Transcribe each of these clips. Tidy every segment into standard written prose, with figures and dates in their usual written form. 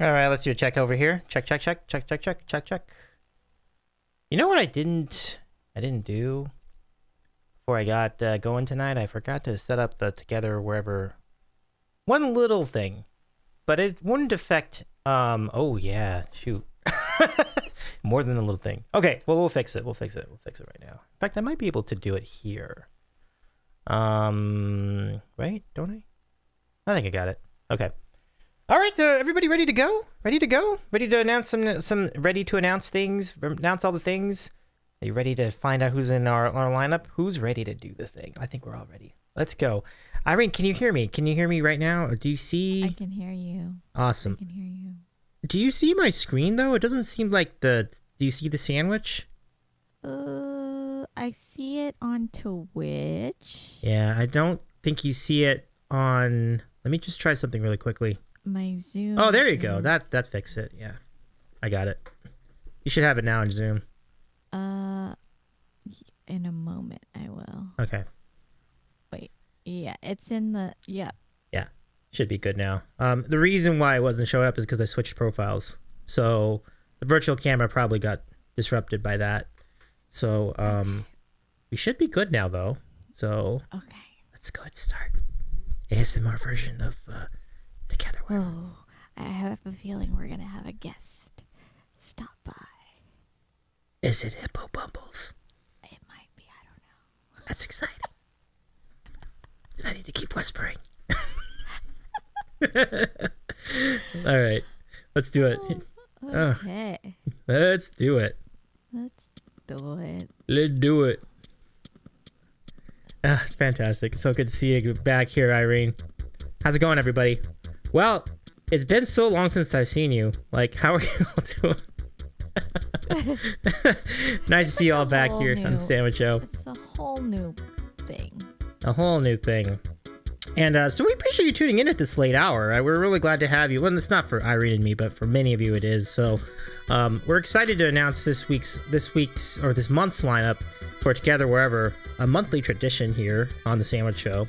All right, let's do a check over here. Check, check, check, check, check, check, check, check. You know what I didn't do before I got going tonight? I forgot to set up the together wherever. One little thing, but it wouldn't affect. Oh yeah, shoot. More than a little thing. Okay, well we'll fix it. We'll fix it. We'll fix it right now. In fact, I might be able to do it here. Right? Don't I? I think I got it. Okay. All right, everybody ready to go? Ready to go? Ready to announce some ready to announce things? Announce all the things? Are you ready to find out who's in our lineup? Who's ready to do the thing? I think we're all ready. Let's go. Irene, can you hear me? Can you hear me right now? Or do you see? I can hear you. Awesome. I can hear you. Do you see my screen though? It doesn't seem like the. Do you see the sandwich? I see it on Twitch. Yeah, I don't think you see it on. Let me just try something really quickly. My Zoom. Oh, there you go. That fixed it. Yeah, I got it. You should have it now in Zoom. In a moment I will. Okay. Wait. Yeah, it's in the. Yep. Yeah, should be good now. The reason why it wasn't showing up is because I switched profiles, so the virtual camera probably got disrupted by that. So we should be good now though. So okay, let's go ahead and start ASMR version of Together. Oh, I have a feeling we're gonna have a guest stop by. Is it Hippo Bumbles? It might be. I don't know. That's exciting. Then I need to keep whispering. All right, let's do it. Okay. Let's do it. Let's do it. Let's do it. Fantastic. So good to see you back here, Irene. How's it going, everybody? Well, it's been so long since I've seen you. Like, how are you all doing? Nice to see you all back here on the Sandwich Show. It's a whole new thing. A whole new thing. And so we appreciate you tuning in at this late hour. We're really glad to have you. Well, it's not for Irene and me, but for many of you it is. So we're excited to announce this month's lineup for Together Wherever, a monthly tradition here on the Sandwich Show.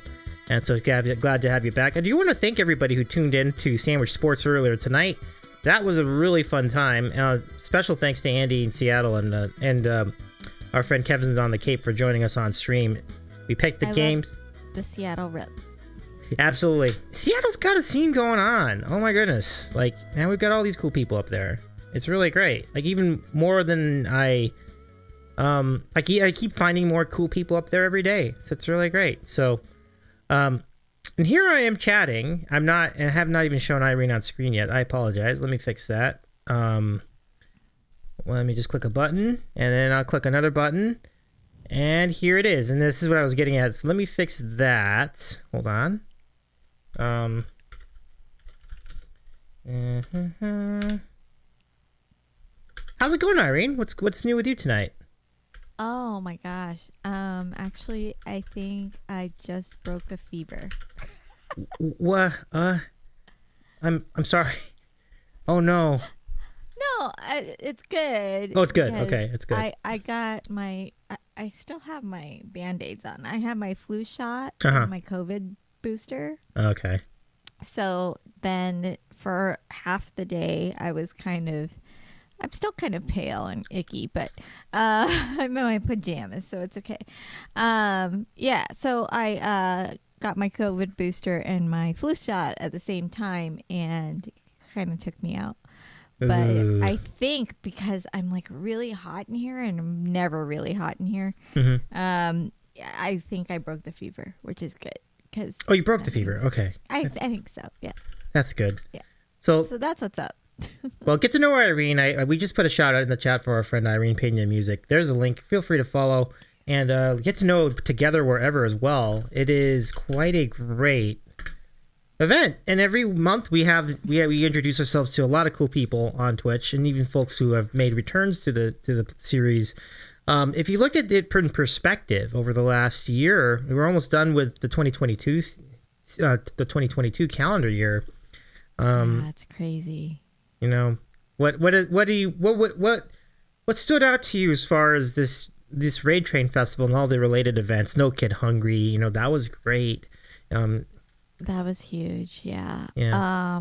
And so glad to have you back. I do want to thank everybody who tuned in to Sandwich Sports earlier tonight. That was a really fun time. Special thanks to Andy in Seattle and our friend Kevin's on the Cape for joining us on stream. We picked the games. The Seattle rep. Absolutely. Seattle's got a scene going on. Oh my goodness. Like, now we've got all these cool people up there. It's really great. Like, even more than I keep finding more cool people up there every day. So it's really great. So, and here I am chatting. I have not even shown Irene on screen yet. I apologize. Let me fix that. Well, let me just click a button, and then I'll click another button, and here it is. And this is what I was getting at. So let me fix that. Hold on. How's it going, Irene? What's new with you tonight? Oh my gosh. Actually, I think I just broke a fever. What? I'm sorry. Oh no. No, it's good. Oh, it's good. Okay, it's good. I got my. I still have my Band-Aids on. I have my flu shot, Uh-huh. my COVID booster. Okay. So then for half the day, I'm still kind of pale and icky, but I'm in my pajamas, so it's okay. Yeah, so I got my COVID booster and my flu shot at the same time, and it kind of took me out. But Ooh. I think because I'm like really hot in here, and I'm never really hot in here, I think I broke the fever, which is good. Oh, you broke the fever. Okay. I think so, yeah. That's good. Yeah. So that's what's up. well, get to know Irene. We just put a shout out in the chat for our friend IrenePenaMusic. There's a link. Feel free to follow and get to know Together Wherever as well. It is quite a great event, and every month we introduce ourselves to a lot of cool people on Twitch, and even folks who have made returns to the series. If you look at it in perspective, over the last year, we're almost done with the 2022 calendar year. That's crazy. You know, what stood out to you as far as this Raid Train Festival and all the related events? No Kid Hungry, you know, that was great. That was huge. Yeah. Yeah.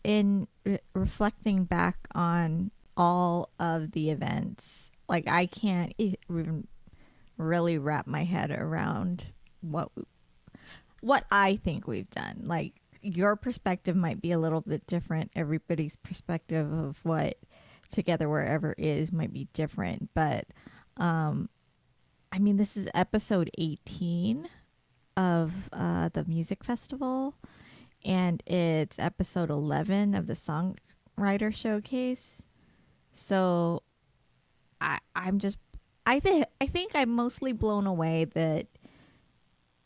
in reflecting back on all of the events, like I can't even really wrap my head around what I think we've done. Like your perspective might be a little bit different. Everybody's perspective of what Together Wherever is might be different, but I mean, this is episode 18 of the music festival, and it's episode 11 of the songwriter showcase. So I think I'm mostly blown away that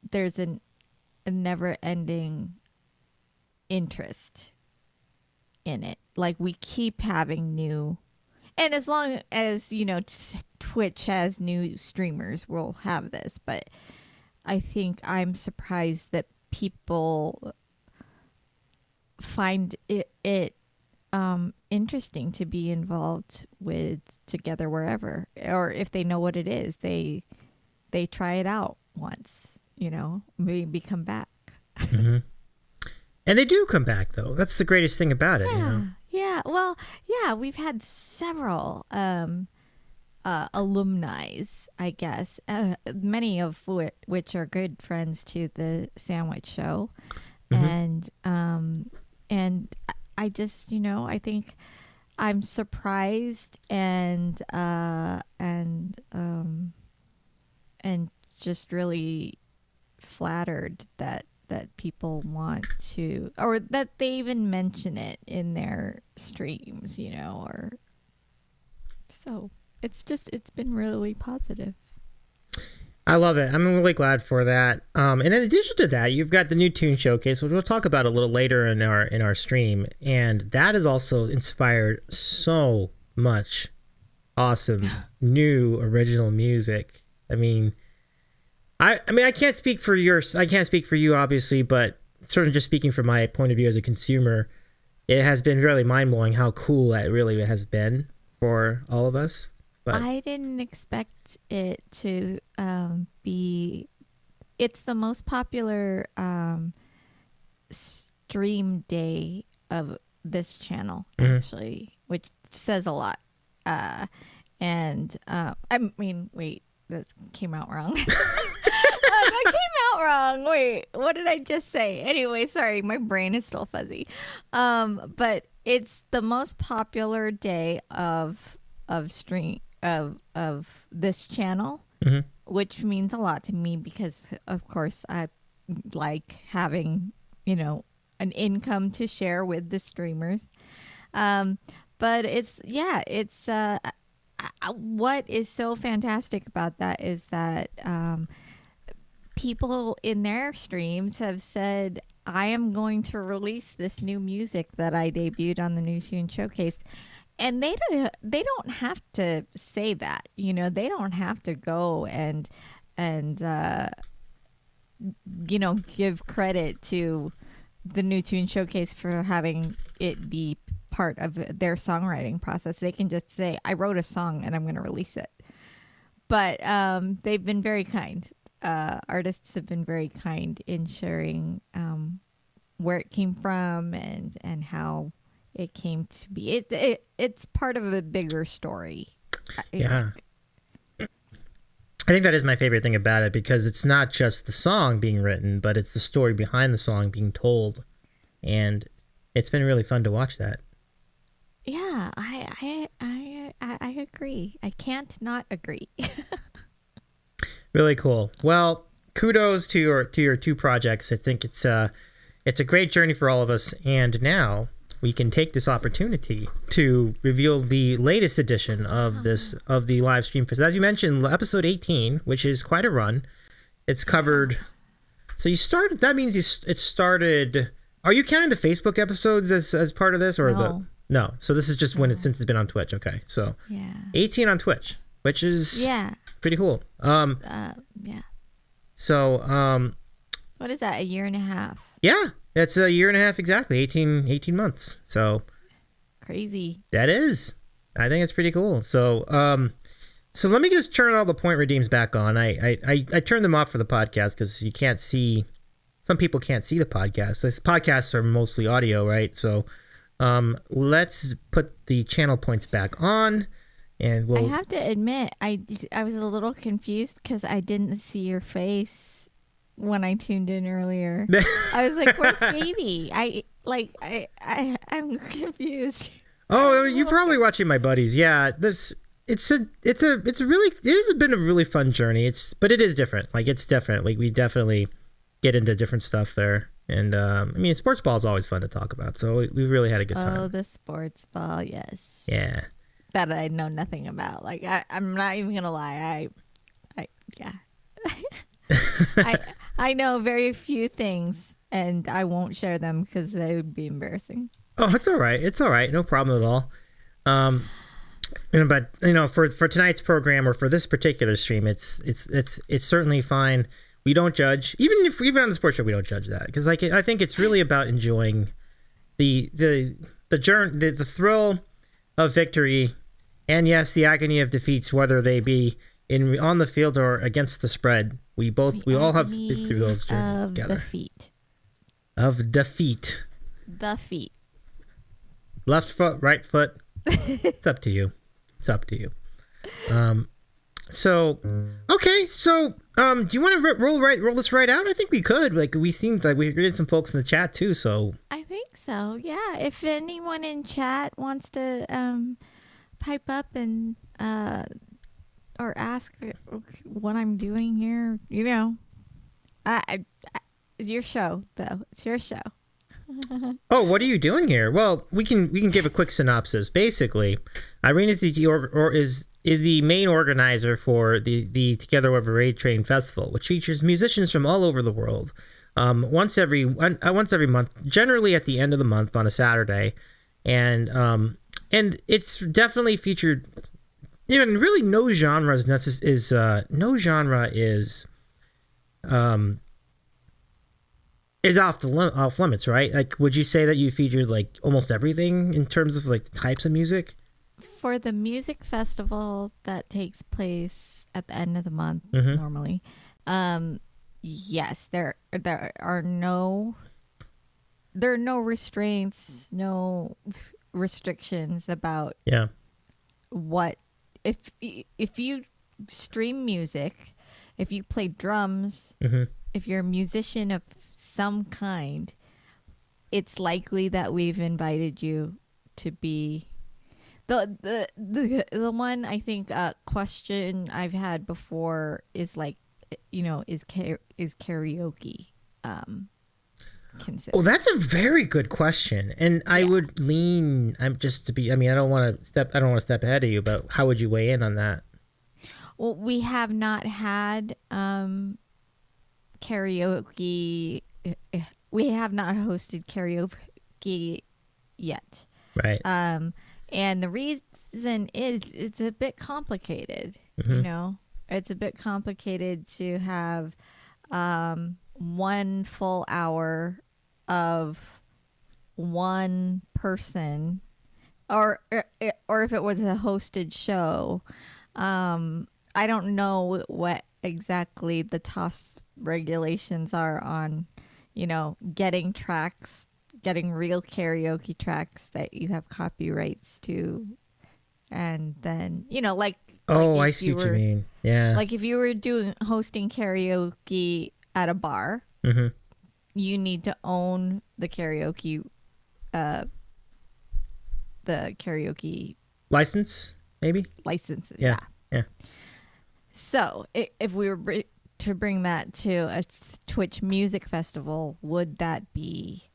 there's a never-ending interest in it. Like we keep having new, and as long as Twitch has new streamers, we'll have this. But I think I'm surprised that people find it interesting to be involved with Together Wherever, or if they know what it is, they try it out once, maybe come back. Mm-hmm. And they do come back, though. That's the greatest thing about it. Yeah. Well, yeah, we've had several alumni, I guess, many of which are good friends to the Sandwich Show. Mm-hmm. And I just, I think I'm surprised and just really flattered that people want to, or that they even mention it in their streams, or so it's been really positive. I love it. I'm really glad for that. And in addition to that, you've got the new tune showcase, which we'll talk about a little later in our stream, and that has also inspired so much awesome new original music. I mean, I can't speak for you, obviously, but certainly just speaking from my point of view as a consumer, it has been really mind-blowing how cool that really has been for all of us. But I didn't expect it to be. It's the most popular stream day of this channel, actually, which says a lot. I mean, wait, that came out wrong. That came out wrong. Wait, what did I just say? Anyway, sorry, my brain is still fuzzy. But it's the most popular day of stream of this channel, which means a lot to me because, of course, I like having an income to share with the streamers. But it's what is so fantastic about that is that people in their streams have said, I am going to release this new music that I debuted on the New Tune Showcase. And they don't have to say that, they don't have to go and give credit to the New Tune Showcase for having it be part of their songwriting process. They can just say, I wrote a song and I'm going to release it. But they've been very kind. Artists have been very kind in sharing where it came from and how it came to be. It's part of a bigger story. Yeah. I think that is my favorite thing about it because it's not just the song being written, but it's the story behind the song being told. And it's been really fun to watch that. Yeah, I agree. I can't not agree. Really cool. Well, kudos to your two projects. I think it's a great journey for all of us. And now we can take this opportunity to reveal the latest edition of the live stream. As you mentioned, episode 18, which is quite a run. It's covered. So you started. That means it started. Are you counting the Facebook episodes as part of this, or no? So this is just since it's been on Twitch. Okay, so 18 on Twitch, which is pretty cool. Yeah. So what is that? A year and a half? Yeah. That's a year and a half exactly, 18 months. So crazy. That is. I think it's pretty cool. So so let me just turn all the point redeems back on. I turned them off for the podcast because you can't see. Some people can't see the podcast. These podcasts are mostly audio, right? So Let's put the channel points back on, and I we'll. have to admit, I was a little confused because I didn't see your face when I tuned in earlier. I was like, "Where's Gaby?" I'm confused. Oh, you're probably watching my buddies. Yeah, it's a really, it has been a really fun journey. But it is different. Like, it's different. Like, we definitely get into different stuff there. And I mean, sports ball is always fun to talk about. So we really had a good time. Oh, the sports ball, yes. Yeah. That I know nothing about. Like, I'm not even gonna lie. Yeah. I know very few things, and I won't share them because they would be embarrassing. Oh, it's all right. It's all right. No problem at all. But for tonight's program or for this particular stream, it's certainly fine. We don't judge, even on the sports show. We don't judge that because, like, I think it's really about enjoying the journey, the thrill of victory, and yes, the agony of defeats, whether they be on the field or against the spread. We all have been through those journeys together. Of defeat. The feet. Left foot, right foot. It's up to you. It's up to you. So, okay. So, do you want to roll this right out? I think we could. Like, we seemed like we get some folks in the chat too. So I think so. Yeah. If anyone in chat wants to pipe up and or ask what I'm doing here, it's your show though. It's your show. Oh, what are you doing here? Well, we can give a quick synopsis. Basically, Irene is the main organizer for the Together Over A Train Festival, which features musicians from all over the world. Once every month, generally at the end of the month on a Saturday, and it's definitely featured. Really, no genre is off limits, right? Like, would you say that you featured like almost everything in terms of like the types of music? For the music festival that takes place at the end of the month, normally, yes, there are no restraints, no restrictions about what if you stream music, if you play drums, if you're a musician of some kind, it's likely that we've invited you to be the one. I think question I've had before is like, is karaoke considered? Well, that's a very good question, and I would lean. I don't want to step ahead of you, but how would you weigh in on that? Well, we have not had karaoke. We have not hosted karaoke yet. Right. And the reason is it's a bit complicated. It's a bit complicated to have 1 full hour of one person, or if it was a hosted show. I don't know what exactly the TOS regulations are on, getting real karaoke tracks that you have copyrights to. And then, I see what you mean. Yeah. Like if you were hosting karaoke at a bar, you need to own the karaoke license, maybe? License, yeah. So if we were to bring that to a Twitch music festival, would that be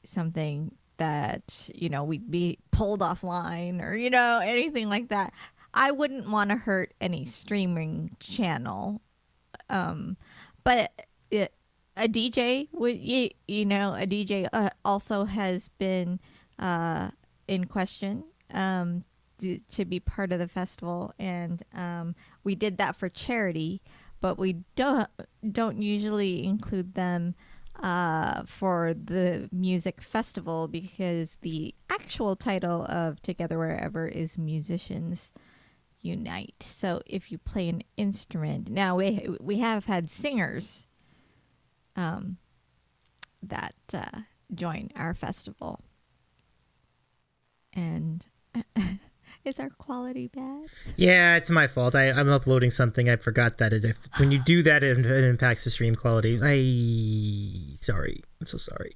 something that, we'd be pulled offline or, anything like that? I wouldn't want to hurt any streaming channel. But a DJ would, a DJ also has been in question to be part of the festival, and we did that for charity, but we don't usually include them for the music festival because the actual title of Together Wherever is Musicians Unite. So if you play an instrument, now we have had singers that join our festival. And is our quality bad? Yeah, it's my fault. I'm uploading something. I forgot that when you do that, it impacts the stream quality. Sorry. I'm so sorry.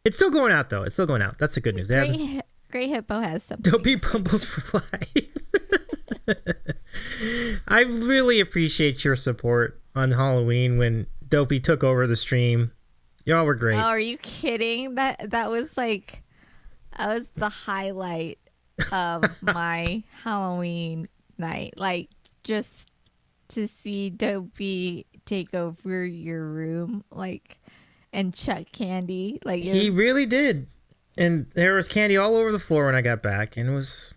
It's still going out, though. It's still going out. That's the good news. Great Hippo has something. Dopey Bumbles for life. I really appreciate your support on Halloween when Dopey took over the stream. Y'all were great. Oh, are you kidding? That was like, that was the highlight of my Halloween night. Like, just to see Dopey take over your room, like, and chuck candy. Like, he really did. And there was candy all over the floor when I got back, and it was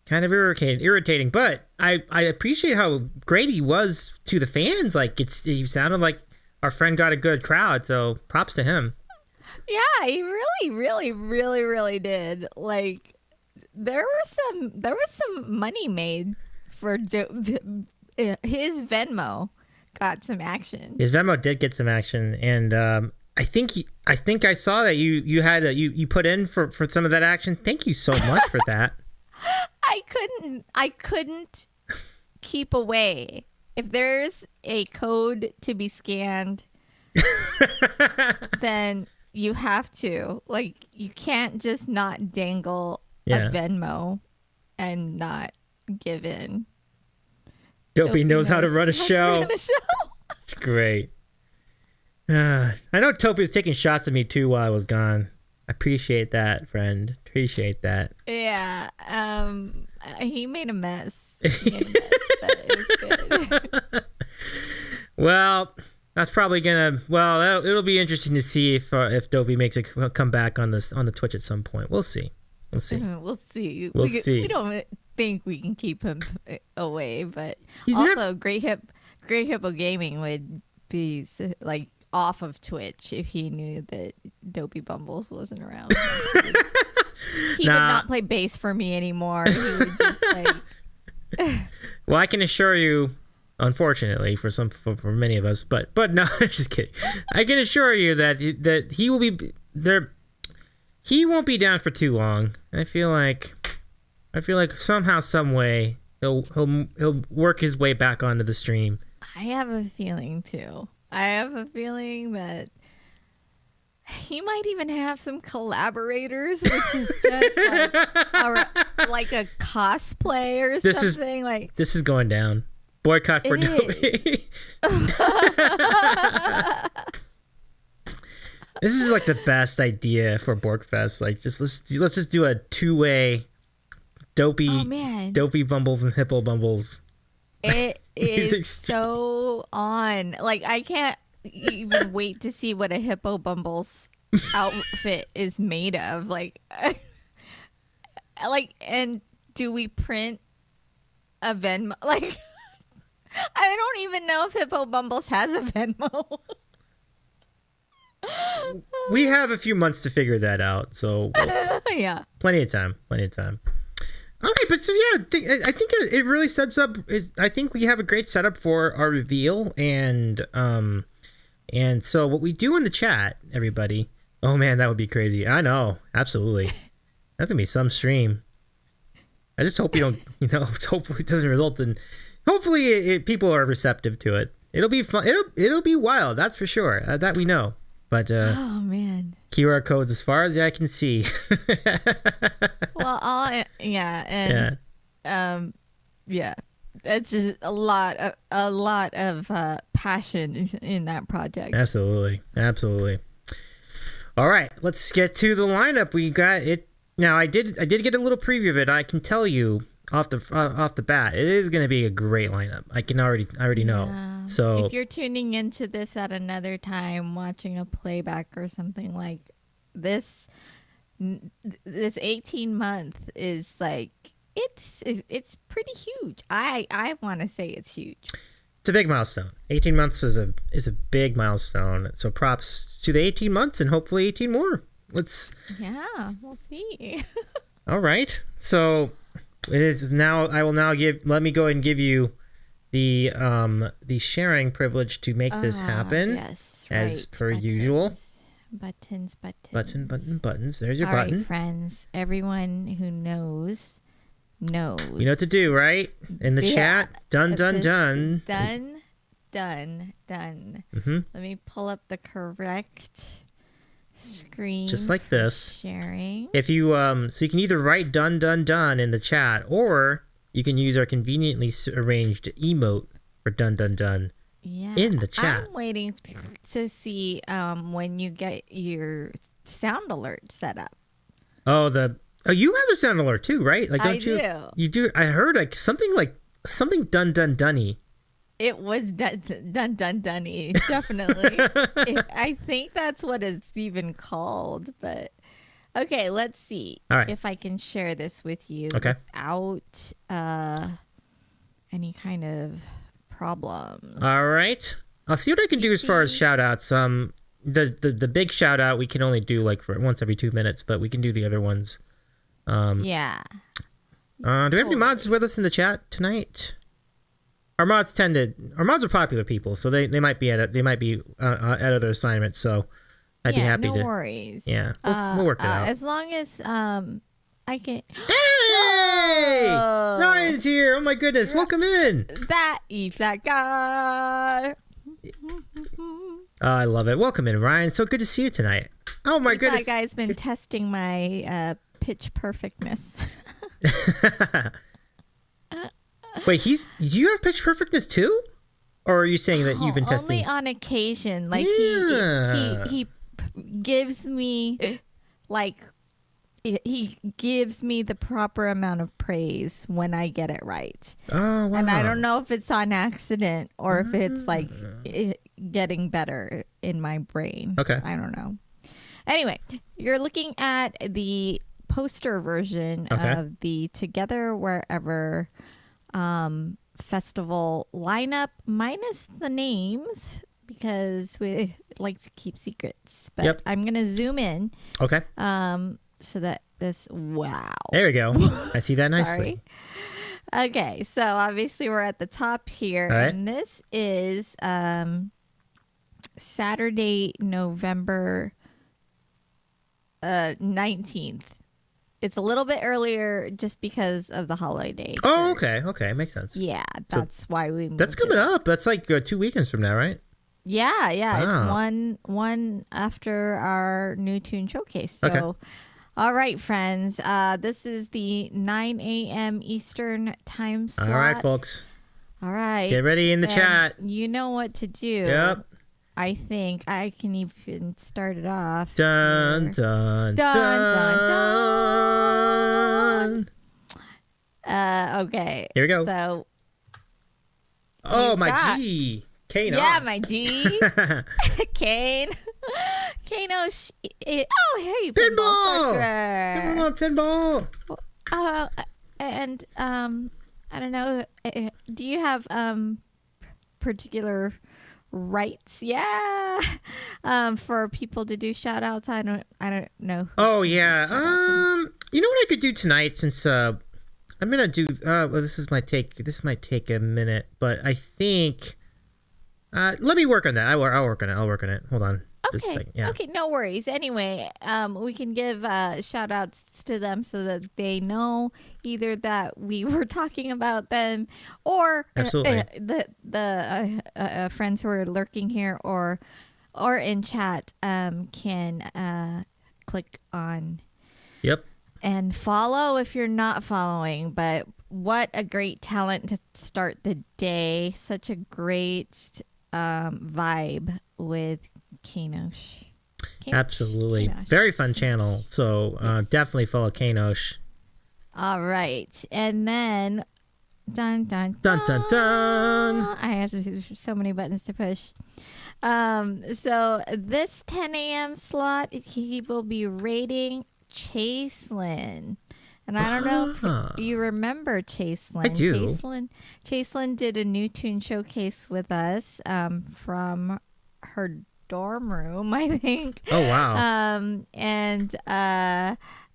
kind of irritating. But I appreciate how great he was to the fans. Like, he sounded like our friend got a good crowd, so props to him. Yeah, he really did. Like, there was some money made for his Venmo got some action. His Venmo did get some action, and I think I saw that you put in for some of that action. Thank you so much for that. I couldn't keep away. If there's a code to be scanned, then you have to. Like, you can't just not dangle a Venmo and not give in. Dopey knows how to run a show. It's great. I know Dopey was taking shots at me too while I was gone. I appreciate that, friend. Appreciate that. Yeah. He made a mess. But it was good. Well, that's probably gonna. Well, it'll be interesting to see if Dopey makes a comeback on the Twitch at some point. We'll see. We'll see. We'll see. We don't think we can keep him away, but also Great Hippo Gaming would be like off of Twitch if he knew that Dopey Bumbles wasn't around. He would not play bass for me anymore. He would just like. Well, I can assure you, unfortunately for many of us, but no, I'm just kidding. I can assure you that he will be there. He won't be down for too long. I feel like somehow, some way, he'll work his way back onto the stream. I have a feeling too. I have a feeling that he might even have some collaborators, which is just like a cosplay or something. This is going down. Boycott for Dopey. This is like the best idea for Borkfest. Like, let's just do a two-way Dopey Bumbles and Hippo Bumbles. It is so on. Like, I can't even wait to see what a Hippo Bumbles outfit is made of. Like, and do we print a Venmo? Like, I don't even know if Hippo Bumbles has a Venmo. We have a few months to figure that out, so yeah, plenty of time. Okay, but so yeah, I think it really sets up. I think we have a great setup for our reveal, and so what we do in the chat, everybody. Oh man, that would be crazy. I know, absolutely. That's gonna be some stream. I just hope we don't, hopefully it doesn't result in. Hopefully people are receptive to it. It'll be fun. It'll be wild. That's for sure. That we know. But oh man, QR codes as far as I can see. Well, it's just a lot of passion in that project. Absolutely. All right, let's get to the lineup. We got it now. I did get a little preview of it. I can tell you off the bat, it is going to be a great lineup. I already know. Yeah. So if you're tuning into this at another time, watching a playback or something like this 18-month is like it's pretty huge. I want to say it's huge. It's a big milestone. 18 months is a big milestone. So props to the 18 months and hopefully 18 more. Yeah, we'll see. All right. So it is now. Let me go ahead and give you the sharing privilege to make this happen. Yes, as per usual. Buttons. Buttons. There's your All button. right, friends. Everyone who knows. You know what to do, right? In the chat. Done. Done. Let me pull up the correct screen. Just like this. Sharing. If you so you can either write done in the chat, or you can use our conveniently arranged emote for done in the chat. I'm waiting to see when you get your sound alert set up. Oh, you have a sound alert too, right? Like, don't you? Do. You do. I heard something done. It was done, definitely. I think that's what it's even called. But okay, let's see if I can share this with you without any kind of problems. All right, I'll see what I can do as far as shout outs. The big shout out we can only do like for once every 2 minutes, but we can do the other ones. Yeah. Do we have any mods with us in the chat tonight? Our mods are popular people, so they might be at other assignments. So I'd be happy to. No worries. Yeah, we'll work it out. As long as I can. Hey, Ryan's here! Oh my goodness, welcome in. That E-flat guy. I love it. Welcome in, Ryan. So good to see you tonight. Oh my goodness, that guy's been testing my pitch perfectness. Wait, do you have pitch perfectness too? Or are you saying that you've been testing? Only on occasion. Like he gives me he gives me the proper amount of praise when I get it right. Oh, wow. And I don't know if it's on accident or if it's like getting better in my brain. Okay. I don't know. Anyway, you're looking at the poster version of the Together Wherever festival lineup, minus the names because we like to keep secrets. But I'm gonna zoom in. Okay. So that wow. There we go. I see that nicely. Okay, so obviously we're at the top here, and this is Saturday, November 19th. It's a little bit earlier just because of the holiday. Oh, okay. Makes sense. Yeah, that's why we moved. That's coming up. That's like 2 weekends from now, right? Yeah. Wow. It's one after our new tune showcase. So, all right, friends. This is the 9 a.m. Eastern time slot. All right, folks. All right. Get ready in the chat. You know what to do. Yep. I think I can even start it off. Dun. Okay. Here we go. So. My G. Kane. Yeah, my G. Kane. Kano. Hey, pinball. Come on, pinball. And I don't know. Do you have particular rights? Yeah. For people to do shout outs. I don't know. Oh yeah. You know what I could do tonight since I'm gonna do. Well, this might take a minute, but I think. Let me work on that. I'll work on it. Hold on. Okay. Okay, no worries. Anyway, we can give shout outs to them so that they know either that we were talking about them or the friends who are lurking here or in chat can click on and follow if you're not following. But what a great talent to start the day. Such a great vibe with Kanosh. Absolutely. Kanosh. Very fun channel. So definitely follow Kanosh. All right. And then dun. I have so many buttons to push. So this 10 a.m. slot, he will be rating Chaselyn. And I don't know if you remember Chaselyn. I do. Chaselyn did a new tune showcase with us from her dorm room, I think. Oh wow.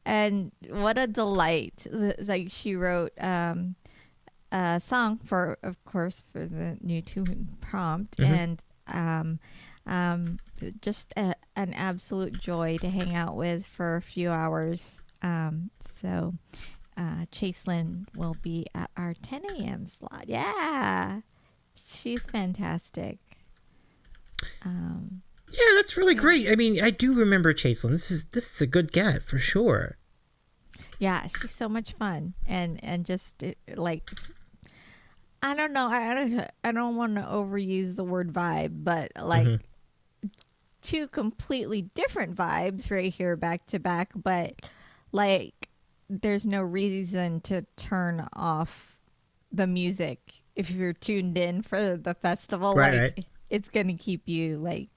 And what a delight. Like she wrote a song for the new tune prompt. And Just an absolute joy to hang out with for a few hours. So Chaselyn will be at our 10 a.m. slot. Yeah, she's fantastic. Yeah, that's really great. I mean, I do remember Chaselyn. This is a good get for sure. Yeah, she's so much fun, and just like, I don't know, I don't want to overuse the word vibe, but like two completely different vibes right here back to back, but like there's no reason to turn off the music if you're tuned in for the festival. Right. It's gonna keep you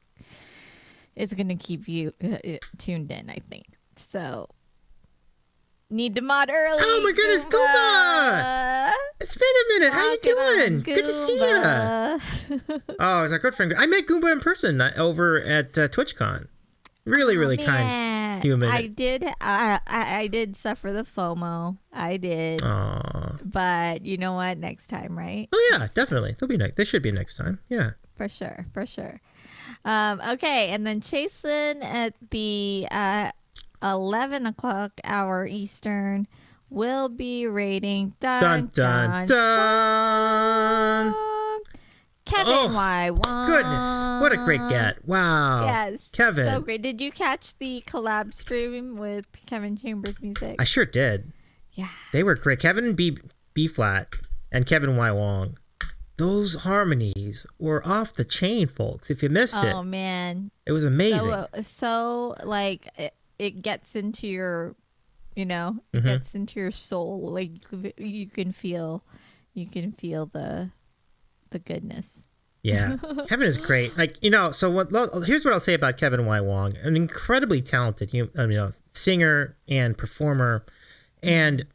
tuned in, I think. So need to mod early. Oh my goodness, Goomba! It's been a minute. How you doing? Good to see you. Oh, it's our good friend. I met Goomba in person over at TwitchCon. Really kind human. I did suffer the FOMO. I did. Aww. But you know what? Next time, right? Oh yeah, definitely. They'll be next. They should be next time. Yeah. For sure. Okay, and then Chaselyn at the 11 o'clock hour Eastern will be rating dun. Kevin Y1. Goodness, what a great get. Wow. Yes. Kevin. So great. Did you catch the collab stream with Kevin Chambers Music? I sure did. Yeah. They were great. Kevin B flat and Kevin Y Wong. Those harmonies were off the chain, folks. If you missed it. Oh man. It was amazing. So like it gets into your, gets into your soul. Like you can feel the goodness. Yeah, Kevin is great. Like so here's what I'll say about Kevin Y Wong: an incredibly talented, singer and performer. And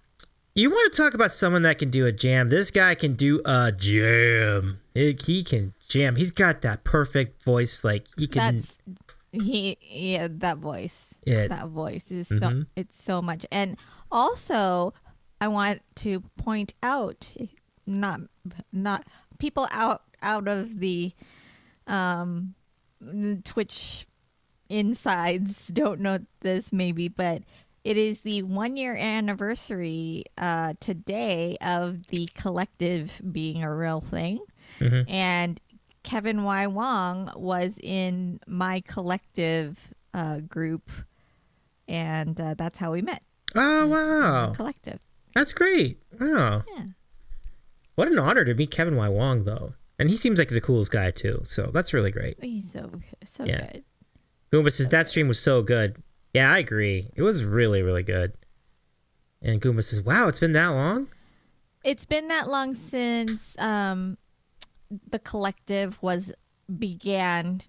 you want to talk about someone that can do a jam? This guy can do a jam. He can jam. He's got that perfect voice. Like he can. That voice. That voice is it's so much. And also, I want to point out, not people out of the Twitch insides don't know this maybe, but it is the 1 year anniversary today of the collective being a real thing. And Kevin Y Wong was in my collective group, and that's how we met. Oh wow, collective. That's great. Wow. Yeah. What an honor to meet Kevin Y Wong, though. And he seems like the coolest guy, too. So that's really great. He's so good. Goomba says that stream was so good. Yeah, I agree. It was really, really good. And Goomba says, wow, it's been that long? It's been that long since the collective began.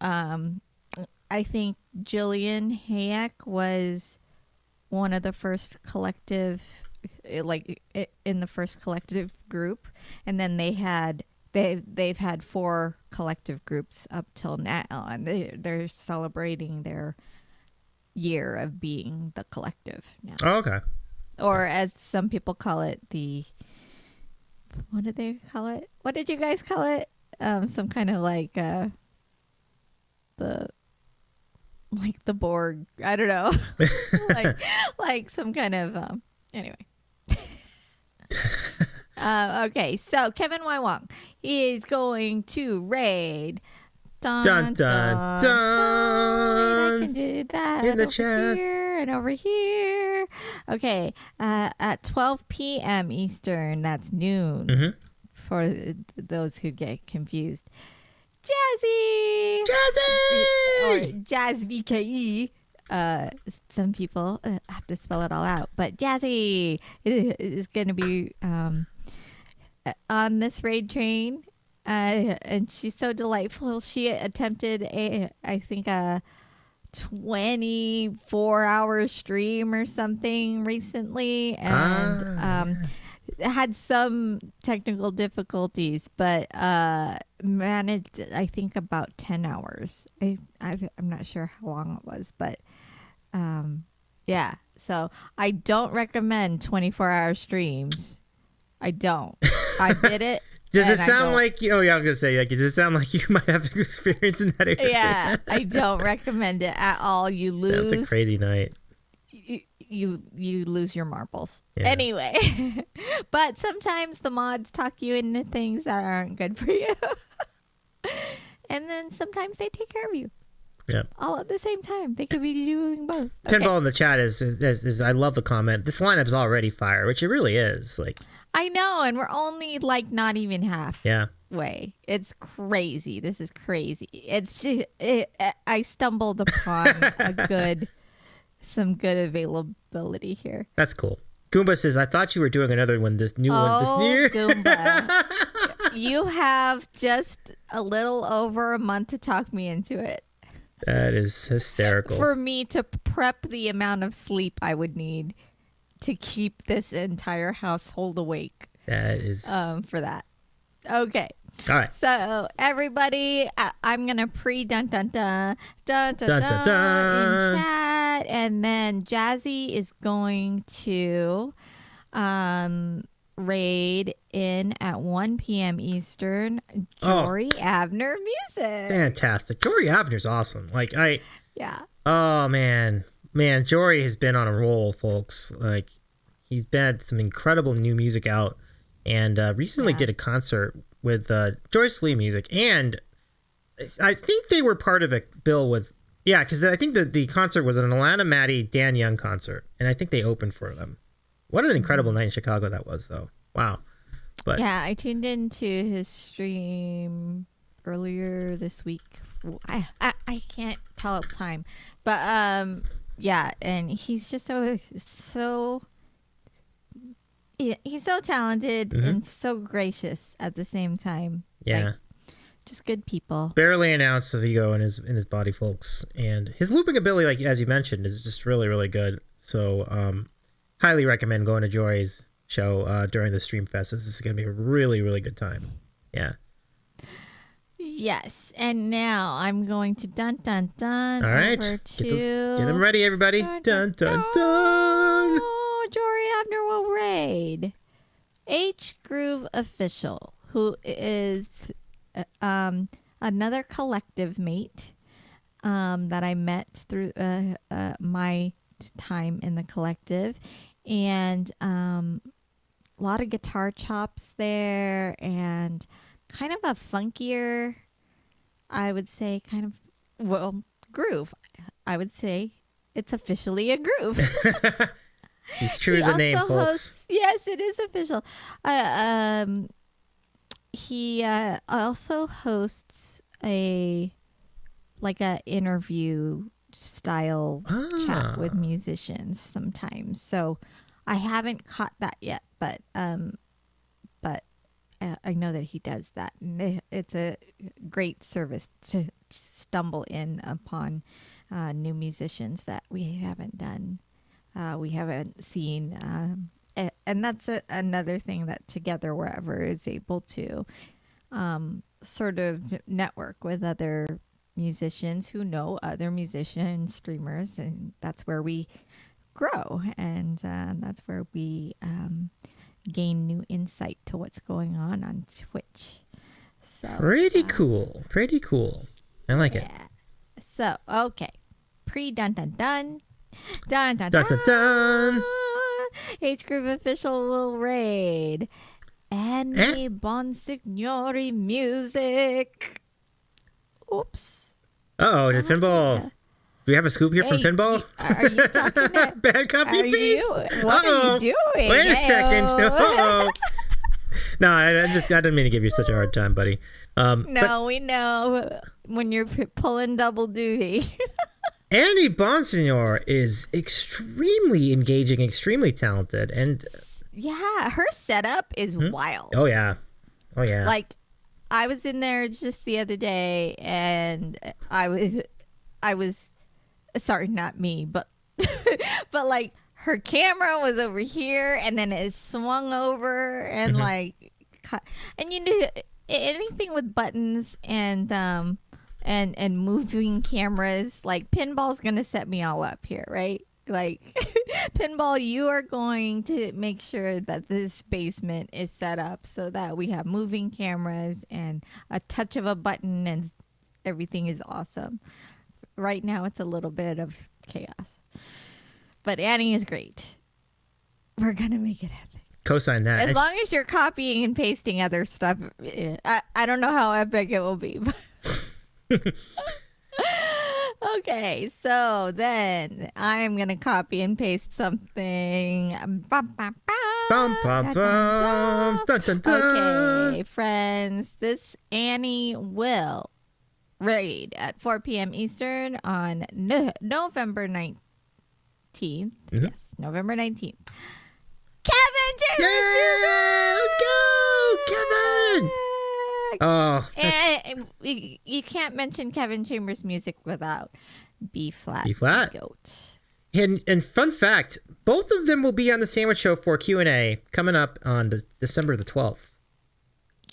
I think Jillian Hayek was one of the first collective, like in the first collective group, and then they've had 4 collective groups up till now, and they're celebrating their year of being the collective now. Oh, okay. Or as some people call it, what did they call it? What did you guys call it? Some kind of like the Borg. I don't know. like some kind of anyway. Okay, so Kevin Y Wong, he is going to raid. Dun, dun. I can do that in the over chat. here and over here. Okay, at 12 p.m. Eastern, that's noon for those who get confused. Jazzy! Or Jazz VKE. Some people have to spell it all out, but Jazzy is going to be on this raid train, and she's so delightful. She attempted a 24-hour stream or something recently, and had some technical difficulties, but managed, I think, about 10 hours. I'm not sure how long it was, but yeah. So I don't recommend 24-hour streams. I don't. I did it. Does it sound like? Oh yeah, I was gonna say. Like, does it sound like you might have experience in that area? Yeah, I don't recommend it at all. You lose. That's a crazy night. You lose your marbles. Yeah. Anyway, but sometimes the mods talk you into things that aren't good for you, and then sometimes they take care of you. Yeah. All at the same time. They could be doing both. Pinball in the chat is I love the comment. This lineup is already fire, which it really is. Like, I know, and we're only like not even half. Yeah. Way. It's crazy. This is crazy. It's just I stumbled upon some good availability here. That's cool. Goomba says, I thought you were doing another one this new year. Goomba. You have just a little over a month to talk me into it. That is hysterical. For me to prep the amount of sleep I would need to keep this entire household awake. That is for that. Okay. All right. So everybody, I'm gonna dun dun dun dun dun Dun, dun, dun, dun. in chat, and then Jazzy is going to raid in at 1 p.m. Eastern. Jory Abner Music. Fantastic. Jory Abner's awesome. Like Yeah. Oh man, Jory has been on a roll, folks. Like he's had some incredible new music out, and recently did a concert with Joyce Lee Music, and I think they were part of a bill with because I think that the concert was an Alana Maddie, Dan Young concert, and I think they opened for them. What an incredible night in Chicago that was, though. Wow. But yeah, I tuned into his stream earlier this week. I can't tell time, but yeah, and he's just so he's so talented and so gracious at the same time. Yeah. Like, just good people. Barely an ounce of ego in his body, folks, and his looping ability, like as you mentioned, is just really, really good. So highly recommend going to Jory's show during the Stream Fest. This is going to be a really, really good time. Yeah. Yes, and now I'm going to dun dun dun. All right, over get them ready, everybody. Dun dun dun. Oh, Jory Abner will raid H Groove Official, who is another collective mate that I met through my time in the collective, and a lot of guitar chops there, and kind of a funkier, I would say, groove. I would say it's officially a groove. He's true to the name, folks. Yes, it is official. He also hosts a interview style chat with musicians sometimes. So I haven't caught that yet, but I know that he does that, and it's a great service to stumble in upon new musicians that we haven't done, we haven't seen, and that's another thing that Together Wherever is able to sort of network with other musicians who know other musicians, streamers, and that's where we grow, and that's where we gain new insight to what's going on Twitch. So pretty cool. I like it. So okay, dun dun dun dun dun Dun dun dun. H Groove Official will raid any Bonsignori Music. Oops. Uh-oh, did Pinball... Do we have a scoop here from Pinball? Are you talking to... Bad copy feed? What are you doing? Wait a second. Uh-oh. No, I didn't mean to give you such a hard time, buddy. We know when you're pulling double duty. Annie Bonsignor is extremely engaging, extremely talented, and... Yeah, her setup is wild. Oh, yeah. Like, I was in there just the other day, and I was sorry, not me, but but like her camera was over here, and then it swung over, and and you know, anything with buttons and moving cameras, like Pinball's gonna set me all up here, right? Like, Pinball, you are going to make sure that this basement is set up so that we have moving cameras and a touch of a button and everything is awesome. Right now, it's a little bit of chaos. But Annie is great. We're going to make it happen. Co-sign that. As long as you're copying and pasting other stuff, I don't know how epic it will be. Okay, so then I'm going to copy and paste something. Bum, bum, bum. Bum, bum, bum. Dun, dun, dun. Okay, friends, this Annie will raid at 4 p.m. Eastern on November 19th. Yes, November 19th. Kevin James! Yeah! Let's go! Kevin! Oh, and you can't mention Kevin Chambers music without B flat. Goat. And fun fact, both of them will be on the Sandwich Show for Q&A coming up on December the 12th.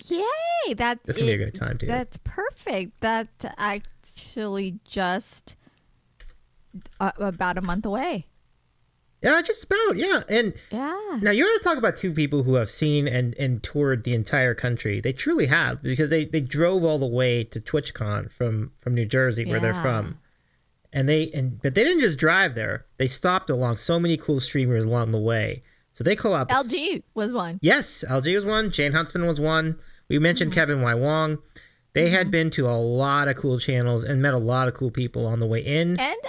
Yay! That's gonna be a good time too. That's perfect. That's actually just about a month away. Yeah, just about, yeah. And yeah. Now you want to talk about two people who have seen and toured the entire country. They truly have, because they drove all the way to TwitchCon from New Jersey, where they're from. But they didn't just drive there. They stopped along so many cool streamers along the way. So they collabed. LG was one. Yes, LG was one. Jane Huntsman was one. We mentioned Kevin Y. Wong. They had been to a lot of cool channels and met a lot of cool people on the way in. And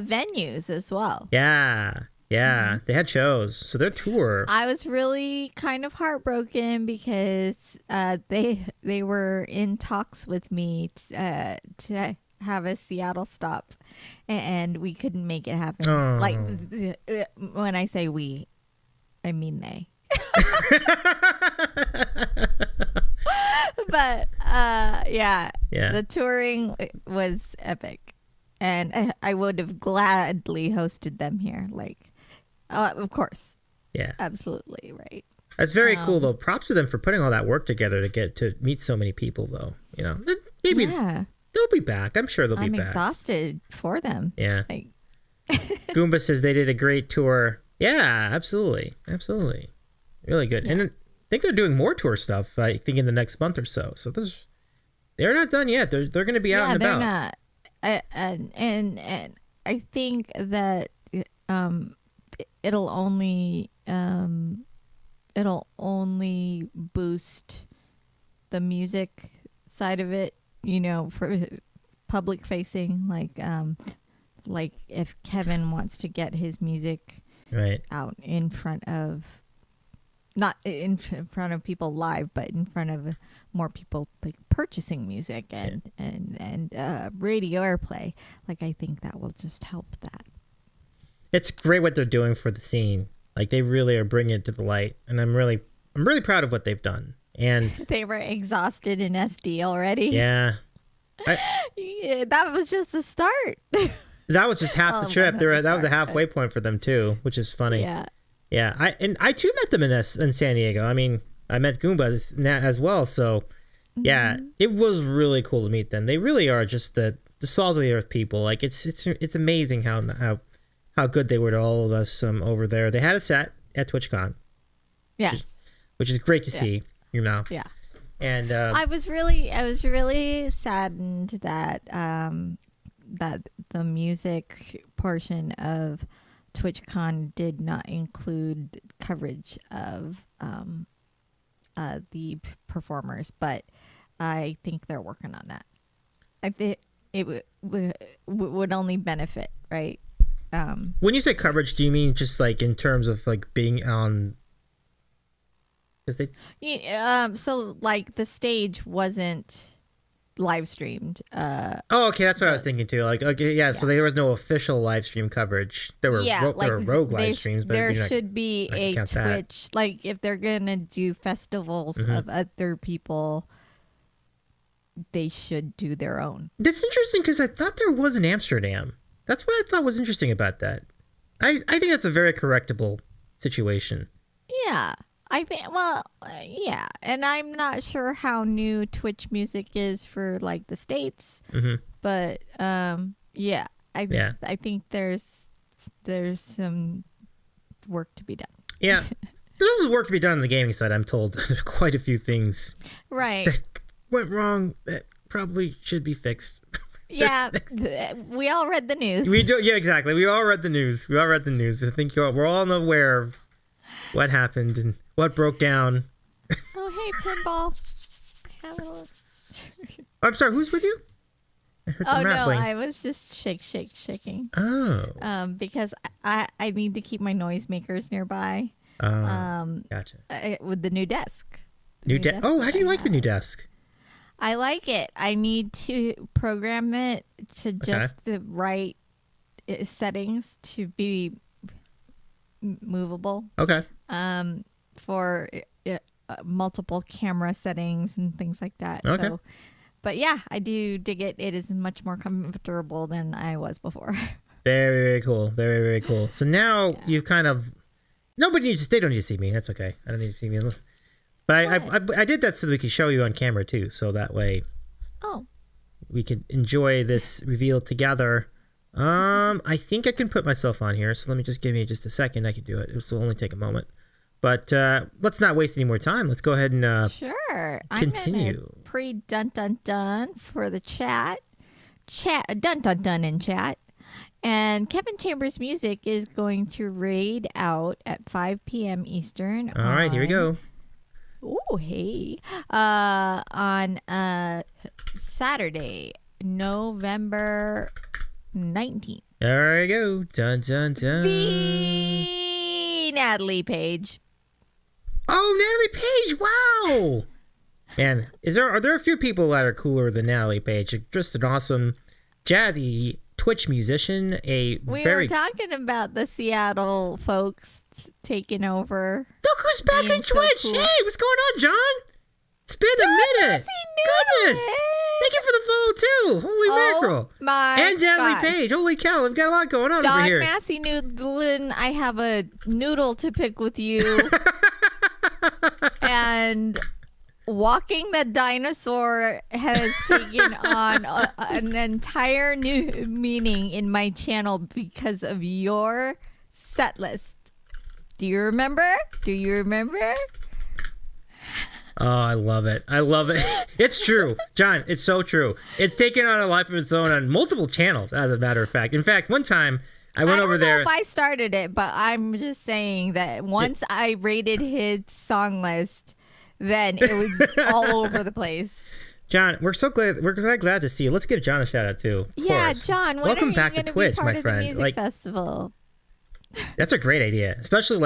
venues as well. Yeah. Yeah, they had shows. So their tour. I was really kind of heartbroken because they were in talks with me to have a Seattle stop, and we couldn't make it happen. Oh. Like, when I say we, I mean they. But yeah, the touring was epic, and I would have gladly hosted them here. Like, of course, yeah, absolutely, right. That's very cool, though. Props to them for putting all that work together to get to meet so many people, though. You know, maybe they'll be back. I'm sure they'll be back. I'm exhausted for them. Yeah. Like... Goomba says they did a great tour. Yeah, absolutely, absolutely, really good. And I think they're doing more tour stuff. I think in the next month or so. So they're not done yet. They're going to be out and about. They're not. And I think that it'll only boost the music side of it, you know, for public facing. Like if Kevin wants to get his music out in front of, not in front of people live, but in front of more people, like purchasing music and radio airplay. Like, I think that will just help that. It's great what they're doing for the scene. Like, they really are bringing it to the light, and I'm really proud of what they've done. And they were exhausted in SD already. Yeah, that was just the start. That was just half the trip. That was a halfway point for them too, which is funny. Yeah. I too met them in San Diego. I mean, I met Goomba as well. So yeah, it was really cool to meet them. They really are just the salt of the earth people. Like, it's amazing how good they were to all of us over there. They had a set at TwitchCon. Yes. Which is great to see, you know. Yeah. And I was really saddened that that the music portion of TwitchCon did not include coverage of the performers, but I think they're working on that. I think it would only benefit, right? When you say coverage, do you mean just like in terms of like being on? So like the stage wasn't live streamed. Oh, okay, that's what I was thinking too. Like, okay, yeah. So there was no official live stream coverage. There were rogue live streams, but there should be a Twitch. That. Like, if they're gonna do festivals of other people, they should do their own. That's interesting, because I thought there was in Amsterdam. That's what I thought was interesting about that. I think that's a very correctable situation. Yeah. I think, yeah, and I'm not sure how new Twitch music is for like the States, but yeah, I think there's there's some work to be done. Yeah. There's work to be done on the gaming side, I'm told. There's quite a few things Right. that went wrong that probably should be fixed. Yeah, we all read the news. We do, yeah, exactly. We all read the news. I think we're all aware of what happened and what broke down. Oh, hey, Pinball. Have a look. I'm sorry, who's with you? I heard some rattling. I was just shaking. Oh. Because I need to keep my noisemakers nearby. Gotcha. With the new desk. New desk. Oh, how do you like the new desk? I like it. I need to program it to just the right settings to be movable. Okay. For multiple camera settings and things like that. Okay. So, but yeah, I do dig it. It is much more comfortable than I was before. Very, very cool. Very, very cool. So now you've kind of... Nobody needs to... They don't need to see me. That's okay. I don't need to see me. But I did that so that we could show you on camera too. So that way we can enjoy this reveal together. I think I can put myself on here. So let me give me just a second. I can do it. This will only take a moment. But let's not waste any more time. Let's go ahead and sure. Continue. I'm pre-dun-dun-dun for the chat. Dun-dun-dun in chat. And Kevin Chambers Music is going to raid out at 5 p.m. Eastern. All right, here we go. Oh, hey. On Saturday, November 19th. There we go. Dun, dun, dun. The Natalie Page. Oh, Natalie Page. Wow. Man, are there a few people that are cooler than Natalie Page? Just an awesome jazzy Twitch musician. We were talking about the Seattle folks taking over. Look who's back in so Twitch. Cool. Hey, what's going on, John? It's been a minute. Goodness. Thank you for the follow, too. Holy mackerel. My and Natalie Page. Holy cow. We've got a lot going on over here. John Massey Noodlin, I have a noodle to pick with you. And Walking the Dinosaur has taken on an entire new meaning in my channel because of your set list. Do you remember? Oh, I love it. It's true. John, it's so true. It's taken on a life of its own on multiple channels, as a matter of fact. In fact, one time I went over there. I don't know if I started it, but I'm just saying that once I rated his song list, then it was all over the place. John, we're glad to see you. Let's give John a shout out too. Yeah, John, welcome back to Twitch, my friend. The music festival. That's a great idea, especially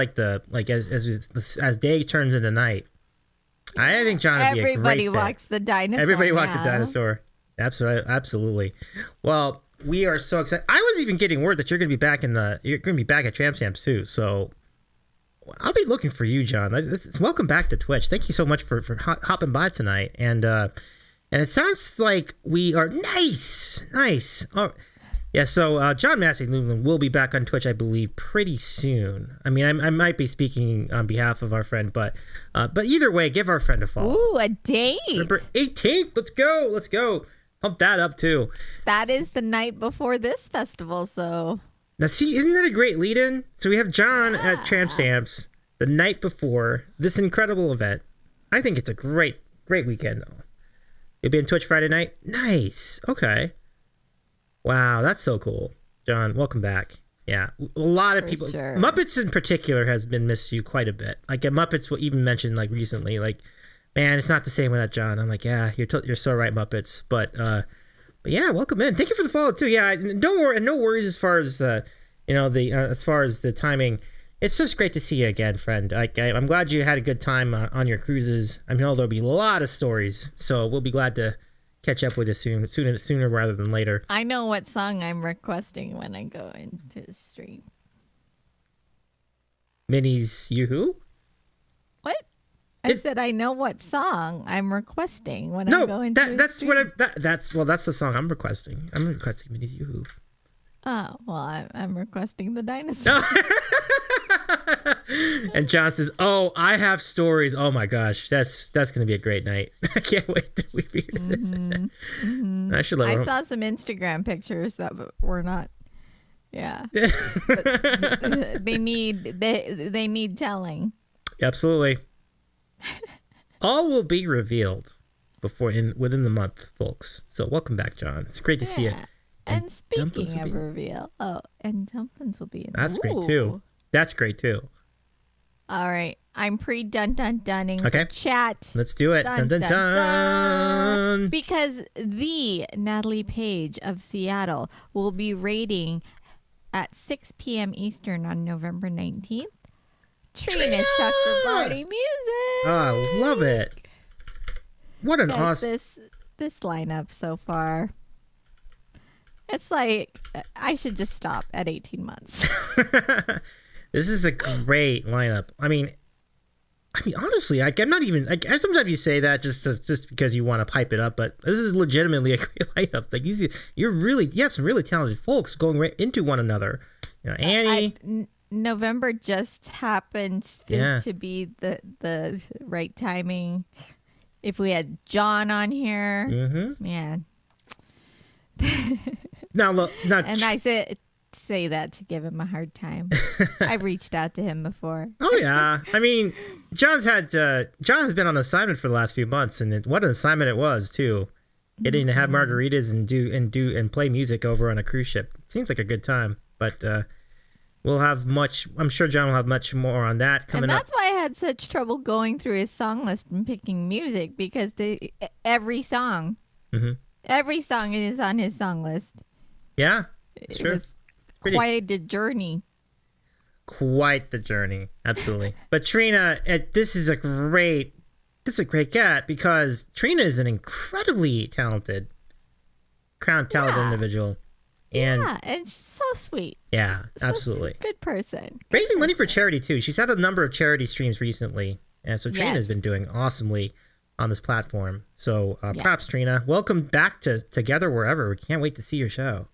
as day turns into night. I think John would be a great Everybody walks the dinosaur. Everybody walks the dinosaur. Absolutely. Well, we are so excited. I was even getting word that you're going to be back at Tramp Stamps too. So I'll be looking for you, John. Welcome back to Twitch. Thank you so much for hopping by tonight. And it sounds like we are nice. Oh, yeah. So John Massey will be back on Twitch, I believe, pretty soon. I mean, I might be speaking on behalf of our friend, but either way, give our friend a follow. Ooh, a date. November 18th. Let's go. Pump that up too. That is the night before this festival, so. Now, see, isn't that a great lead-in? So we have John at Tramp Stamps the night before this incredible event. I think it's a great weekend, though. You'll be on Twitch Friday night? Nice. Okay. Wow, that's so cool. John, welcome back. Yeah, a lot of people. Sure. Muppets in particular has been missed you quite a bit. Like, Muppets will even mention, like, recently, like, man, it's not the same without John. I'm like, yeah, you're so right, Muppets. But yeah, welcome in. Thank you for the follow too. Yeah, don't worry, no worries as far as as far as the timing. It's just great to see you again, friend. I'm glad you had a good time on your cruises. I know there'll be a lot of stories, so we'll be glad to catch up with you sooner rather than later. I know what song I'm requesting when I go into the stream. Minnie's Yoo-Hoo? What? I said I know what song I'm requesting when I go into the stream. That's the song I'm requesting. I'm requesting Minnie's Yoo-Hoo. Oh, well, I'm requesting the dinosaur. And John says, "Oh, I have stories. Oh my gosh, that's going to be a great night. I can't wait to leave here." Mm-hmm. I should let I saw some Instagram pictures that were not Yeah. But they need telling. Absolutely. All will be revealed within the month, folks. So welcome back, John. It's great to see you. And speaking of reveal, and dumplings will be in. That's great too. That's great too. All right, I'm pre-dun-dun-dunning okay. chat. Let's do it. Dun-dun-dun. Because the Natalie Page of Seattle will be raiding at 6 p.m. Eastern on November 19th. Trina Chakrabarty Music. Oh, I love it. What an awesome... This lineup so far. It's like, I should just stop at 18 months. This is a great lineup. I mean, honestly, I'm not even. Sometimes you say that just because you want to pipe it up, but this is legitimately a great lineup. Like you have some really talented folks going right into one another. You know, Annie. November just happened to be the right timing. If we had John on here, man. Now, and I say that to give him a hard time. I've reached out to him before. Oh yeah, I mean, John has been on assignment for the last few months, and what an assignment it was too. Getting to have margaritas and play music over on a cruise ship. Seems like a good time, but we'll have much. I'm sure John will have much more on that coming up. And that's why I had such trouble going through his song list and picking music, because every song is on his song list. Yeah, it's true. It was quite a journey. Quite the journey, absolutely. But Trina, this is a great cat, because Trina is an incredibly talented individual. And and she's so sweet. Yeah, absolutely. Good person. Raising money for charity too. She's had a number of charity streams recently, and so Trina has been doing awesomely on this platform. So props, Trina. Welcome back to Together Wherever. We can't wait to see your show.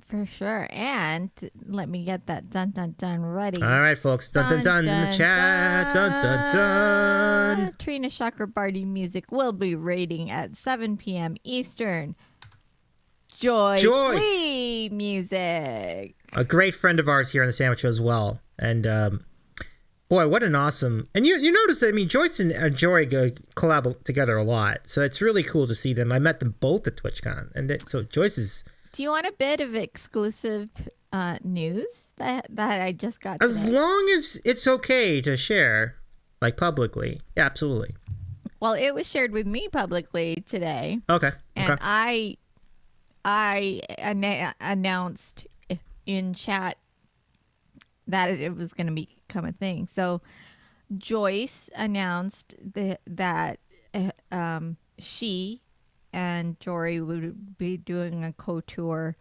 For sure. And let me get that dun-dun-dun ready. All right, folks. Dun-dun-dun's in the chat. Dun-dun-dun. Trina Chakrabarty Music will be raiding at 7 p.m. Eastern. Joy Lee Music. A great friend of ours here on the Sandwich Show as well. And boy, what an awesome... And you notice that, I mean, Joyce and Joy collab together a lot. So it's really cool to see them. I met them both at TwitchCon. And so Joyce is... Do you want a bit of exclusive news that I just got today? As long as it's okay to share, like, publicly. Yeah, absolutely. Well, it was shared with me publicly today. Okay. And I announced in chat that it was going to become a thing. So Joyce announced that she and Jory would be doing a tour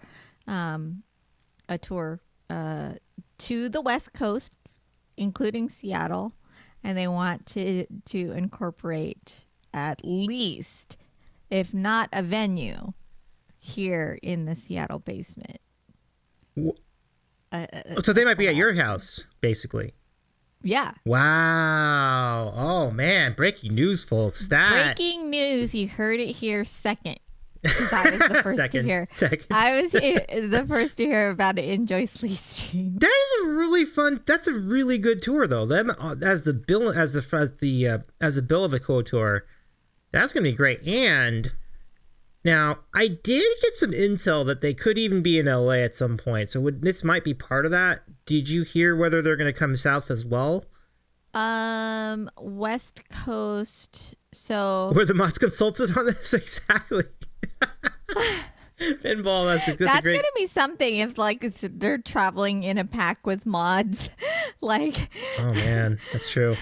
to the West Coast, including Seattle, and they want to incorporate at least, if not a venue, here in the Seattle basement. So they might be at your house, basically. Yeah. Wow. Oh, man. Breaking news, folks. Breaking news. You heard it here second. Because I was the first to hear. I was the first to hear about it in Joyce Lee's stream. That is a really fun. That's a really good tour, though. Them as the bill as a bill of a co-tour. That's going to be great. And now I did get some intel that they could even be in LA at some point. So this might be part of that. Did you hear whether they're going to come south as well? West Coast. So were the mods consulted on this? Exactly. Pinball. That's going to be something if they're traveling in a pack with mods. Oh man, that's true.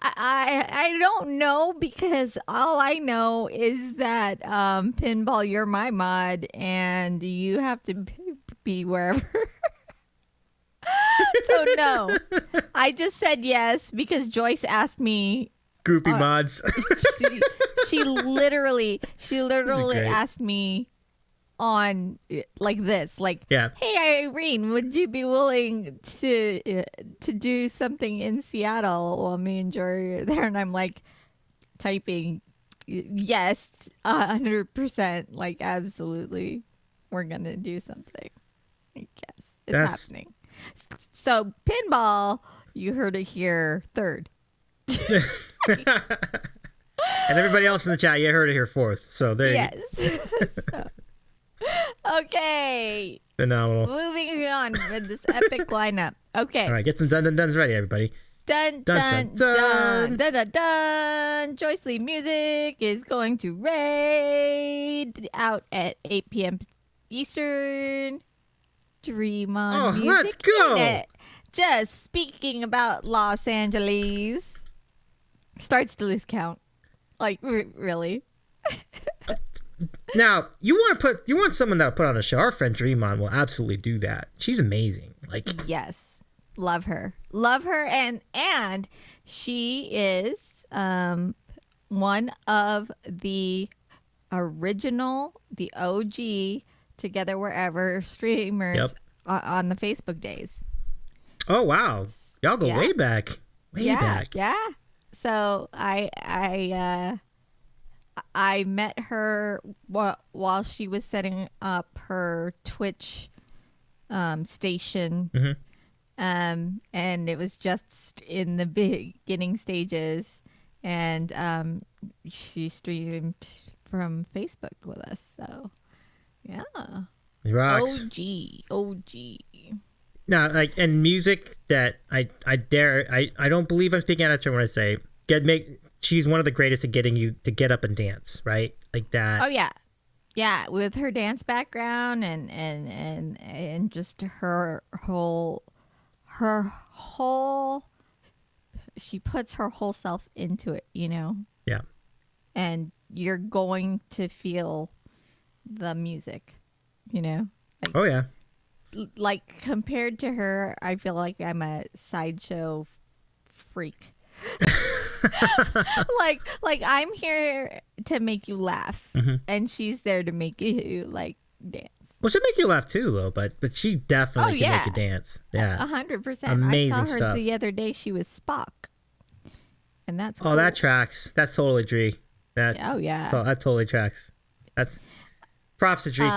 I don't know, because all I know is that Pinball, you're my mod and you have to be wherever. So no, I just said yes because Joyce asked me. Groupie mods. She literally asked me on this, yeah. Hey Irene, would you be willing to do something in Seattle while me and Jory are there? And I'm typing yes, 100%, absolutely, we're gonna do something, I guess. It's happening. So pinball, you heard it here third. And everybody else in the chat, you heard it here fourth. So there you go. Okay. Phenomenal. Moving on with this epic lineup. Okay. All right, get some dun-dun-duns ready, everybody. Dun, dun, dun, dun, dun, dun, dun. Joyce Lee Music is going to raid out at 8 p.m. Eastern. Dream on Music. Let's go. Unit. Just speaking about Los Angeles. Starts to lose count. Like, really? Now, you want someone that'll put on a show. Our friend Dreamon will absolutely do that. She's amazing. Like, yes. Love her. And she is one of the original, the OG Together Wherever streamers on the Facebook days. Oh wow. Y'all go way back. Way back. Yeah. So I met her while she was setting up her Twitch station. Mm-hmm. And it was just in the beginning stages, and she streamed from Facebook with us. So, yeah, rocks. OG. Now, like, and music that I don't believe I'm speaking out of turn when I say she's one of the greatest at getting you to get up and dance, right? Like that. Oh yeah, with her dance background and just her whole. She puts her whole self into it, you know? Yeah. And you're going to feel the music, you know? Like, oh, yeah. Like, compared to her, I feel like I'm a sideshow freak. like I'm here to make you laugh, and she's there to make you, like, dance. Well, she'll make you laugh too, though. But she definitely can make you dance. Yeah, 100%. Amazing I saw her stuff. the other day. She was Spock, and that's cool. That tracks. That's totally Dree. That totally tracks. That's props to Dree.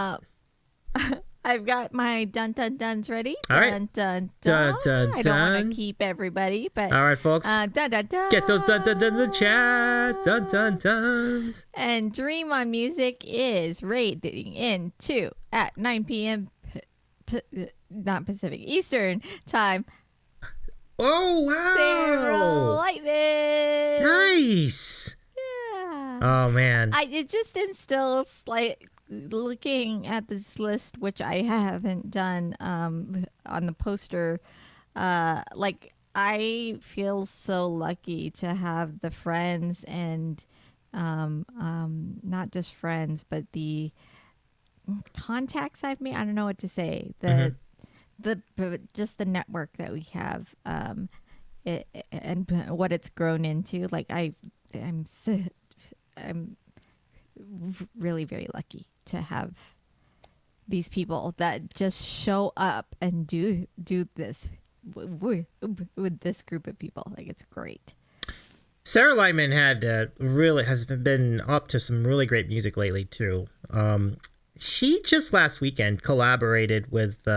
I've got my dun dun duns ready. All right. Dun dun dun. Dun, dun, I don't want to keep everybody, but all right, folks. Dun dun dun. Get those dun dun dun in the chat. Dun dun duns. And Dream on Music is raiding into at 9 p.m. Not Pacific, Eastern time. Oh wow! Sarah Lightman. Nice. Yeah. Oh man. It just instills, like, looking at this list, which I haven't done on the poster. Like, I feel so lucky to have the friends and not just friends, but the contacts I've made. I don't know what to say. Just the network that we have, and what it's grown into. Like, I'm really very lucky to have these people that just show up and do this with this group of people. Like, it's great. Sarah Lightman has been up to some really great music lately too. She just last weekend collaborated with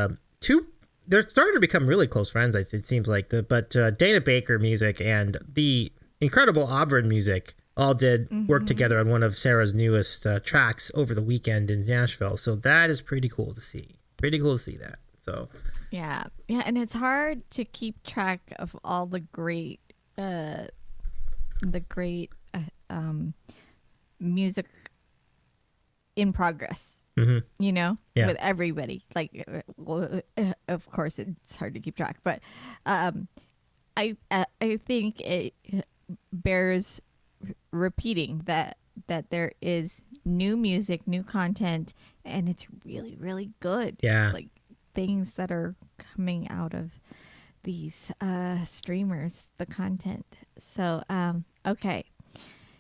two. They're starting to become really close friends. It seems like Dana Baker Music and the incredible Auburn Music all did work together on one of Sarah's newest tracks over the weekend in Nashville. So that is pretty cool to see. Pretty cool to see that. So yeah, and it's hard to keep track of all the great music in progress. You know, with everybody. Like, of course, it's hard to keep track, but I think it bears repeating that there is new music, new content, and it's really, really good. Yeah, like things that are coming out of these streamers, the content. So okay,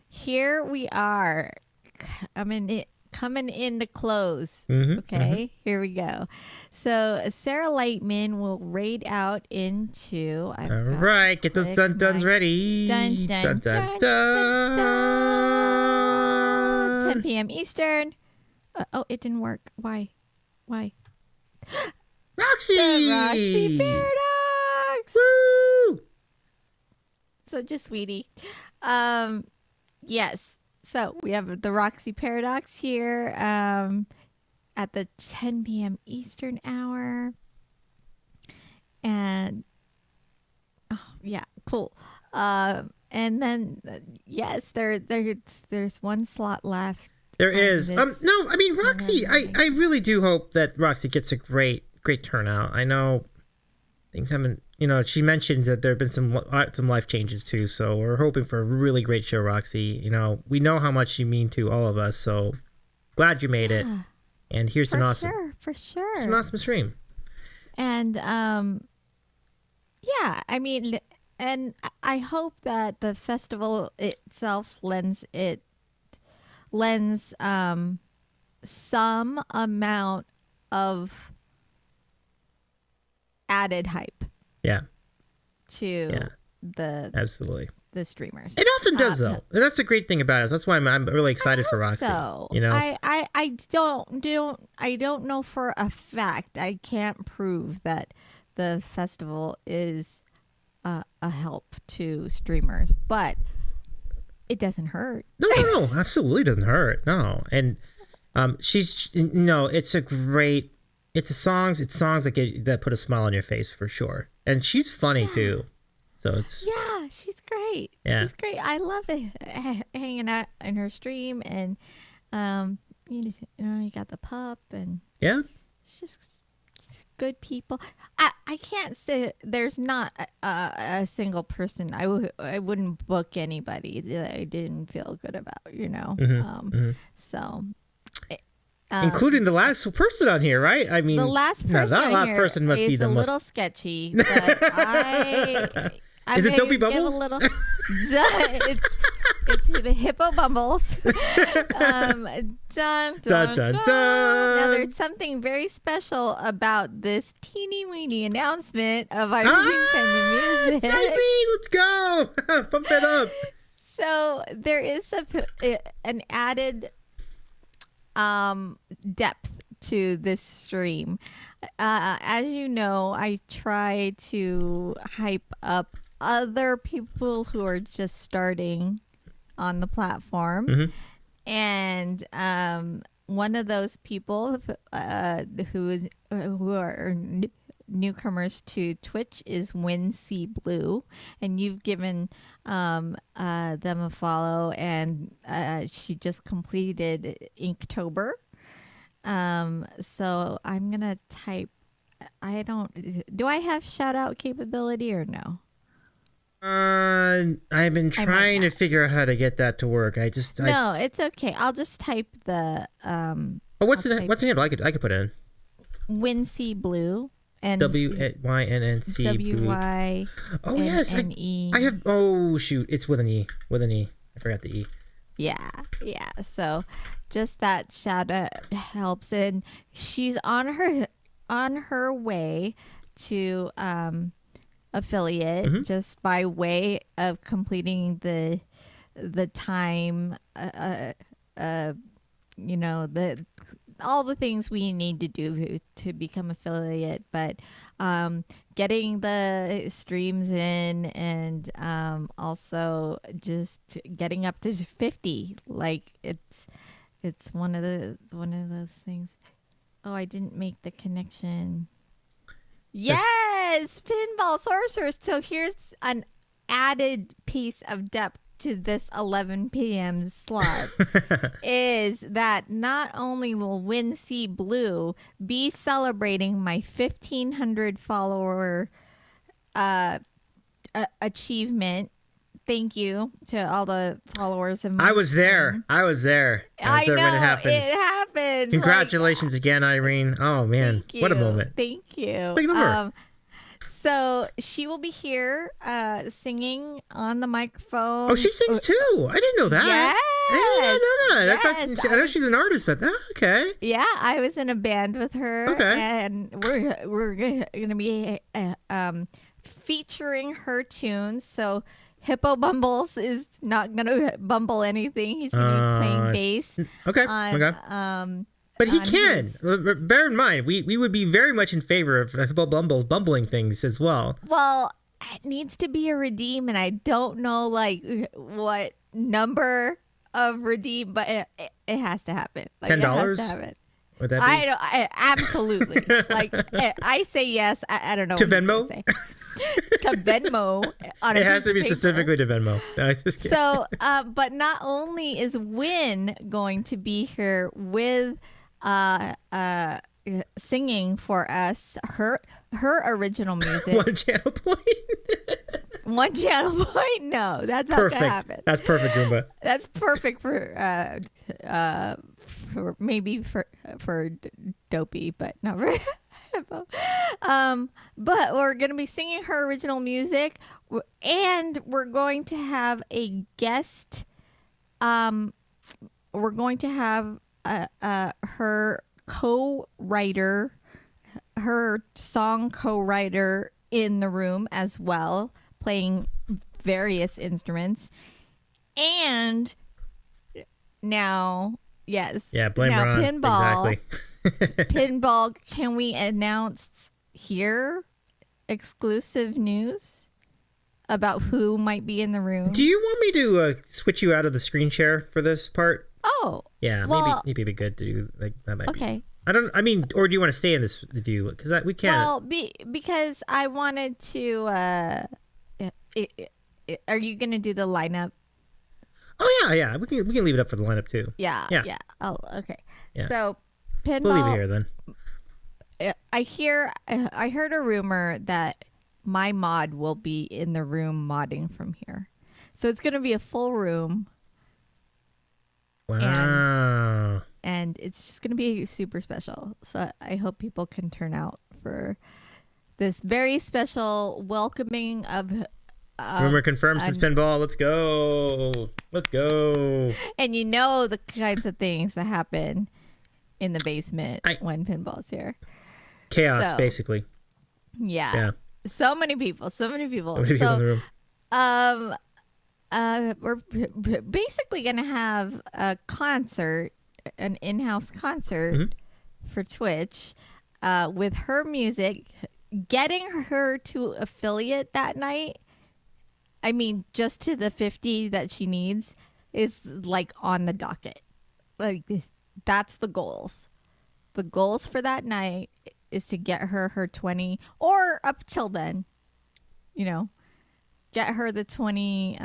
here we are. Coming in to close. Okay, here we go. So Sarah Lightman will raid out into. All right, get those dun duns ready. Dun dun dun dun dun. 10 p.m. Eastern. Oh, it didn't work. Why? Roxy! The Roxy Paradox! Woo! So just sweetie. Yes. So we have the Roxy Paradox here at the 10 p.m. Eastern hour. And oh yeah, cool. And then yes, there's one slot left. There is. No, I mean Roxy. I really do hope that Roxy gets a great turnout. I know things haven't. She mentioned that there have been some life changes too. So we're hoping for a really great show, Roxy. We know how much you mean to all of us. So glad you made it. And here's an awesome, for sure, it's an awesome stream. And yeah, I mean, and I hope that the festival itself lends some amount of added hype. Yeah. To absolutely the streamers. It often does though. And that's the great thing about it. That's why I'm really excited for Roxy. So I don't know for a fact. I can't prove that the festival is a help to streamers, but it doesn't hurt. No, absolutely doesn't hurt. No, and it's songs that put a smile on your face for sure, and she's funny too. So it's she's great. Yeah, she's great. I love it hanging out in her stream, and you got the pup, and she's good people. I can't say there's not a single person I wouldn't book anybody that I didn't feel good about, so including the last person on here, right? I mean, the last person must be the most little sketchy, but is it Dopey Bubbles? It's Hippo Bumbles. Dun, dun, dun, dun. Now, there's something very special about this teeny weeny announcement of IrenePenaMusic. Irene, let's go! Pump it up. So there is an added depth to this stream. As you know, I try to hype up other people who are just starting on the platform, and one of those people who are newcomers to Twitch is WinC Blue, and you've given them a follow, and she just completed Inktober. So I'm gonna type. Do I have shout out capability or no? I've been trying to figure out how to get that to work. No, it's okay. I'll just type the what's the handle? I could put in WinC Blue and WYNNC WY. Oh yes, I have. Oh shoot, it's with an E. I forgot the E. Yeah. So just that shout out helps, and she's on her way to affiliate just by way of completing the time all the things we need to do to become affiliate, but getting the streams in, and also just getting up to 50, like it's one of those things. Oh, I didn't make the connection. Yes, Pinball Sorcerers. So here's an added piece of depth to this 11 p.m. slot is that not only will WinC Blue be celebrating my 1,500 follower achievement. Thank you to all the followers of my I was there. I know, it happened. Congratulations again, Irene. Oh, man. What a moment. Thank you. Big number. So she will be here singing on the microphone. Oh, she sings too. I didn't know that. Yes. I didn't know that. Yes. I know she's an artist, but okay. Yeah, I was in a band with her. Okay. And we're going to be featuring her tunes. So Hippo Bumbles is not going to bumble anything. He's going to be playing bass. Okay. On, But he on can. his- Bear in mind, we would be very much in favor of bumbling things as well. Well, it needs to be a redeem, and I don't know like what number of redeem, but it has to happen. Like, $10? It has to happen. Would that be? I absolutely like. I say yes. I don't know To what he's Venmo? gonna say. To Venmo on a It has piece to of be paper. specifically to Venmo. No, I just kidding. So, but not only is Win going to be here with singing for us her original music. One channel point. One channel point? No, that's not Perfect. gonna happen. That's perfect, Goomba. That's perfect for maybe for Dopey, but not for Hippo. But we're gonna be singing her original music, and we're going to have a guest. We're going to have her co-writer, her song co-writer in the room as well, playing various instruments. And now, yes. Yeah, blame now Ron. pinball. Exactly. Pinball, can we announce here exclusive news about who might be in the room? Do you want me to switch you out of the screen share for this part? Oh. Yeah, well, maybe it'd be good to do like that. Might be. Okay. I mean, or do you want to stay in this view? Because we can't. Well, because I wanted to. Are you gonna do the lineup? Oh yeah. We can leave it up for the lineup too. Yeah. Oh, okay. Yeah. So, pinball. We'll leave it here then. I heard a rumor that my mod will be in the room modding from here, so it's gonna be a full room. Wow. And it's just going to be super special. So I hope people can turn out for this very special welcoming of... Rumor confirms it's pinball. Let's go. Let's go. And you know the kinds of things that happen in the basement when pinball's here. Chaos, basically. Yeah. So many people. So many people in the room. We're basically going to have a concert, an in-house concert for Twitch with her music. Getting her to affiliate that night, I mean, just to the 50 that she needs, is like on the docket. Like, that's the goals. The goals for that night is to get her 20, or up till then, you know. Get her the 20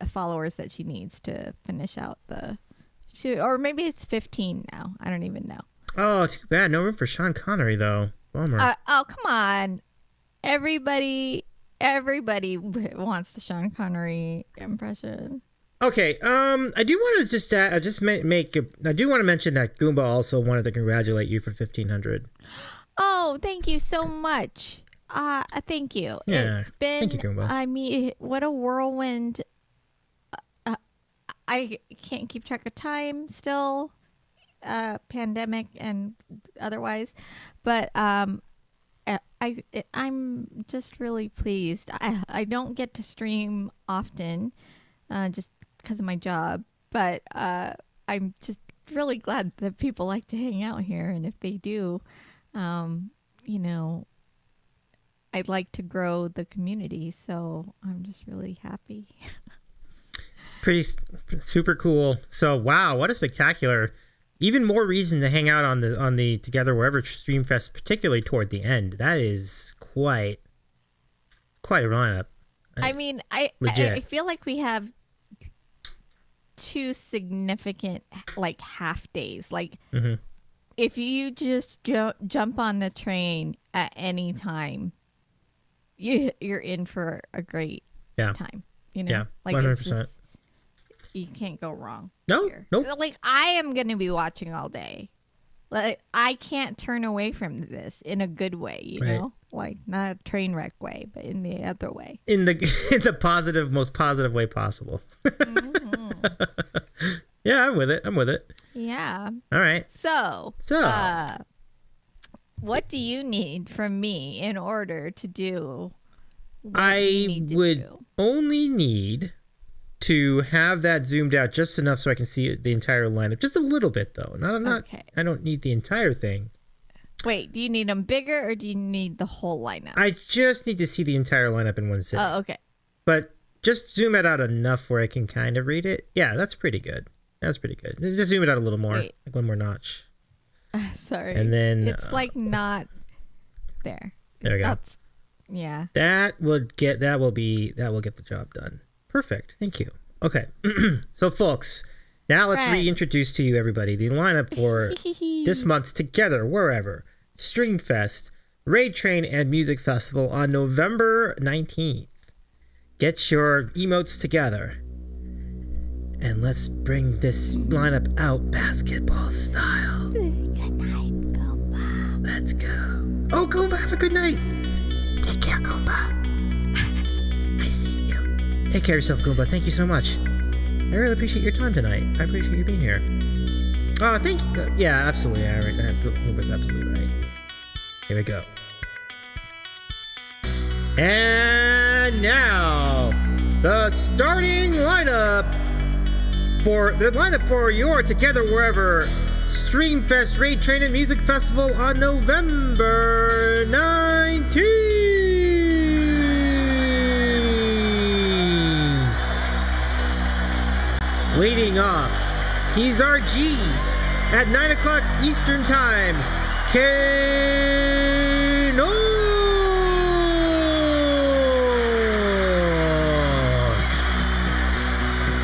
followers that she needs to finish out or maybe it's 15 now. I don't even know. Oh, too bad. No room for Sean Connery, though. Bummer. Oh, come on. Everybody wants the Sean Connery impression. Okay. I do want to I do want to mention that Goomba also wanted to congratulate you for 1,500. Oh, thank you so much. Thank you. Yeah, it's been, thank you, Goomba. I mean, what a whirlwind. I can't keep track of time still, pandemic and otherwise, but I'm just really pleased. I don't get to stream often, just because of my job, but I'm just really glad that people like to hang out here, and if they do, you know, I'd like to grow the community, so I'm just really happy. Pretty super cool. So wow, what a spectacular! Even more reason to hang out on the Together Wherever Stream Fest, particularly toward the end. That is quite a lineup. I mean, I feel like we have two significant like half days. Like if you just jump on the train at any time, you're in for a great time. You know, like 100%. it's just, you can't go wrong. Nope. Like I am going to be watching all day. Like I can't turn away from this in a good way, you know? Like not a train wreck way, but in the other way. In the positive, most positive way possible. Yeah, I'm with it. Yeah. All right. So what do you need from me in order to do what you need to would do? only need to have that zoomed out just enough so I can see the entire lineup. Just a little bit, though. Okay. I don't need the entire thing. Wait, do you need them bigger or do you need the whole lineup? I just need to see the entire lineup in one sitting. Oh, okay. But just zoom it out enough where I can kind of read it. Yeah, that's pretty good. That's pretty good. Just zoom it out a little more. Wait. Like one more notch. Sorry. And then... It's like not... There. There we go. That's... Yeah. That will get the job done. Perfect. Thank you. Okay. So, folks, now let's reintroduce to you, everybody, the lineup for this month's Together Wherever Streamfest, Raid Train, and Music Festival on November 19th. Get your emotes together. And let's bring this lineup out basketball style. Good night, Goomba. Let's go. Oh, Goomba, have a good night. Take care, Goomba. I see you. Take care of yourself, Goomba. Thank you so much. I really appreciate your time tonight. I appreciate you being here. Oh, thank you. Yeah, absolutely. Goomba's absolutely right. Here we go. And now, the starting lineup for your Together Wherever Streamfest, Raid Train, and Music Festival on November 19th. Leading off, he's RG at 9 o'clock Eastern Time. Kano.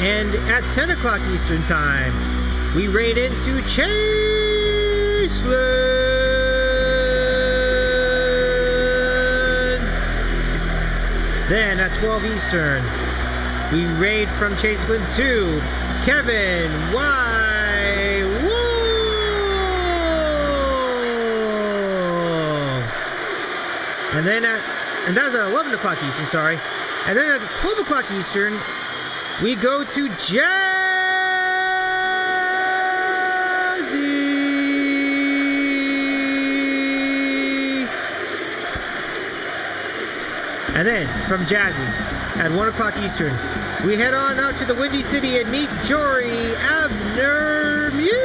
And at 10 o'clock Eastern Time, we raid into Chaseland. Then at 12 Eastern, we raid from Chaseland to Kevin Y. Wong. And that was at 11 o'clock Eastern, sorry. And then at 12 o'clock Eastern, we go to Jazzy. And then from Jazzy at 1 o'clock Eastern, we head on out to the Windy City and meet Jory Abner Music.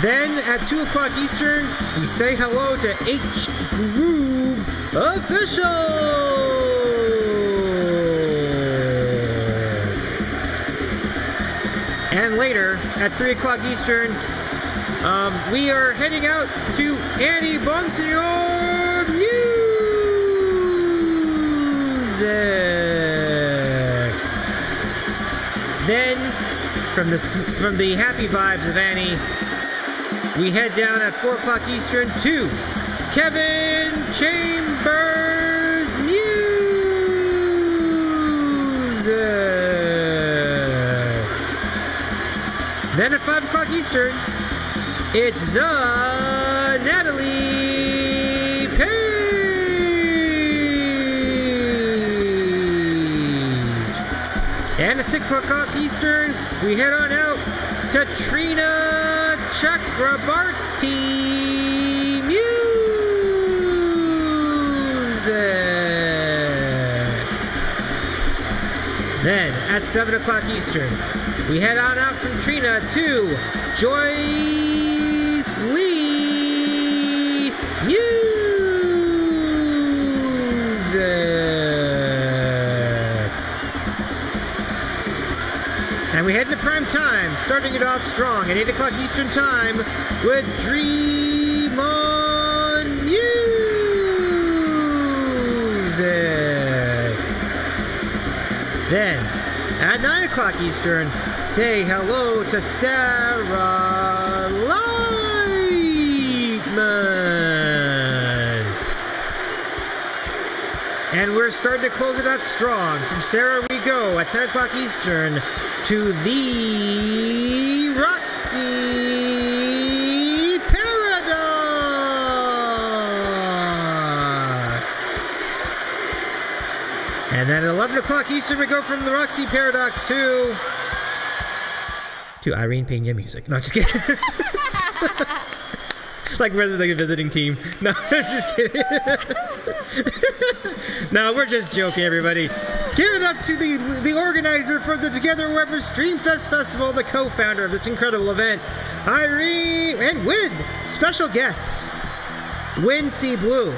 Then at 2 o'clock Eastern, we say hello to H Groove Official. And later at 3 o'clock Eastern, we are heading out to Annie Bonsignor Music. Then from the happy vibes of Annie, we head down at 4 o'clock Eastern to Kevin Chambers Music. Then at 5 o'clock Eastern, it's the Natalie Page. And at 6 o'clock Eastern, we head on out to Trina Chakrabarti Music. Then at 7 o'clock Eastern, we head on out from Trina to Joyce Lee Music. And we head into prime time, starting it off strong at 8 o'clock Eastern Time with Dream On Music. Then, at 9 o'clock Eastern, say hello to Sarah Lightman. And we're starting to close it out strong. From Sarah we go at 10 o'clock Eastern to the Roxy Paradox. And then at 11 o'clock Eastern, we go from the Roxy Paradox to IrenePenaMusic. No, I'm just kidding. Like a visiting team. No, I'm just kidding. No, we're just joking, everybody. Give it up to the organizer for the Together Wherever Streamfest Festival, the co-founder of this incredible event, Irene, and with special guests, Wind Sea Blue,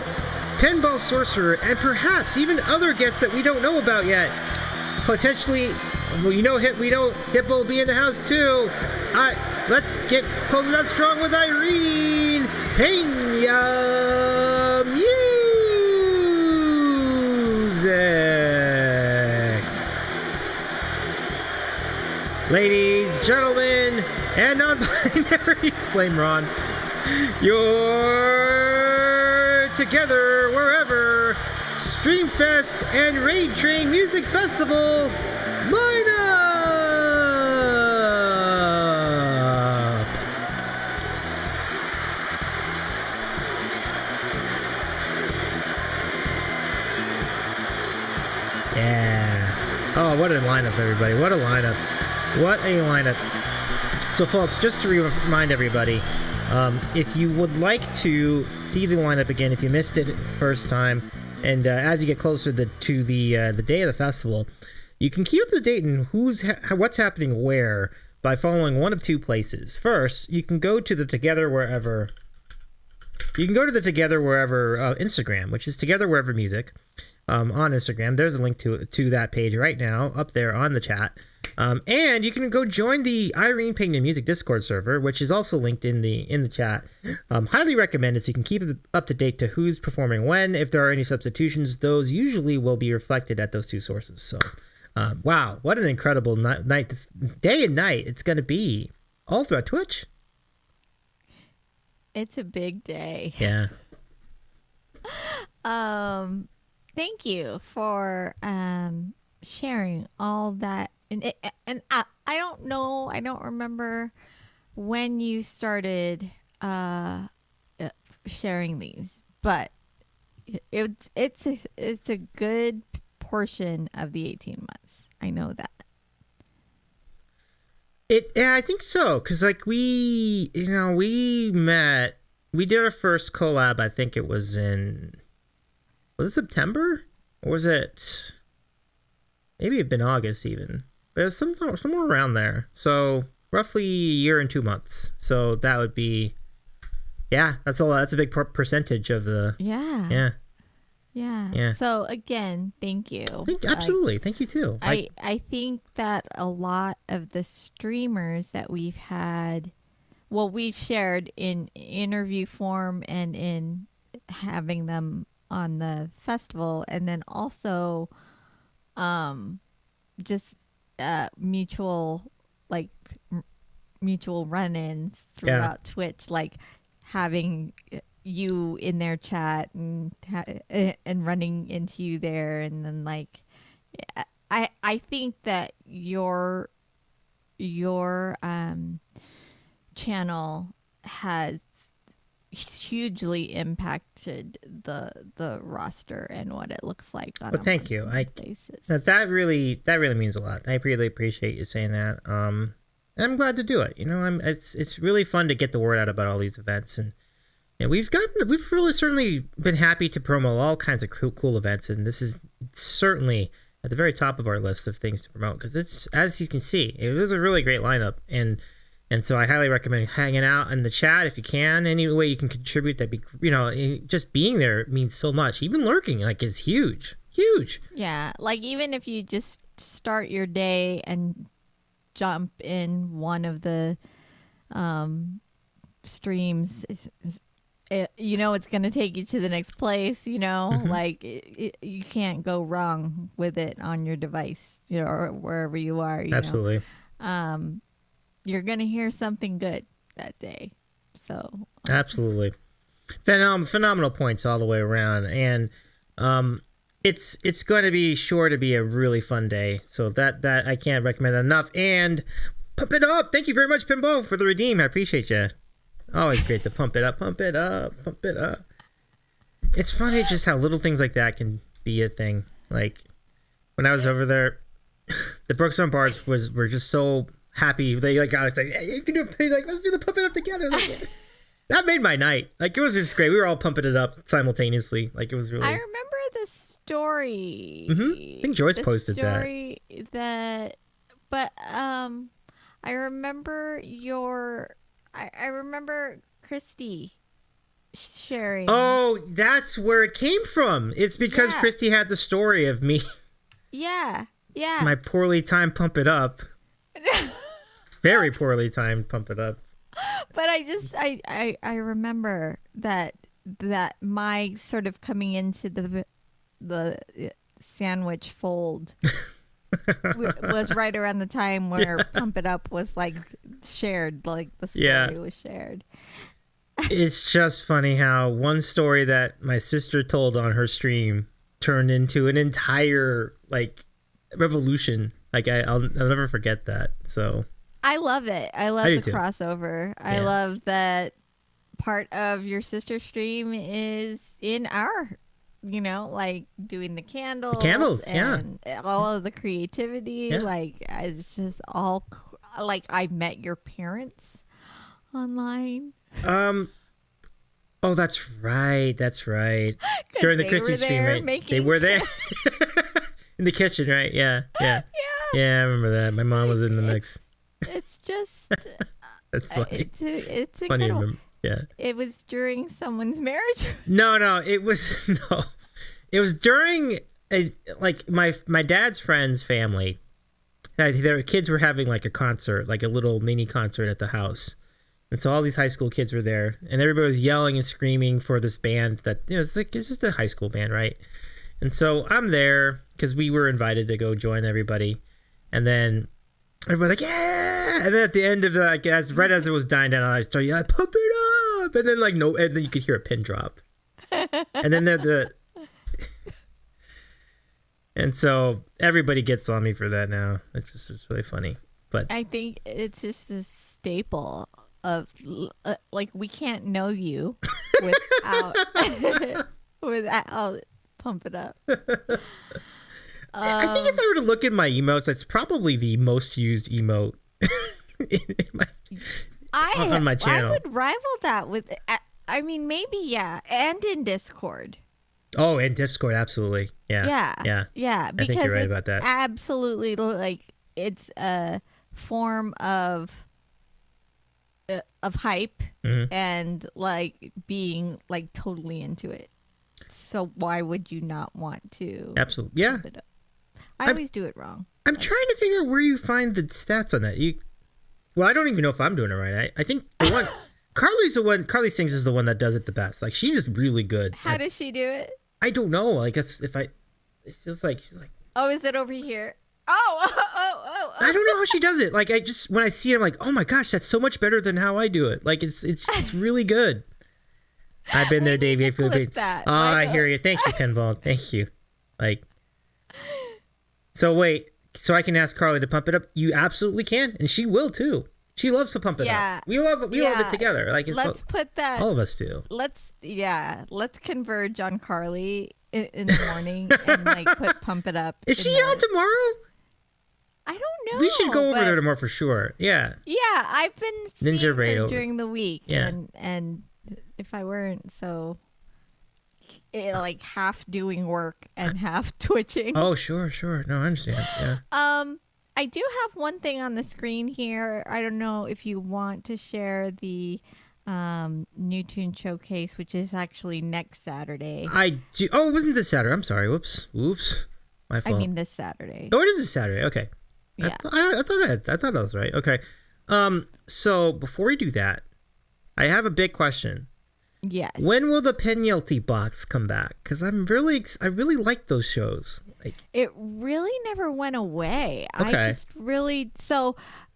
Pinball Sorcerer, and perhaps even other guests that we don't know about yet. Potentially, well, we know Hippo will be in the house too. Let's close it out strong with IrenePenaMusic. Ladies, gentlemen, and non-binary, blame Ron. You're together wherever Streamfest and Raid Train Music Festival line up. Yeah. Oh, what a lineup, everybody. What a lineup. What a lineup. So, folks, just to remind everybody, if you would like to see the lineup again, if you missed it first time, and as you get closer to the day of the festival, you can keep up to date on what's happening where by following one of two places. First, you can go to the Together Wherever. You can go to the Together Wherever Instagram, which is Together Wherever Music on Instagram. There's a link to that page right now up there on the chat. And you can go join the IrenePenaMusic Discord server, which is also linked in the chat. Highly recommend it so you can keep up to date to who's performing when. If there are any substitutions, those usually will be reflected at those two sources. So, wow, what an incredible night, day and night it's going to be all throughout Twitch. It's a big day. Yeah. Thank you for sharing all that. And I don't know, I don't remember when you started sharing these, but it's a good portion of the 18 months. I know that. Yeah, I think so, because like we met, we did our first collab. I think it was was it September, or was it maybe it'd been August even? But it was somewhere around there. So roughly a year and 2 months. So that would be, yeah, that's a big percentage of the. Yeah. So again, thank you. Absolutely, thank you too. I think that a lot of the streamers that we've had, well, we've shared in interview form and in having them on the festival, and then also just mutual run-ins throughout Twitch, like having you in their chat and running into you there, and then like I think that your channel has hugely impacted the roster and what it looks like on thank you. Basis. That really means a lot. I really appreciate you saying that. And I'm glad to do it. It's really fun to get the word out about all these events, and we've really certainly been happy to promo all kinds of cool events, and this is certainly at the very top of our list of things to promote, because it's, as you can see, it was a really great lineup, and so I highly recommend hanging out in the chat if you can. Any way you can contribute, that'd be, just being there means so much. Even lurking, is huge. Yeah, like even if you just start your day and jump in one of the streams, it's going to take you to the next place, mm-hmm. You can't go wrong with it on your device, or wherever you are. Absolutely. You're going to hear something good that day. So absolutely. Phenomenal points all the way around. And it's going to be sure to be a really fun day. So that I can't recommend that enough. And pump it up. Thank you very much, Pinball, for the redeem. I appreciate you. Always great to pump it up. It's funny just how little things like that can be a thing. Like when I was over there, the Brookstone Bards were just so happy. They got us like, hey, you can do it. Like, let's do the pump it up together. That made my night. Like, it was just great. We were all pumping it up simultaneously. Like, it was really... I remember the story. I think Joyce posted that. But I remember I remember Christy sharing. Oh, that's where it came from. It's because Christy had the story of me. Yeah. My poorly timed Pump It Up. Very poorly timed Pump It Up. But I remember that my sort of coming into the sandwich fold was right around the time where Pump It Up was like shared, like the story was shared. It's just funny how one story that my sister told on her stream turned into an entire like revolution. Like I'll never forget that. So I love it. I love the crossover. I love that part of your sister stream is in our, like doing the candles. The candles, and all of the creativity. Yeah. Like, it's just all, like, I met your parents online. Oh, that's right. During the Christmas stream, right? They were there. In the kitchen, right? Yeah. Yeah, I remember that. My mom was in the mix. It's just that's funny. It's funny. Yeah. It was during someone's marriage. No, it was It was during my dad's friend's family. Their kids were having like a concert, like a little mini concert at the house, and so all these high school kids were there, and everybody was yelling and screaming for this band that it's just a high school band, right? And so I'm there because we were invited to go join everybody, and then everybody like, yeah! And then at the end of the, right as it was dying down, I started yelling, "Pump it up!" And then and then you could hear a pin drop. And then and so everybody gets on me for that now. It's really funny. But I think it's just a staple of like, we can't know you without Pump It Up. I think if I were to look at my emotes, it's probably the most used emote on my channel. I would rival that with, I mean, maybe, yeah. And in Discord. Oh, in Discord, absolutely. Yeah. Because I think you're right about that. Absolutely, like, it's a form of hype and, like, being, like, totally into it. So why would you not want to? Absolutely, yeah. I always do it wrong. I'm trying to figure out where you find the stats on that. Well, I don't even know if I'm doing it right. I think the one Carly Sings is the one that does it the best. Like, she's just really good. How does she do it? I don't know. Like, it's just like she's like. Oh, is it over here? Oh. I don't know how she does it. Like, when I see it, I'm like, oh my gosh, that's so much better than how I do it. Like, it's really good. I've been there, Davey. I feel great. I hear you. Thank you, Pinball. Thank you. Like. So wait, so I can ask Carly to pump it up? You absolutely can, and she will too. She loves to pump it up. We love it together. Like, let's put that. All of us do. Let's converge on Carly in the morning and like put Pump It Up. Is she on tomorrow? I don't know. We should go over there tomorrow for sure. Yeah. Yeah, I've been seeing her during the week. Yeah. And if I weren't so. Like half doing work and half twitching. Oh, sure. No, I understand. Yeah. I do have one thing on the screen here. I don't know if you want to share the New Tune Showcase, which is actually next Saturday. I do. Oh, it wasn't this Saturday. I'm sorry. Whoops. My fault. I mean this Saturday. Oh, it is this Saturday. Okay. Yeah. I thought I was right. Okay. So before we do that, I have a big question. Yes. When will the penalty box come back? Because I really like those shows. Like, it really never went away. Okay. I just really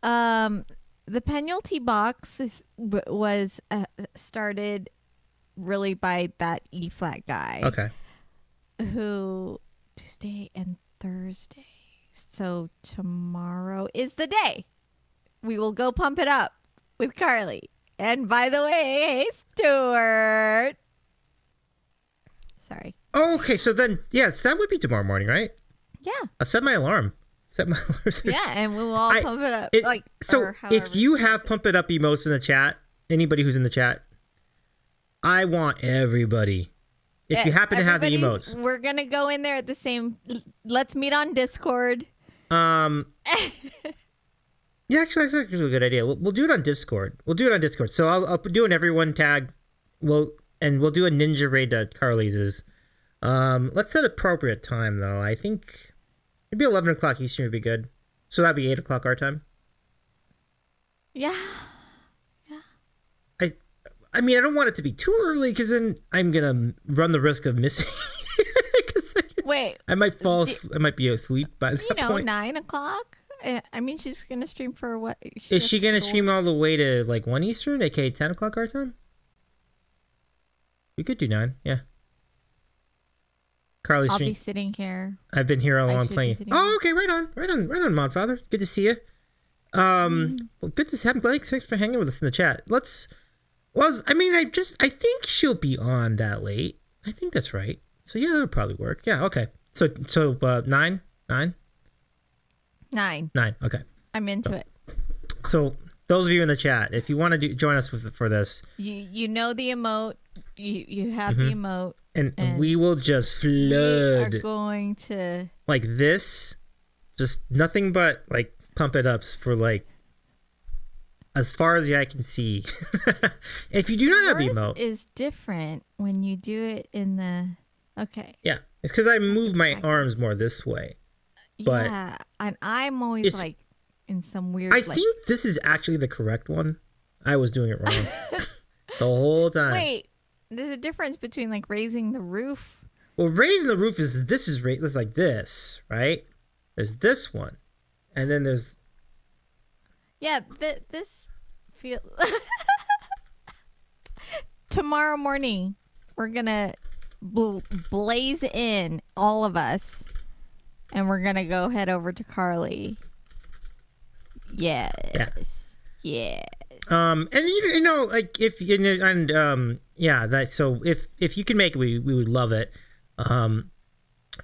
the penalty box was started really by that E flat guy. Okay. Who Tuesday and Thursday. So tomorrow is the day. We will go pump it up with Carly. And by the way, hey, Stuart. Sorry. Oh, okay, so then, yes, that would be tomorrow morning, right? Yeah. I'll set my alarm. Yeah, and we'll all pump it up. So if you have Pump It Up emotes in the chat, anybody who's in the chat, I want everybody. If you happen to have the emotes. We're going to go in there at the same... Let's meet on Discord. Yeah, actually, that's actually a good idea. We'll do it on Discord. So I'll do an everyone tag. We'll do a ninja raid to Carly's. Let's set appropriate time, though. I think maybe 11 o'clock Eastern would be good. So that'd be 8 o'clock our time. Yeah. I mean, I don't want it to be too early because then I'm gonna run the risk of missing. Wait, I might fall. I might be asleep by that point. 9 o'clock. I mean, she's gonna stream for what? Is she gonna stream all the way to like 1 Eastern, aka 10 o'clock our time? We could do 9. Yeah. Carly's stream. I'll be sitting here. I've been here all along playing. Oh, okay, right on, Modfather. Good to see you. Well, good to have. Thanks for hanging with us in the chat. I think she'll be on that late. I think that's right. So yeah, that'll probably work. Yeah, okay. So 9. 9. Okay. I'm into it. So those of you in the chat, if you want to join us for this, you know the emote. You have the emote, and we will just flood. We are going to like this, just nothing but like pump it ups for like as far as the eye can see. If you do not have the emote, is different when you do it in the Yeah, it's because I move my arms more this way. But yeah, and I'm always like in some weird. I think this is actually the correct one. I was doing it wrong the whole time. Wait, there's a difference between like raising the roof. Well, raising the roof is like this, right? There's this one, and then there's. Yeah, this feel. Tomorrow morning, we're gonna blaze in, all of us, and we're gonna go head over to Carly. Yes. Yeah. And you know, like if so if you can make it, we would love it.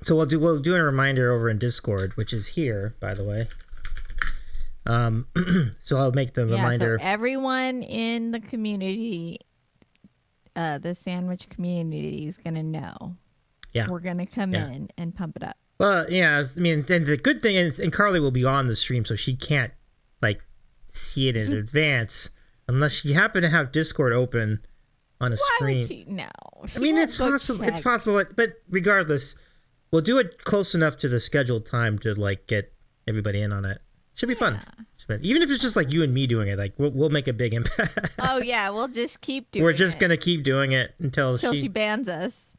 So we'll do a reminder over in Discord, which is here, by the way. So I'll make the reminder. So everyone in the community, the sandwich community, is gonna know. Yeah, we're gonna come in and pump it up. Well, yeah, I mean, and the good thing is, and Carly will be on the stream, so she can't like see it in advance unless you happen to have Discord open on a screen. Why would she? No, I mean, it's possible. It's possible, but regardless, we'll do it close enough to the scheduled time to like get everybody in on it. Should be fun. Even if it's just like you and me doing it, like we'll make a big impact. Oh yeah, we'll just keep doing it. We're just gonna keep doing it until she bans us.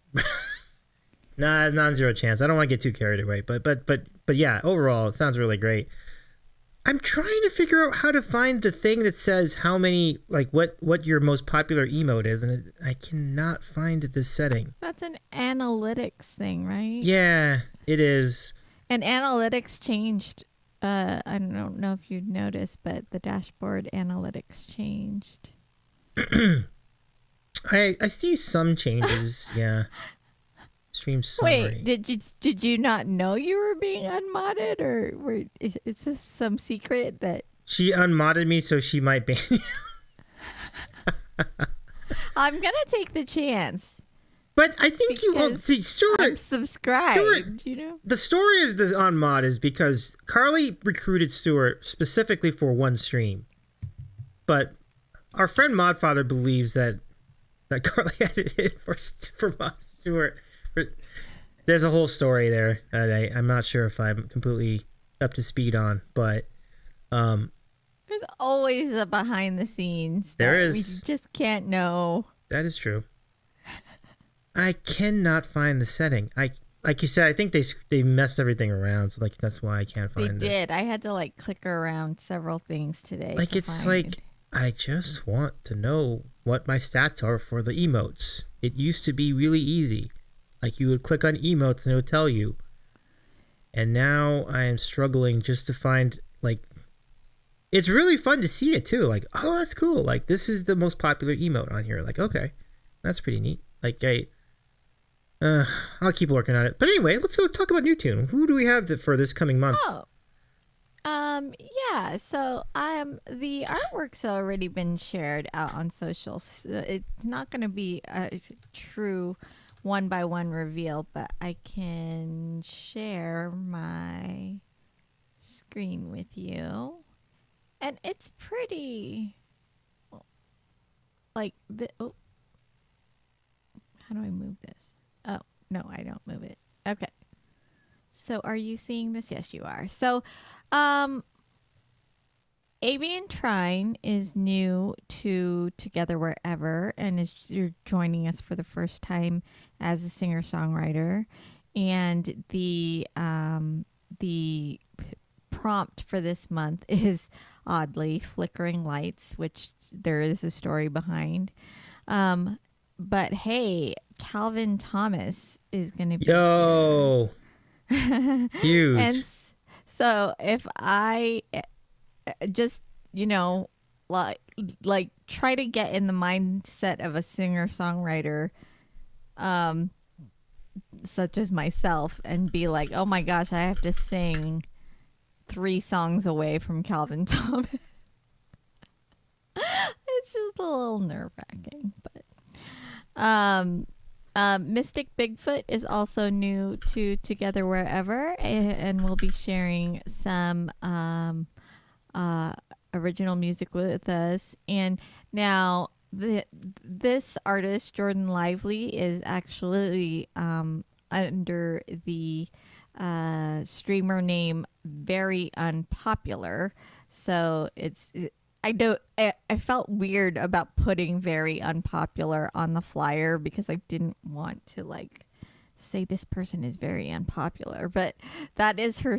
Nah, non-zero chance. I don't want to get too carried away, but yeah, overall, it sounds really great. I'm trying to figure out how to find the thing that says how many, like what your most popular emote is, and I cannot find this setting. That's an analytics thing, right? Yeah, it is. And analytics changed. I don't know if you'd noticed, but the dashboard analytics changed. I see some changes. Yeah. Stream summary. Wait, did you not know you were being unmodded, or it's just some secret that she unmodded me so she might ban you? I'm gonna take the chance. But I think you will see. Stuart, I'm subscribed. Stuart, you know, the story of the unmod is because Carly recruited Stuart specifically for one stream, but our friend Modfather believes that Carly edited it for Mod Stuart. There's a whole story there that I'm not sure if I'm completely up to speed on, but there's always a behind the scenes. There is. We just can't know. That is true. I cannot find the setting. Like you said, I think they messed everything around, so like that's why I can't find it. They did. I had to like click around several things today. Like it's like I just want to know what my stats are for the emotes. It used to be really easy. Like you would click on emotes and it would tell you. And now I am struggling just to find, like, it's really fun to see it too. Like, oh, that's cool. Like this is the most popular emote on here. Like, okay, that's pretty neat. Like I'll keep working on it. But anyway, let's go talk about New Tune. Who do we have for this coming month? Oh, Yeah, so the artwork's already been shared out on socials. It's not going to be a true one by one reveal, but I can share my screen with you. And it's pretty like oh, how do I move this? Oh, no, I don't move it. Okay. So are you seeing this? Yes, you are. So Avian Trine is new to Together Wherever and you're joining us for the first time as a singer-songwriter. And the prompt for this month is oddly Flickering Lights, which there is a story behind. But hey, Calvin Thomas is going to be Yo. Huge. And so if I just, like try to get in the mindset of a singer-songwriter, such as myself, and be like, oh my gosh, I have to sing 3 songs away from Calvin Thomas. It's just a little nerve-wracking, but Mystic Bigfoot is also new to Together Wherever, and we'll be sharing some original music with us. And now this artist, Jordan Lively, is actually under the streamer name Very Unpopular. So I felt weird about putting Very Unpopular on the flyer because I didn't want to say this person is very unpopular, but that is her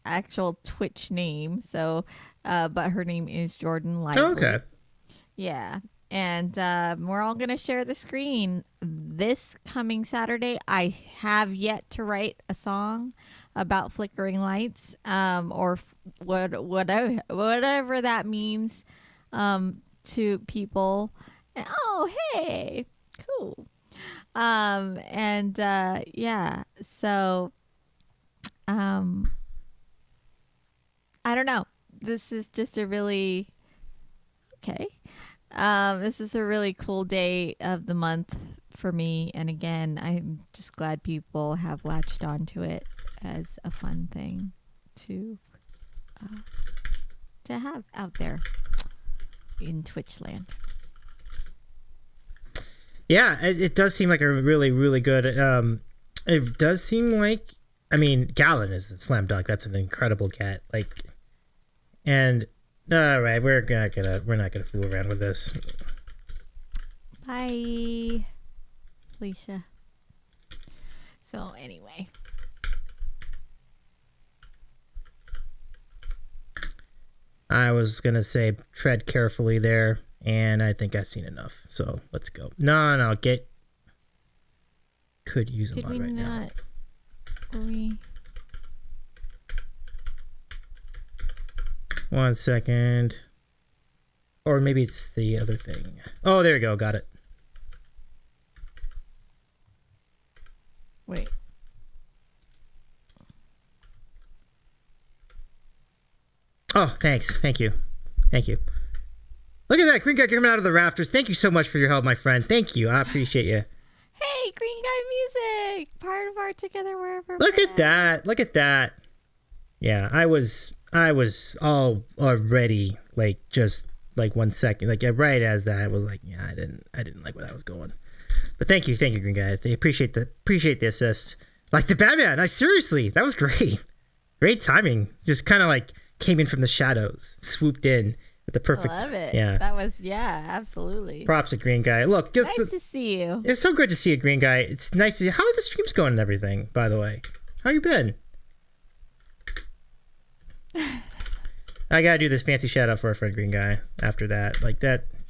actual Twitch name. So, but her name is Jordan Lively. Okay. Yeah. And we're all going to share the screen this coming Saturday. I have yet to write a song about flickering lights, or whatever that means to people. And, oh, hey, cool. Yeah, so I don't know. This is just a really okay. This is a really cool day of the month for me, and again, I'm just glad people have latched onto it as a fun thing to have out there in Twitch land. Yeah, it does seem like a really, really good. It does seem like, I mean, Gallon is a slam dunk. That's an incredible cat. And all right, we're not gonna fool around with this. Bye, Alicia. So anyway, I was gonna say tread carefully there, and I think I've seen enough. So let's go. No, could use a lot right now. One second. Or maybe it's the other thing. Oh, there we go. Got it. Wait. Oh, thanks. Thank you. Look at that. Green Guy coming out of the rafters. Thank you so much for your help, my friend. Thank you. I appreciate you. Hey, Green Guy Music. Part of our Together Wherever. Look at that. Yeah, I was all already just 1 second, right as that I was yeah, I didn't like where that was going, but thank you, Green Guy. I appreciate the assist, like the Batman. Seriously, that was great timing. Just kind of came in from the shadows, swooped in at the perfect. I love it. Yeah, that was absolutely. Props to Green Guy. Look, nice to see you. It's so good to see a Green Guy. It's nice to see. How are the streams going and everything? By the way, how you been? I gotta do this fancy shout out for our friend Green Guy after that.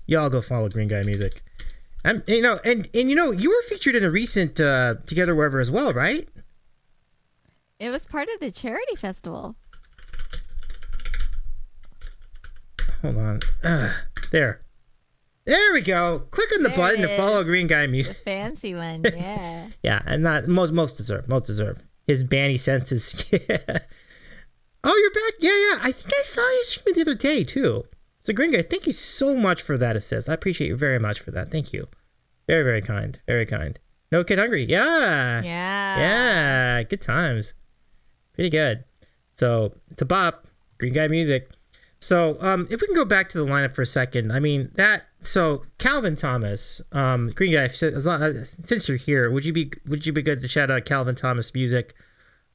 Y'all go follow Green Guy Music. And you were featured in a recent Together Wherever as well, right? It was part of the charity festival. Hold on. There we go. Click on the button to follow Green Guy Music. The fancy one, yeah. Yeah, and not most deserve. His banny senses. Oh, you're back. Yeah. I think I saw you streaming the other day too. So, Green Guy, thank you so much for that assist. I appreciate you very much for that. Thank you. Very, very kind. Very kind. No Kid Hungry. Yeah. Yeah. Good times. Pretty good. So it's a bop. Green Guy music. So if we can go back to the lineup for a second, I mean so Calvin Thomas, Green Guy, since you're here, would you be good to shout out Calvin Thomas music?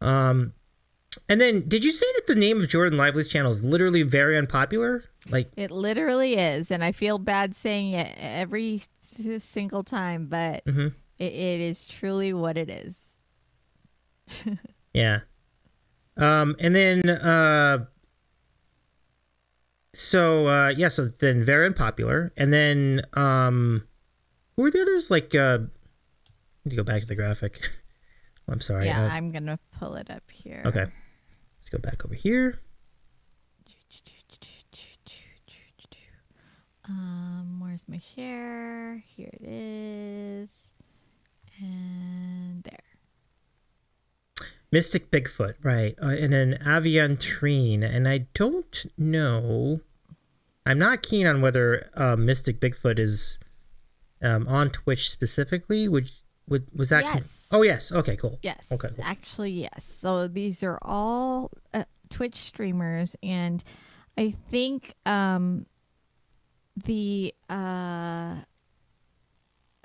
And then did you say that the name of Jordan Lively's channel is literally very unpopular? Like, it literally is, and I feel bad saying it every single time, but it is truly what it is. Yeah. And then so then very unpopular. And then who are the others? Like I need to go back to the graphic. I'm sorry. Yeah, I'm gonna pull it up here. Okay. Let's go back over here. Where's my share? Here it is. And there. Mystic Bigfoot, right. And then Aviantrine. And I don't know. I'm not keen on whether Mystic Bigfoot is on Twitch specifically. Was that? Yes. Oh, yes. Okay, cool. Yes. Okay, cool. Actually, yes. So these are all Twitch streamers. And I think the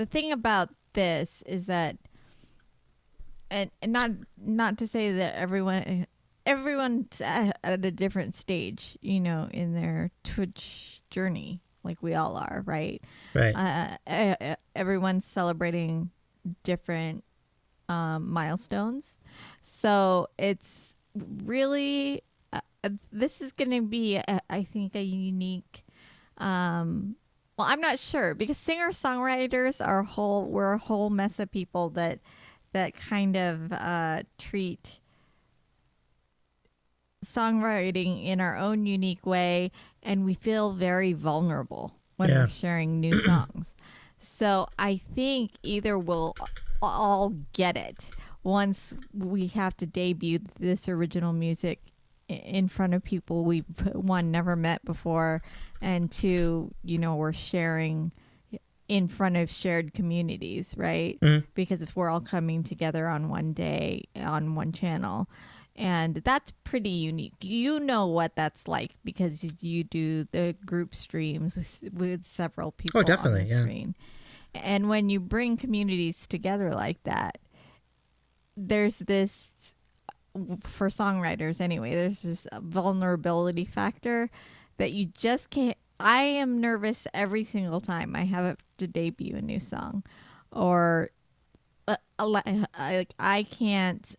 thing about this is that, and not to say that everyone's at a different stage, in their Twitch journey, like we all are, right? Right. Everyone's celebrating different milestones, so it's really this is going to be, I think, a unique. Well, I'm not sure, because singer-songwriters we're a whole mess of people that kind of treat songwriting in our own unique way, and we feel very vulnerable when we're sharing new songs. So I think either we'll all get it once we have to debut this original music in front of people we've, one, never met before, and two, we're sharing in front of shared communities, right? Because if we're all coming together on one day on one channel, and that's pretty unique. What that's like, because you do the group streams with several people on the screen. And when you bring communities together like that, there's this, for songwriters anyway, there's this vulnerability factor that you just can't. I am nervous every single time I have to debut a new song, or I can't.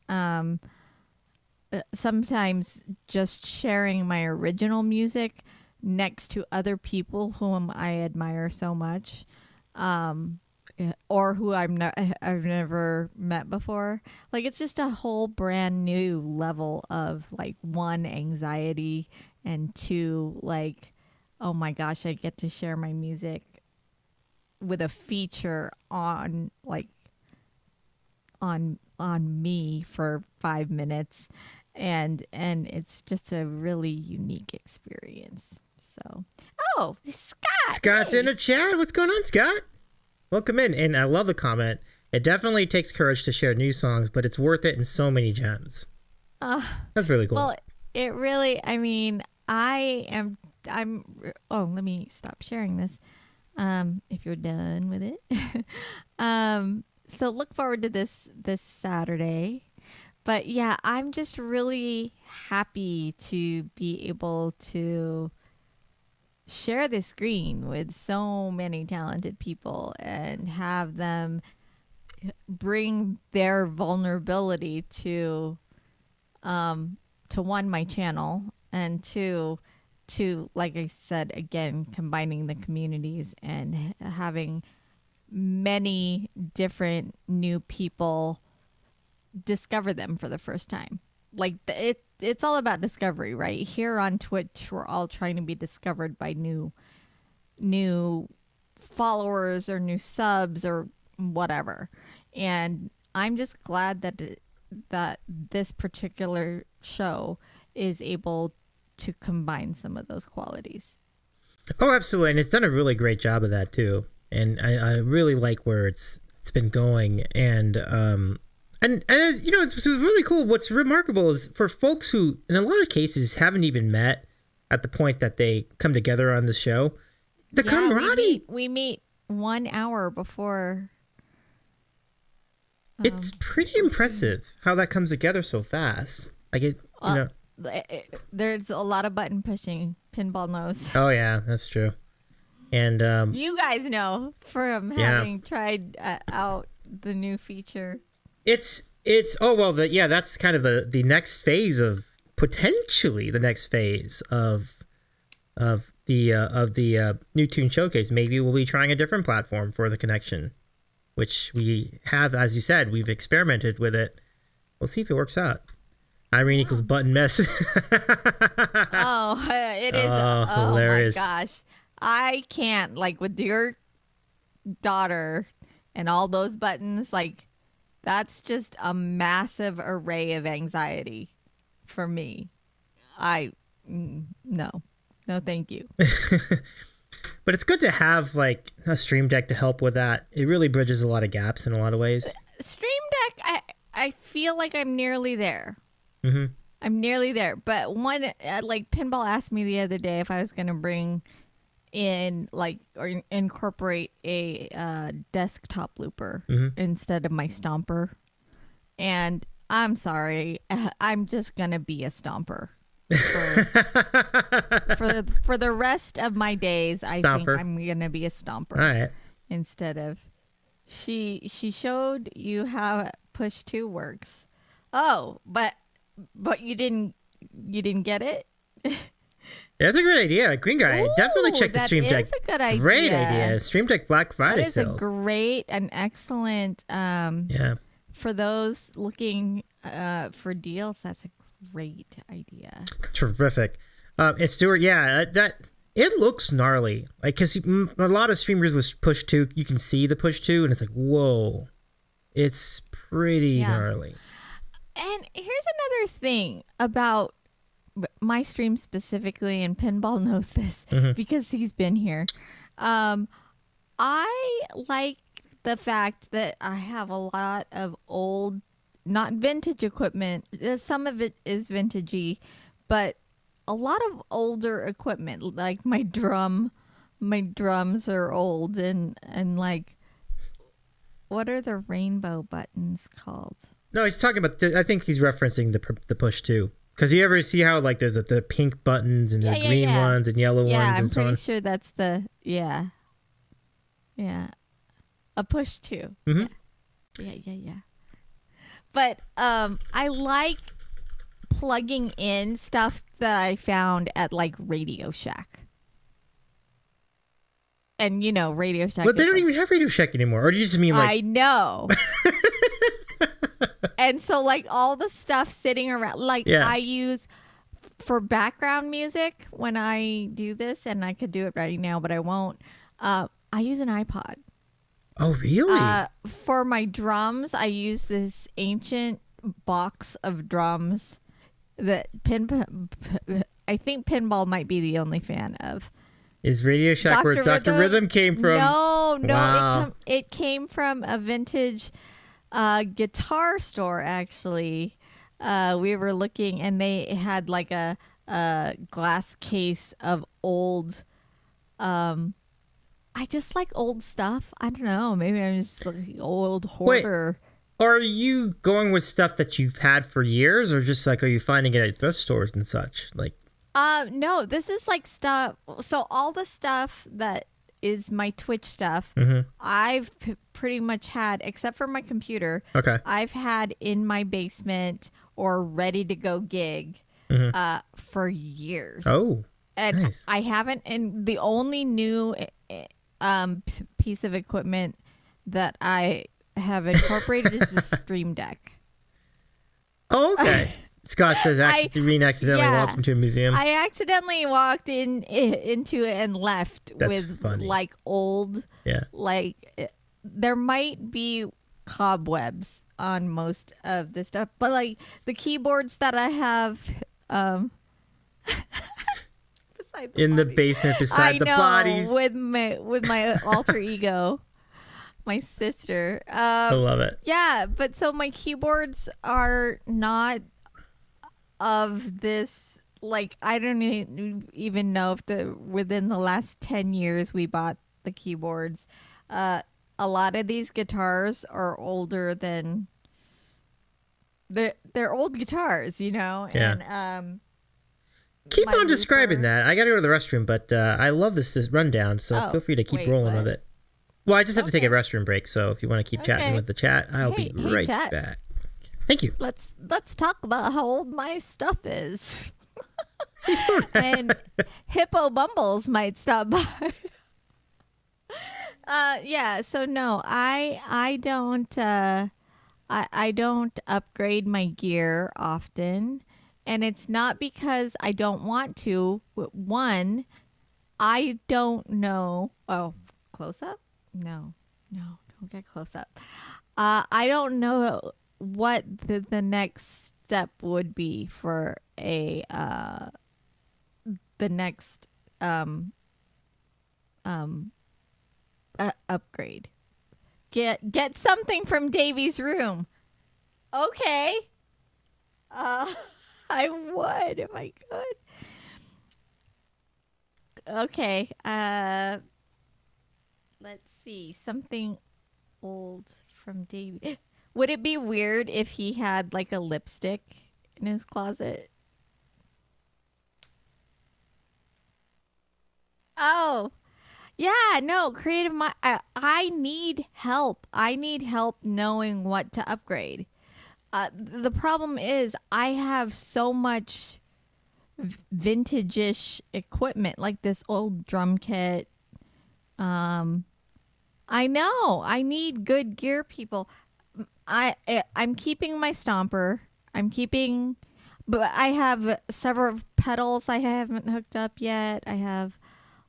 Sometimes just sharing my original music next to other people whom I admire so much, or who I've never met before. Like, it's just a whole brand new level of, like, one, anxiety, and two, like, oh my gosh, I get to share my music with a feature on, like, on me for 5 minutes, and it's just a really unique experience. So, Scott's in the chat. What's going on, Scott? Welcome in. And I love the comment. It definitely takes courage to share new songs, but it's worth it in so many gems. That's really cool. Well, it really, I mean, I'm let me stop sharing this. If you're done with it. So look forward to this Saturday. But yeah, I'm just really happy to be able to share the screen with so many talented people and have them bring their vulnerability to one, my channel, and two, like I said, again, combining the communities and having many different new people discover them for the first time. Like, it's all about discovery, right? Here on Twitch, we're all trying to be discovered by new followers or new subs or whatever. And I'm just glad that this particular show is able to combine some of those qualities. Oh, absolutely, and it's done a really great job of that too. And I really like where it's been going. And you know, it's really cool. What's remarkable is for folks who, in a lot of cases, haven't even met at the point that they come together on the show, the camaraderie. We meet 1 hour before. It's pretty impressive how that comes together so fast. Like it, you know. There's a lot of button pushing. Pinball knows. Oh yeah, that's true. And you guys know from having tried out the new feature. It's oh well, that's kind of the next phase of potentially the next phase of the new tune showcase. Maybe we'll be trying a different platform for the connection, which we have, as you said, we've experimented with it. We'll see if it works out. Irene equals button mess. It is. Oh hilarious. My gosh. I can't, like, with your daughter and all those buttons, like, that's just a massive array of anxiety for me. No, thank you. But it's good to have, like, a Stream Deck to help with that. It really bridges a lot of gaps in a lot of ways. Stream Deck, I feel like I'm nearly there. Mm-hmm. I'm nearly there. But like, Pinball asked me the other day if I was going to bring in, like, or incorporate a desktop looper instead of my Stomper. And I'm sorry, I'm just going to be a Stomper. For the rest of my days, Stomper. I think I'm going to be a Stomper. All right. Instead of... She showed you how push 2 works. Oh, but you didn't get it? That's a great idea. Green Guy, Ooh, definitely check the Stream Deck. That is a good idea. Great idea. Stream Deck Black Friday sales. That is a great and excellent. For those looking for deals, that's a great idea. Terrific. And Stuart, that it looks gnarly. Like, because a lot of streamers with push 2, you can see the push 2, and it's like, whoa, it's pretty gnarly. And here's another thing about my stream specifically, and Pinball knows this because he's been here. I like the fact that I have a lot of old, not vintage equipment. Some of it is vintagey, but a lot of older equipment. Like my drums are old, and like, what are the rainbow buttons called? No, he's talking about. I think he's referencing the push 2. Because you ever see how, like, there's the pink buttons and the green ones and yellow ones and so on? Yeah, I'm pretty sure that's the, yeah. A push 2. Mm-hmm. Yeah. But I like plugging in stuff that I found at, like, Radio Shack. And, you know, Radio Shack. But they don't even have Radio Shack anymore. Or do you just mean, like... I know. And so, like, all the stuff sitting around, like, I use for background music when I do this, and I could do it right now, but I won't. I use an iPod. Oh, really? For my drums, I use this ancient box of drums that I think Pinball might be the only fan of. Is Radio Shack where Dr. Rhythm came from? No, wow. It came from a vintage guitar store, actually. We were looking, and they had like a glass case of old. I just like old stuff. I don't know. Maybe I'm just like old hoarder. Wait, are you going with stuff that you've had for years, or just like are you finding it at thrift stores and such? Like, no, this is like stuff. So all the stuff that is my Twitch stuff, I've pretty much had, except for my computer. Okay. I've had in my basement or ready to go gig for years. Oh, and nice. I haven't. And the only new piece of equipment that I have incorporated is the Stream Deck. Oh, okay. Scott says Irene accidentally walked into a museum. I accidentally walked into it and left. That's with funny. Like old, like there might be cobwebs on most of this stuff, but like the keyboards that I have Um, beside the In the body. basement beside the bodies. with my alter ego, my sister. I love it. Yeah, but so my keyboards are not of this. Like, I don't even know if within the last 10 years we bought the keyboards. A lot of these guitars are older than they're old guitars, you know. Yeah. And Keep my on describing looper- that. I gotta go to the restroom, but I love this rundown, so Oh, feel free to keep wait, rolling what? with it. Well, I just have to take a Okay. restroom break, so if you want to keep chatting Okay. with the chat, I'll Hey, be hey, right chat. back. Thank you. Let's talk about how old my stuff is. And Hippo Bumbles might stop by. Yeah, so no, I don't I don't upgrade my gear often, and it's not because I don't want to. One, I don't know. Oh, close up? No, don't get close up. I don't know what the next step would be for the next upgrade. Get something from Davy's room. Okay. I would if I could. Okay. Let's see. Something old from Davy. Would it be weird if he had like a lipstick in his closet? Oh, yeah, no, creative mind. I need help. I need help knowing what to upgrade. The problem is I have so much vintage-ish equipment, like this old drum kit. I know. I need good gear people. I'm keeping my Stomper. But I have several pedals I haven't hooked up yet. I have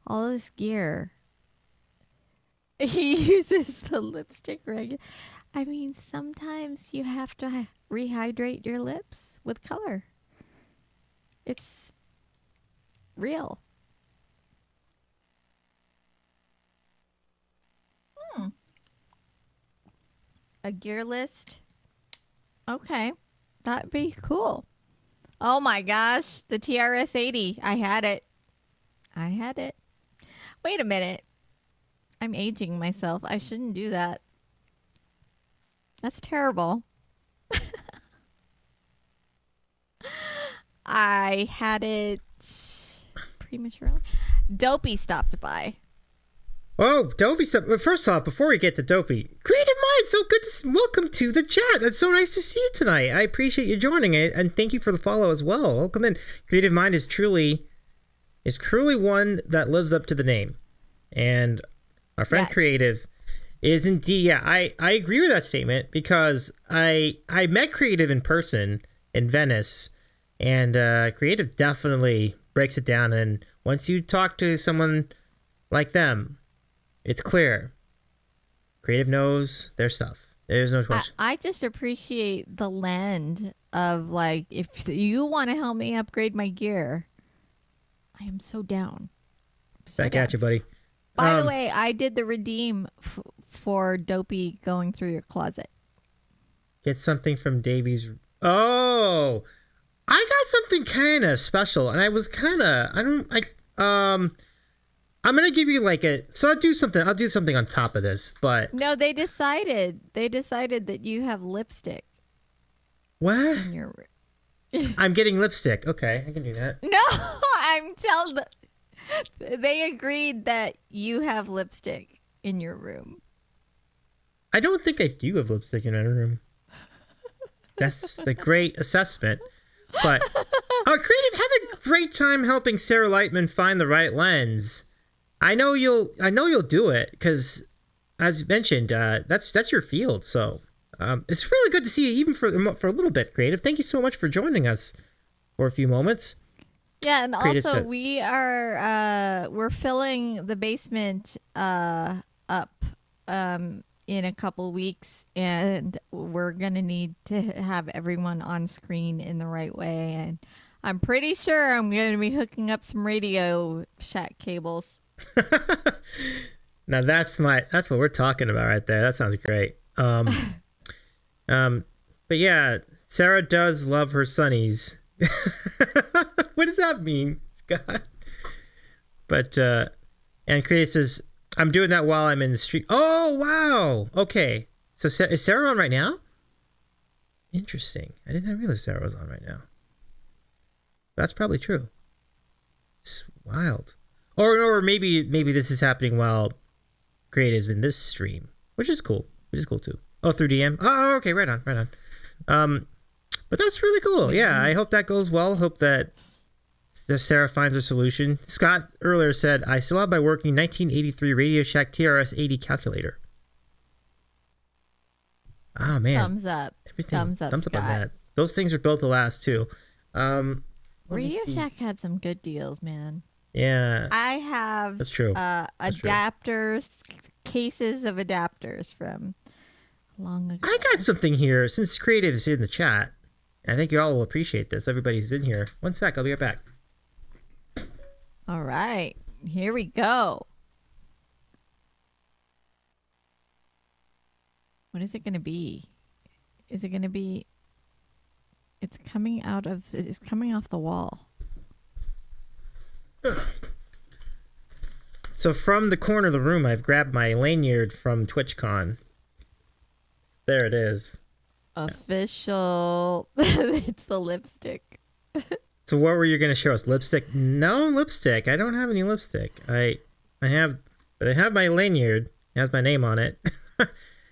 all this gear. He uses the lipstick regular. I mean, sometimes you have to rehydrate your lips with color. It's real. A gear list. Okay. That'd be cool. Oh my gosh. The TRS 80. I had it. Wait a minute. I'm aging myself. I shouldn't do that. That's terrible. I had it prematurely. Dopey stopped by. Oh, Dopey! First off, before we get to Dopey, Creative Mind, so good to welcome to the chat. It's so nice to see you tonight. I appreciate you joining it, and thank you for the follow as well. Welcome in. Creative Mind is truly one that lives up to the name, and our friend Yes. Creative is indeed. Yeah, I agree with that statement because I met Creative in person in Venice, and Creative definitely breaks it down. And once you talk to someone like them, it's clear. Creative knows their stuff. There's no question. I just appreciate the lend of, like, if you want to help me upgrade my gear, I am so down. Back at you, buddy. By the way, I did the redeem for Dopey going through your closet. Get something from Davies. Oh, I got something kind of special, and I was kind of I'm gonna give you like I'll do something on top of this, but No, they decided that you have lipstick what? in your room. I'm getting lipstick. Okay, I can do that. No, they agreed that you have lipstick in your room. I don't think I do have lipstick in my room. That's the great assessment. But Creative, have a great time helping Sarah Lightman find the right lens. I know you'll do it because, as mentioned, that's your field. So it's really good to see you, even for a little bit, Creative. Thank you so much for joining us for a few moments. Yeah, and Creative also set. we're filling the basement up in a couple weeks, and we're gonna need to have everyone on screen in the right way. And I'm pretty sure I'm going to be hooking up some Radio Shack cables. Now that's what we're talking about right there. That sounds great. But yeah, Sarah does love her sunnies. What does that mean, Scott? But and Creative says, I'm doing that while I'm in the street. Oh wow. Okay. So is Sarah on right now? Interesting. I didn't realize Sarah was on right now. That's probably true. It's wild. Or maybe this is happening while Creative's in this stream, which is cool. Which is cool too. Oh, through DM. Oh, okay. Right on. But that's really cool. Yeah, I hope that goes well. Hope that Sarah finds a solution. Scott earlier said, I still have my working 1983 Radio Shack TRS-80 calculator. Oh, man. Thumbs up. Thumbs up, on that. Those things are built to last, too. Radio Shack had some good deals, man. Yeah. I have that's true. Adapters, cases of adapters from long ago. I got something here since Creative is in the chat. I think you all will appreciate this. Everybody's in here. One sec. I'll be right back. All right. Here we go. What is it going to be? Is it going to be... It's coming off the wall. So from the corner of the room, I've grabbed my lanyard from TwitchCon. There it is. Official. It's the lipstick. So what were you going to show us? Lipstick? No lipstick. I don't have any lipstick. I have my lanyard. It has my name on it.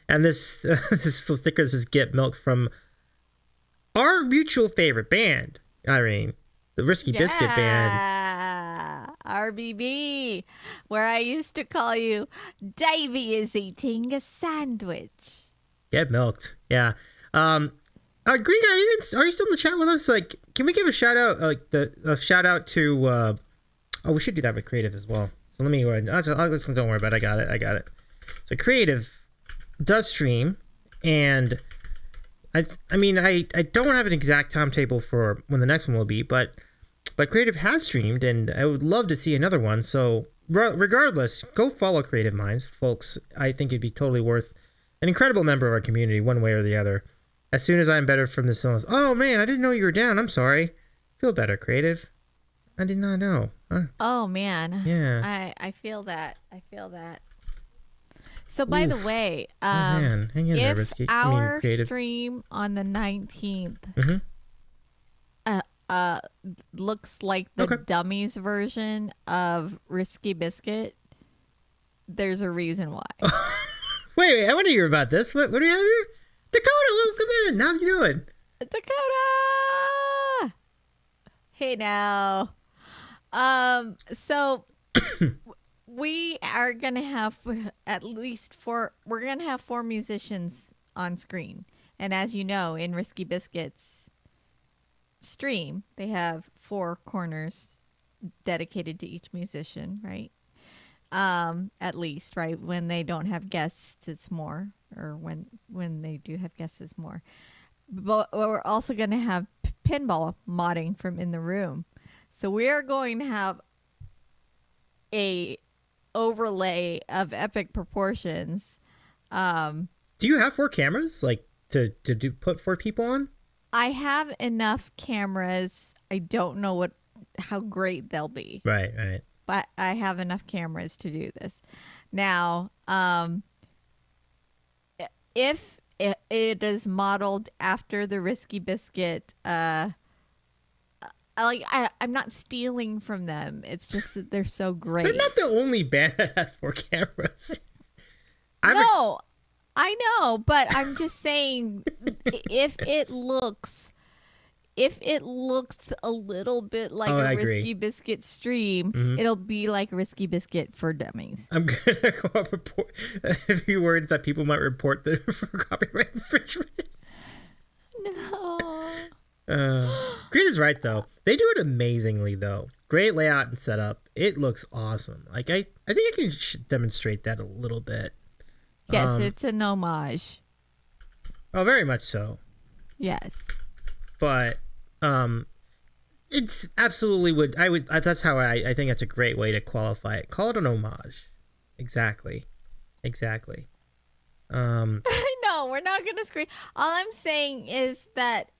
And this sticker says "Get Milk" from our mutual favorite band, Irene, the Risky Biscuit Band. RBB, where I used to call you Davey is eating a sandwich. Get milked. Yeah. Green Guy, are you still in the chat with us? Like, can we give a shout out? Like a shout out to. We should do that with Creative as well. So let me. Don't worry about it. I got it. So Creative does stream, and I don't have an exact timetable for when the next one will be, but Creative has streamed, and I would love to see another one. So regardless, go follow Creative Minds, folks. I think it'd be totally worth. An incredible member of our community, one way or the other. As soon as I'm better from this illness. Oh man, I didn't know you were down. I'm sorry. Feel better, Creative. I did not know. Huh? Oh man. Yeah. I feel that. So by the way, man. Hang in there, Risky. Our stream on the 19th looks like the dummies version of Risky Biscuit, there's a reason why. Wait, I want to hear about this. What do we have here? Dakota, welcome in. How you doing? Dakota! Hey now. So we are going to have we're going to have 4 musicians on screen. And as you know, in Risky Biscuits stream, they have 4 corners dedicated to each musician, right? At least, right? When they don't have guests, it's more. Or when they do have guests, it's more. But we're also going to have pinball modding from in the room. So we are going to have a overlay of epic proportions. Do you have 4 cameras, like to put 4 people on? I have enough cameras. I don't know how great they'll be. Right. But I have enough cameras to do this. Now, if it is modeled after the Risky Biscuit, I'm not stealing from them. It's just that they're so great. They're not the only band that has 4 cameras. No, I know, but I'm just saying, if it looks a little bit like a Risky Biscuit stream, it'll be like Risky Biscuit for dummies. I'm gonna go up report if you worried that people might report them for copyright infringement. No. Green is right though. They do it amazingly though. Great layout and setup. It looks awesome. Like I think I can demonstrate that a little bit. Yes, it's an homage. Oh, very much so. Yes. But It's absolutely would. I would. That's how I think that's a great way to qualify it. Call it an homage. Exactly. Exactly. No, we're not gonna scream. All I'm saying is that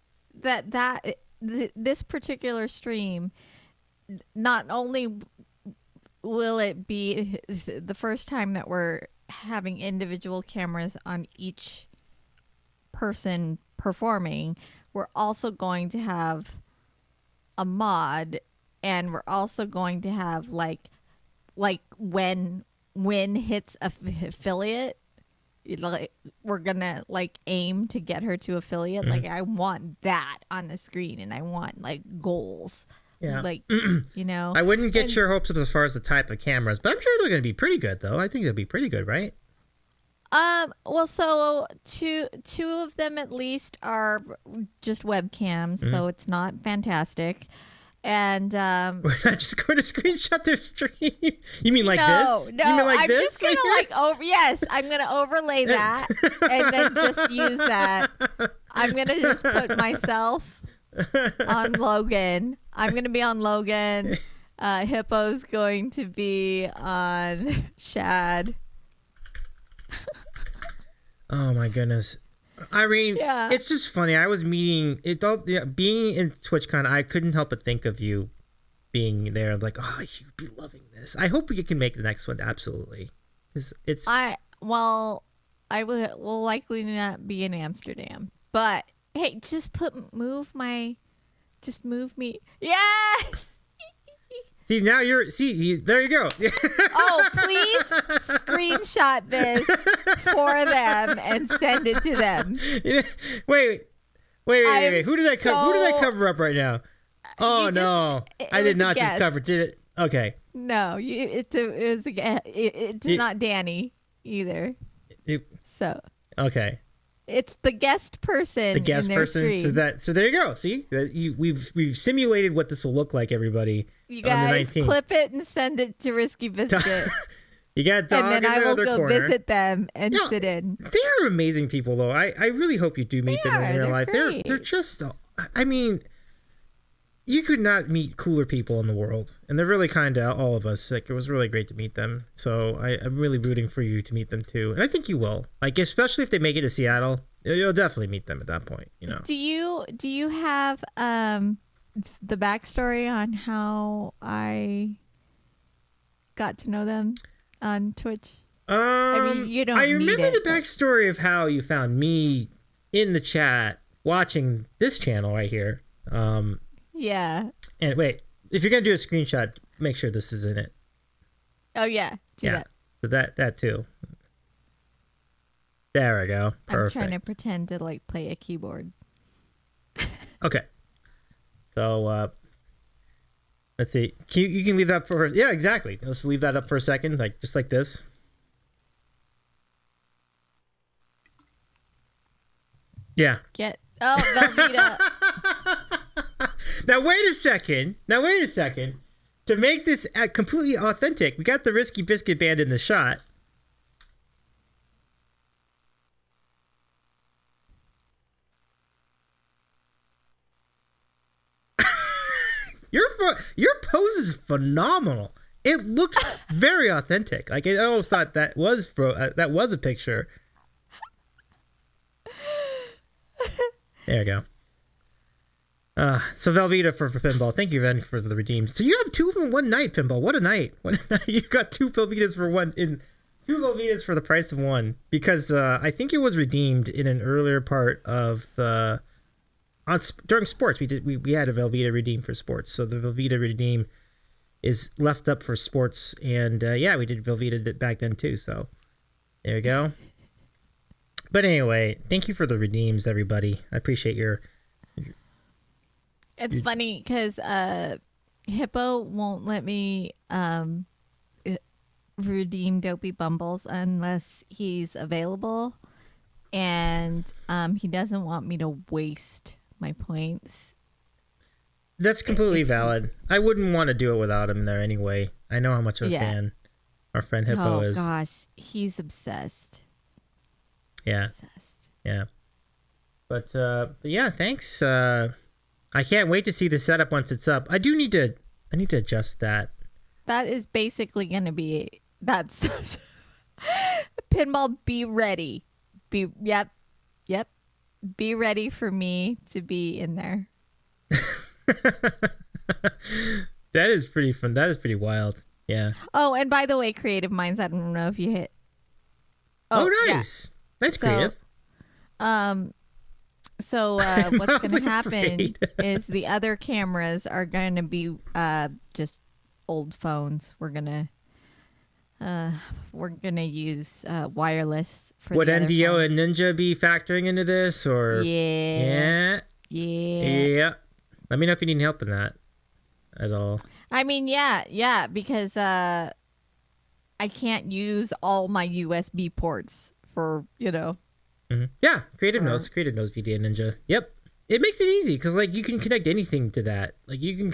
this particular stream, not only will it be the first time that we're having individual cameras on each person performing, we're also going to have a mod, and we're also going to have like when hits affiliate, like we're gonna like aim to get her to affiliate. Like I want that on the screen, and I want like goals. Yeah. Like I wouldn't get your hopes up as far as the type of cameras, but I'm sure they're going to be pretty good, though. I think they'll be pretty good, right? Well, so two of them at least are just webcams, so it's not fantastic. And we're not just going to screenshot their stream. You mean like this? You No, mean like I'm this? just gonna yes, I'm gonna overlay that and then just use that. I'm gonna just put myself on Logan. I'm gonna be on Logan. Hippo's going to be on Shad. Oh my goodness, Irene. Yeah. It's just funny. I was being in TwitchCon. I couldn't help but think of you being there. Like, oh, you'd be loving this. I hope we can make the next one. Absolutely. I will likely not be in Amsterdam, but hey, just move me. Yes. See, now there you go. Oh, please screenshot this for them and send it to them. Wait. Who did I cover up right now? Oh no, I did not just cover. Did it? Okay. No, it's not Danny either. So. Okay. It's the guest person. The guest person. Stream. So there you go. See, we've simulated what this will look like. Everybody, you guys clip it and send it to Risky Biscuit. You got dog, and then I will go visit them and sit in. They're amazing people, though. I really hope you do meet them in real life. Great. They're just. I mean, you could not meet cooler people in the world, and they're really kind to all of us. Like, it was really great to meet them. So I'm really rooting for you to meet them too, and I think you will. Like, especially if they make it to Seattle, you'll definitely meet them at that point. Do you have the backstory on how I got to know them on Twitch? I mean, you don't. I remember the backstory of how you found me in the chat watching this channel right here. Yeah. And wait, if you're gonna do a screenshot, make sure this is in it. Oh yeah, do that. So that too. There we go. Perfect. I'm trying to pretend to like play a keyboard. Okay. So let's see. You can leave that for yeah, exactly. Let's leave that up for a second, like just like this. Yeah. Velveeta. Now wait a second. To make this completely authentic, we got the Risky Biscuit band in the shot. Your pose is phenomenal. It looked very authentic. Like I almost thought that was a picture. There you go. So Velveeta for Pinball. Thank you, Ven, for the redeemed. So you have two of them in one night, Pinball. What a night. You got two Velveetas for one two Velveetas for the price of one. Because I think it was redeemed in an earlier part of during sports. We had a Velveeta redeem for sports. So the Velveeta redeem is left up for sports, and we did Velveeta back then too. So there you go. But anyway, thank you for the redeems, everybody. I appreciate your. It's funny because Hippo won't let me redeem Dopey Bumbles unless he's available, and he doesn't want me to waste my points. That's completely valid. I wouldn't want to do it without him there anyway. I know how much of a fan our friend Hippo is. Oh gosh, he's obsessed. Yeah. Obsessed. Yeah. But yeah, thanks. I can't wait to see the setup once it's up. I need to adjust that. That is basically going to be, that's Pinball, be ready. Yep. Be ready for me to be in there. That is pretty fun. That is pretty wild. Yeah. Oh, and by the way, Creative Minds, I don't know if you hit. Oh, nice. Yeah. Nice, Creative. So what's going to happen is the other cameras are going to be just old phones. We're gonna use wireless for. Would the other NDO phones. and Ninja be factoring into this, or? Yeah. Let me know if you need help in that at all. I mean, yeah, because I can't use all my USB ports for, Yeah, Creative knows VDA Ninja. Yep, it makes it easy because like you can connect anything to that. Like you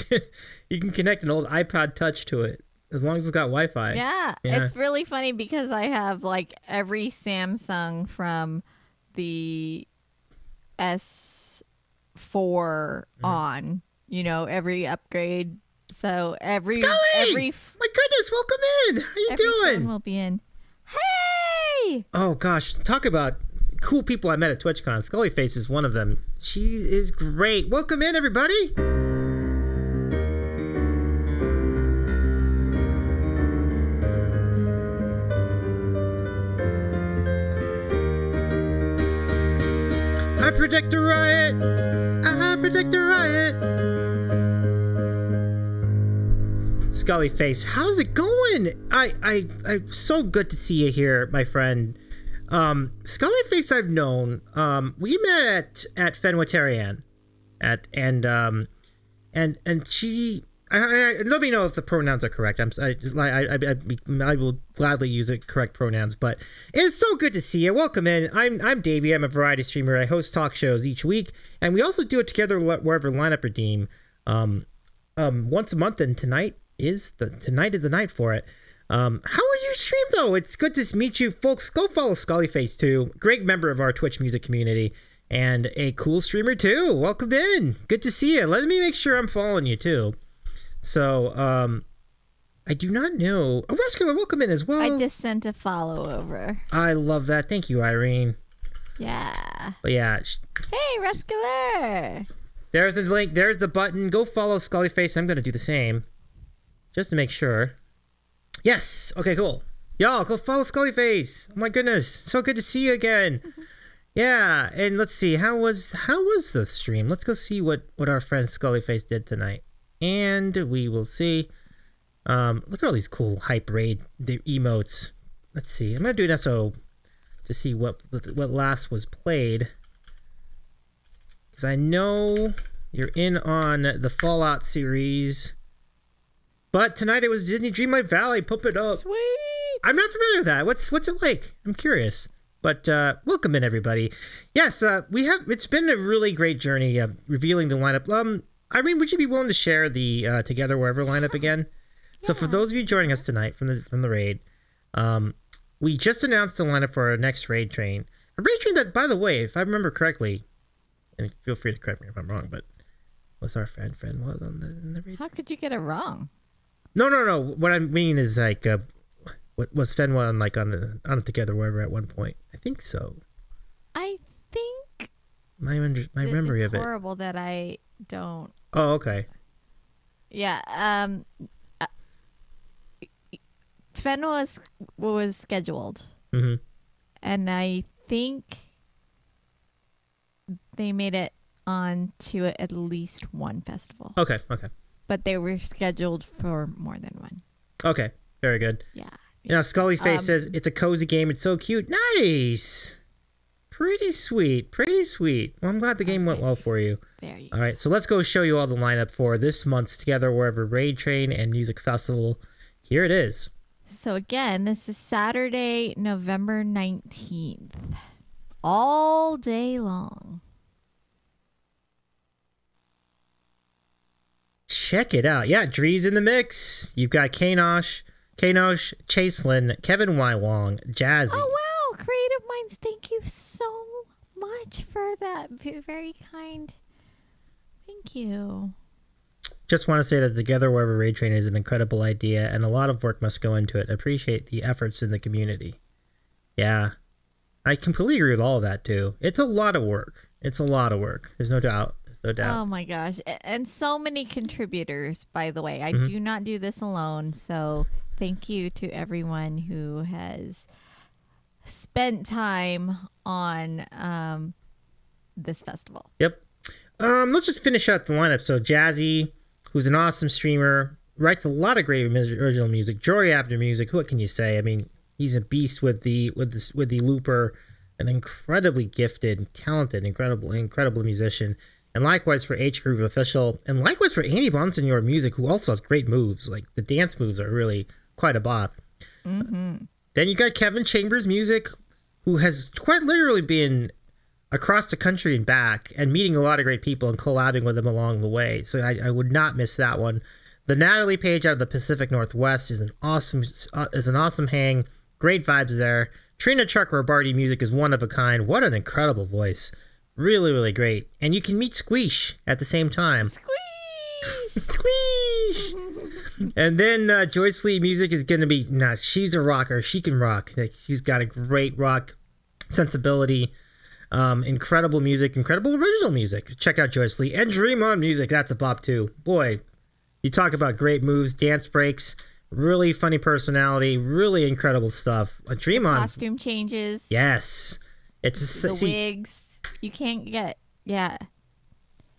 can connect an old iPod Touch to it as long as it's got Wi-Fi. Yeah, it's really funny because I have like every Samsung from the S4 on, every upgrade. So every Scully! every My goodness, welcome in. How you every doing? phone will be in. Hey! Oh gosh, talk about cool people I met at TwitchCon. Scullyface is one of them. She is great. Welcome in, everybody. I predict a riot. I predict a riot. Scullyface, how's it going? I'm so good to see you here, my friend. Scullyface I've known. We met at Fenwatarian, and she. Let me know if the pronouns are correct. I will gladly use the correct pronouns. But it's so good to see you. Welcome in. I'm Davey. I'm a variety streamer. I host talk shows each week, and we also do it together wherever lineup redeem. Once a month, and tonight is the night for it. How was your stream though? It's good to meet you folks. Go follow Scullyface too. Great member of our Twitch music community and a cool streamer too. Welcome in. Good to see you. Let me make sure I'm following you too. So, I do not know. Oh, Rescuer, welcome in as well. I just sent a follow over. I love that. Thank you, Irene. Yeah. But yeah. Hey, Rescuer. There's the link. There's the button. Go follow Scullyface. I'm going to do the same. Just to make sure. Yes. Okay, cool. Y'all, go follow Scullyface. Oh my goodness. So good to see you again. Yeah. And let's see. How was the stream? Let's go see what our friend Scullyface did tonight. And we will see. Look at all these cool hype raid emotes. Let's see. I'm gonna do an SO to see what last was played, because I know you're in on the Fallout series. But tonight it was Disney Dreamlight Valley. Pump it up. Sweet. I'm not familiar with that. What's it like? I'm curious. But welcome in, everybody. Yes, it's been a really great journey revealing the lineup. Irene, would you be willing to share the Together Wherever lineup again? Yeah. So for those of you joining us tonight from the raid, we just announced the lineup for our next raid train. A raid train that, by the way, if I remember correctly, and feel free to correct me if I'm wrong, but was our friend was on the raid? How could you get it wrong? No. What I mean is like, was Fenwa on a Together Wherever at one point? I think so. I think my memory of it. It's horrible that I don't. Oh, okay. Yeah. Fenwa was scheduled, and I think they made it on to at least one festival. Okay. But they were scheduled for more than one. Okay, very good. Yeah. Now, Scullyface says, it's a cozy game. It's so cute. Nice. Pretty sweet. Well, I'm glad the game went well for you. There you go. All right, so let's go show you all the lineup for this month's Together Wherever Raid Train and Music Festival. Here it is. So again, this is Saturday, November 19th. All day long. Check it out. Yeah, Dree's in the mix. You've got Kanosh, Chaselin, Kevin Wywong, Jazzy. Oh, wow. Creative Minds, thank you so much for that. Very kind. Thank you. Just want to say that Together Wherever Raid Train is an incredible idea, and a lot of work must go into it. I appreciate the efforts in the community. Yeah, I completely agree with all of that, too. It's a lot of work. It's a lot of work. There's no doubt. There's no doubt. Oh, my gosh. And so many contributors, by the way. I do not do this alone, so thank you to everyone who has spent time on this festival. Yep. Let's just finish out the lineup. So Jazzy, who's an awesome streamer, writes a lot of great original music. Jory After Music, what can you say? I mean, he's a beast with the looper, an incredibly gifted, talented, incredible musician. And likewise for H Groove Official, and likewise for Andy Bonsignor Music, who also has great moves. Like the dance moves are really quite a bop. Then you got Kevin Chambers Music, who has quite literally been across the country and back and meeting a lot of great people and collabing with them along the way. So I would not miss that one. The Natalie Page out of the Pacific Northwest is an awesome hang. Great vibes there. Trina Chuck Robardi Music is one of a kind. What an incredible voice. Really, really great. And you can meet Squeesh at the same time. Squeesh! Squeesh! And then Joyce Lee Music is going to be... she's a rocker. She can rock. Like, she's got a great rock sensibility. Incredible music, incredible original music. Check out Joyce Lee. And Dream On Music, that's a bop too. Boy, you talk about great moves, dance breaks, really funny personality, really incredible stuff. Dream On. Costume changes. Yes. It's the wigs. You can't get, yeah.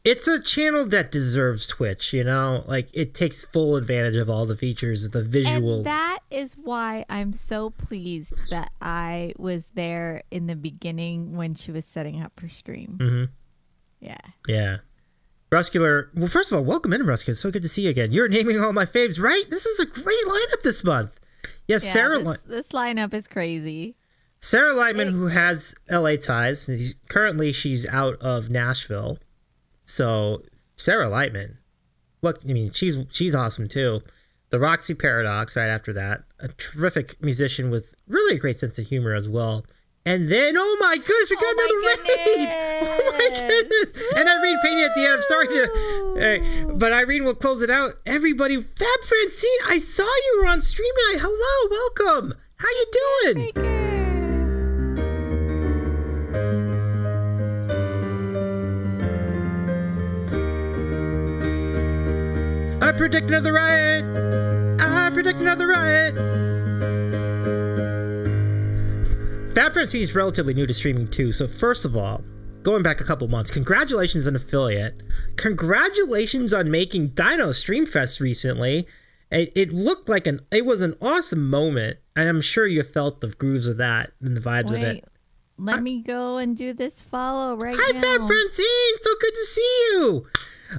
It's a channel that deserves Twitch, you know? Like, it takes full advantage of all the features, the visuals. And that is why I'm so pleased that I was there in the beginning when she was setting up her stream. Yeah. Yeah. Ruscular, well, first of all, welcome in, Ruscular. It's so good to see you again. You're naming all my faves, right? This is a great lineup this month. Yes, yeah, Sarah. This lineup is crazy. Sarah Lightman, who has LA ties, currently she's out of Nashville. So Sarah Lightman, she's awesome too. The Roxy Paradox right after that, a terrific musician with really a great sense of humor as well. And then, oh my goodness, we got another raid! Oh my goodness! And Irene Pena at the end. I'm sorry to, but Irene will close it out. Everybody, Fab Francine, I saw you were on stream tonight. Hello, welcome. How you doing? I predict another riot. I predict another riot. Fab Francine is relatively new to streaming too. So first of all, going back a couple months, congratulations on affiliate. Congratulations on making Dino Stream Fest recently. It looked like it was an awesome moment, and I'm sure you felt the grooves of that and the vibes of it. Let me go and do this follow right now. Hi, Fab Francine. So good to see you.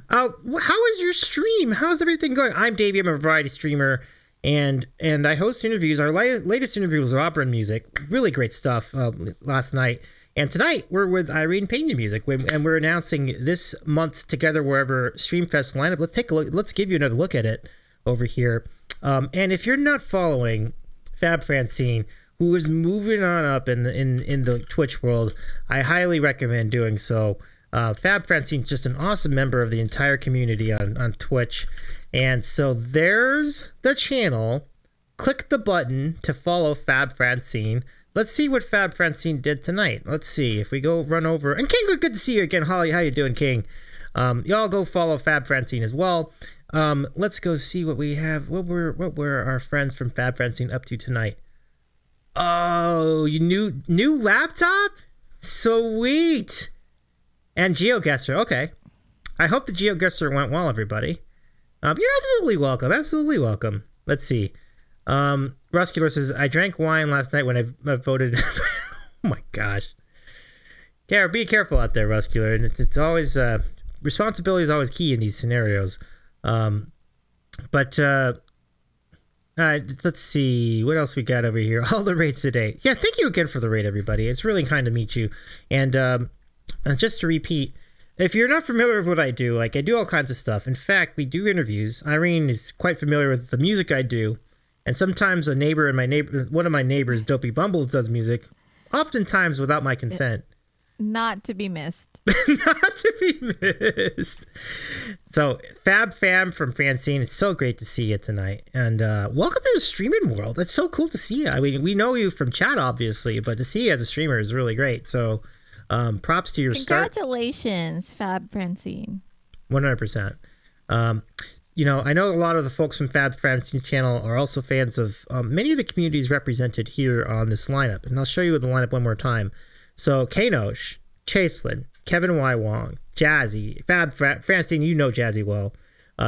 How is your stream? How's everything going? I'm Davey. I'm a variety streamer, and I host interviews. Our latest interview was opera and music. Really great stuff last night. And tonight we're with IrenePenaMusic, and we're announcing this month's Together Wherever Streamfest lineup. Let's take a look. Let's give you another look at it over here. And if you're not following Fab Francine, who is moving on up in the Twitch world, I highly recommend doing so. Fab Francine's just an awesome member of the entire community on Twitch. And so there's the channel. Click the button to follow Fab Francine. Let's see what Fab Francine did tonight. Let's see if we go run over. And King, good to see you again. Holly, how you doing, King? Y'all go follow Fab Francine as well. Let's go see what we have. What were our friends from Fab Francine up to tonight? Oh, new laptop? Sweet. And GeoGuessr, okay. I hope the GeoGuessr went well, everybody. You're absolutely welcome. Absolutely welcome. Let's see. Ruscular says, I drank wine last night when I voted. Oh my gosh. Yeah, be careful out there, Ruscular. And it's always, responsibility is always key in these scenarios. Let's see. What else we got over here? All the raids today. Yeah, thank you again for the raid, everybody. It's really kind to meet you. And just to repeat, if you're not familiar with what I do, I do all kinds of stuff. In fact, we do interviews. Irene is quite familiar with the music I do. And sometimes one of my neighbors, Dopey Bumbles, does music, oftentimes without my consent. Not to be missed. Not to be missed. So, Fab Fam from Francine, it's so great to see you tonight. And welcome to the streaming world. It's so cool to see you. I mean, we know you from chat, obviously, but to see you as a streamer is really great. So, props to your start. Congratulations, Fab Francine. 100%. You know, I know a lot of the folks from Fab Francine's channel are also fans of many of the communities represented here on this lineup. And I'll show you the lineup one more time. So, Kanosh, Chaselin, Kevin Y. Wong, Jazzy, Francine, you know Jazzy well,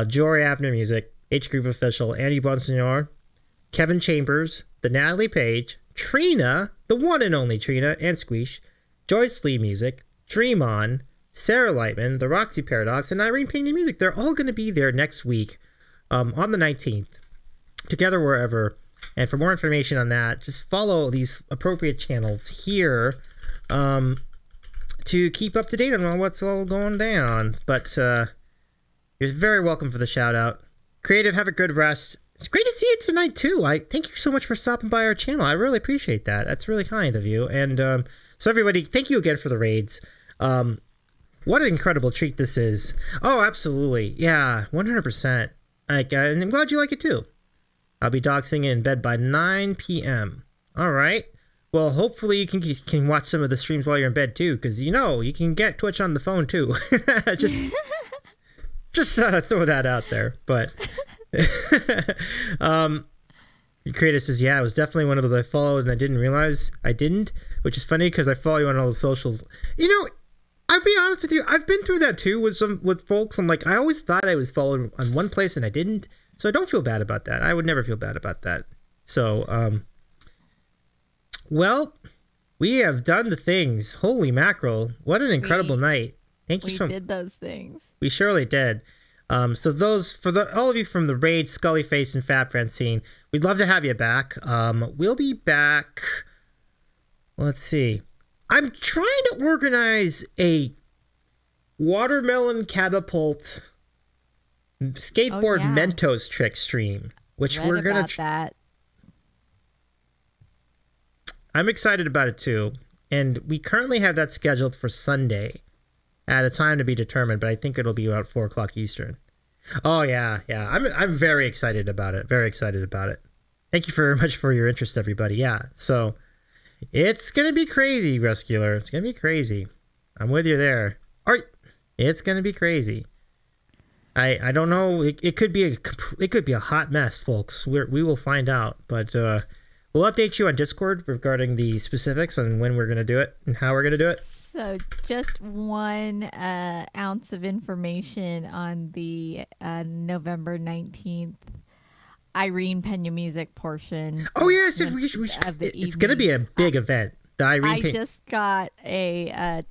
Jory IrenePenaMusic, H Group Official, Andy Bonsignor, Kevin Chambers, the Natalie Page, Trina, the one and only Trina, and Squeesh, Joyce Lee Music, Dream On, Sarah Lightman, the Roxy Paradox, and IrenePenaMusic. They're all going to be there next week on the 19th, together wherever. And for more information on that, just follow these appropriate channels here to keep up to date on what's all going down. But you're very welcome for the shout out. Creative, have a good rest. It's great to see you tonight too. I thank you so much for stopping by our channel. I really appreciate that. That's really kind of you. And so everybody, thank you again for the raids. What an incredible treat this is. Oh, absolutely. Yeah, 100%. And I'm glad you like it too. I'll be doxing in bed by 9 p.m. All right. Well, hopefully you can watch some of the streams while you're in bed too, because you know you can get Twitch on the phone too. just throw that out there. But Creator says, yeah, it was definitely one of those I followed and I didn't realize I didn't, which is funny because I follow you on all the socials. You know, I'll be honest with you, I've been through that too with folks. I'm like, I always thought I was followed on one place and I didn't, so I don't feel bad about that. I would never feel bad about that. So, well, we have done the things. Holy mackerel! What an incredible night! Thank you so much. We did those things. We surely did. So those all of you from the raid, Scullyface and Fab Francine, we'd love to have you back. We'll be back. Let's see. I'm trying to organize a watermelon catapult skateboard Mentos trick stream, which we're gonna. That. I'm excited about it too, and we currently have that scheduled for Sunday, at a time to be determined. But I think it'll be about 4 o'clock Eastern. Oh yeah. I'm very excited about it. Very excited about it. Thank you very much for your interest, everybody. Yeah, so it's gonna be crazy, Rescuer. It's gonna be crazy. I'm with you there. All right, it's gonna be crazy. I don't know. It could be a hot mess, folks. We will find out, but. We'll update you on Discord regarding the specifics on when we're going to do it and how we're going to do it. So just 1 ounce of information on the November 19th IrenePenaMusic portion. Oh, yes. It's going to be a big event. The I just got a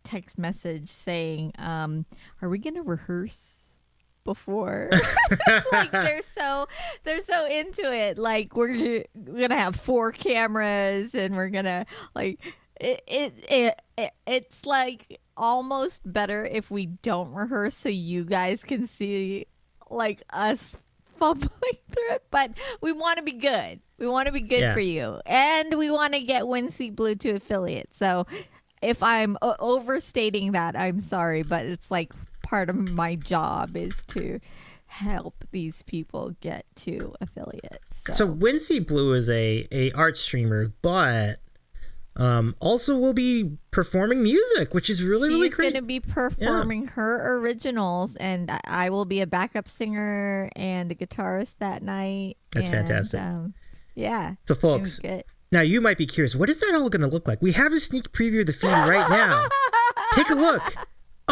text message saying, are we going to rehearse before? Like they're so into it. Like we're gonna have 4 cameras and we're gonna like it's like almost better if we don't rehearse so you guys can see like us fumbling through it, but we want to be good. We want to be good for you, and we want to get Wincy Blue to affiliate. So if I'm overstating that, I'm sorry, but it's like part of my job is to help these people get to affiliates. So Wincy Blue is a art streamer, but also will be performing music, which is really great. She's going to be performing her originals, and I will be a backup singer and a guitarist that night. That's fantastic. Yeah. So folks, now you might be curious, what is that all going to look like? We have a sneak preview of the feed right now. Take a look.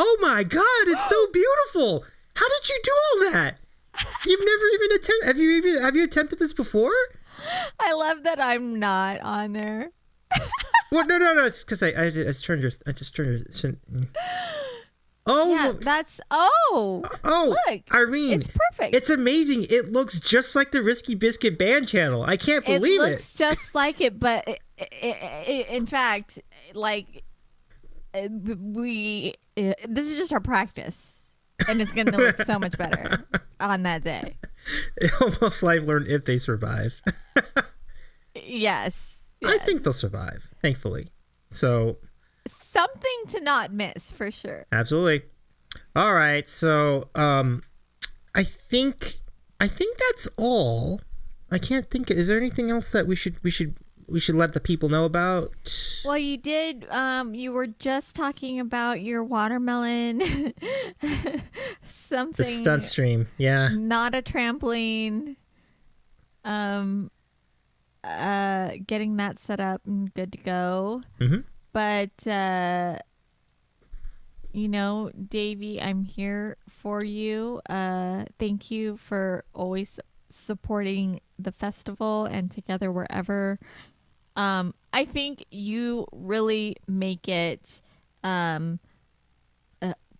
Oh my God, it's so beautiful. How did you do all that? You've never even attempted, have you attempted this before? I love that I'm not on there. Well, no, it's because I just turned your, oh. Yeah, that's, look, Irene. It's perfect. It's amazing. It looks just like the Risky Biscuit band channel. I can't believe it. It looks just like it, but in fact, like, this is just our practice, and it's going to look so much better on that day. Almost live learn if they survive. Yes. I think they'll survive, thankfully. So something to not miss for sure. absolutely. All right. So I think that's all. I can't think. Is there anything else that we should let the people know about? Well, you did. You were just talking about your watermelon. Something. The stunt stream. Yeah. Not a trampoline. Getting that set up and good to go. Mm-hmm. But Davey, I'm here for you. Thank you for always supporting the festival and Together Wherever. I think you really make it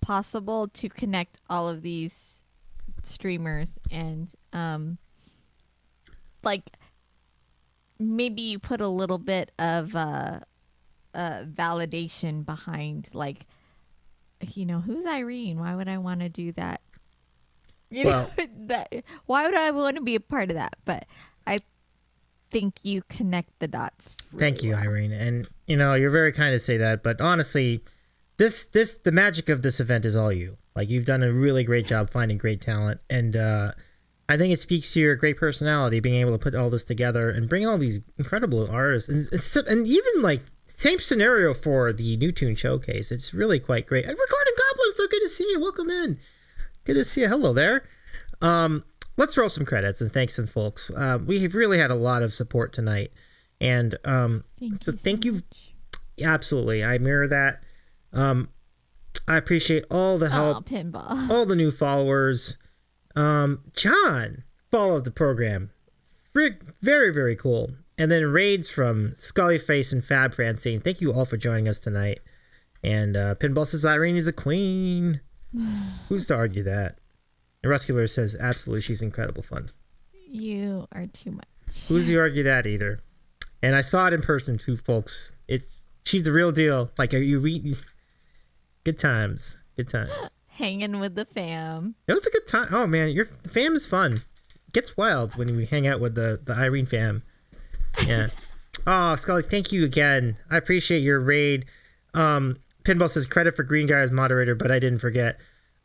possible to connect all of these streamers, and maybe you put a little bit of validation behind, like, who's Irene? Why would I want to do that? Why would I want to be a part of that? But I think you connect the dots. Thank you, Irene. And you're very kind to say that, but honestly, the magic of this event is all you. Like, you've done a really great job finding great talent, and I think it speaks to your great personality, being able to put all this together and bring all these incredible artists, and even like same scenario for the New Tune Showcase. It's really quite great. Recording Goblin, so good to see you. Welcome in. Good to see you. Hello there. Let's roll some credits and thank some folks. We've really had a lot of support tonight, and thank you. Absolutely, I mirror that. I appreciate all the help, pinball, all the new followers. John followed the program. Very, very cool. And then raids from Scullyface and Fab Francine. Thank you all for joining us tonight. And Pinball says Irene is a queen. Who's to argue that? And Ruscular says absolutely, she's incredible fun. You are too much. Who's to argue that either? And I saw it in person too, folks. She's the real deal. Like, good times. Good times. Hanging with the fam. It was a good time. Oh man, the fam is fun. It gets wild when we hang out with the Irene fam. Yeah. Oh, Scully, thank you again. I appreciate your raid. Pinball says credit for Green Guy as moderator, but I didn't forget.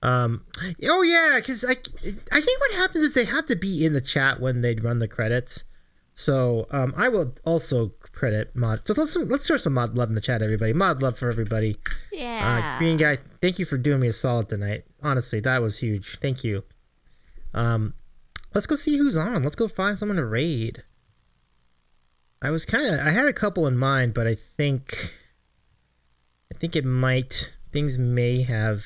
Oh yeah, because I think what happens is they have to be in the chat when they run the credits. So I will also credit mod. So let's show some mod love in the chat, everybody. Mod love for everybody. Yeah. Green Guy, thank you for doing me a solid tonight. Honestly, that was huge. Thank you. Let's go see who's on. Let's go find someone to raid. I had a couple in mind, but I think things may have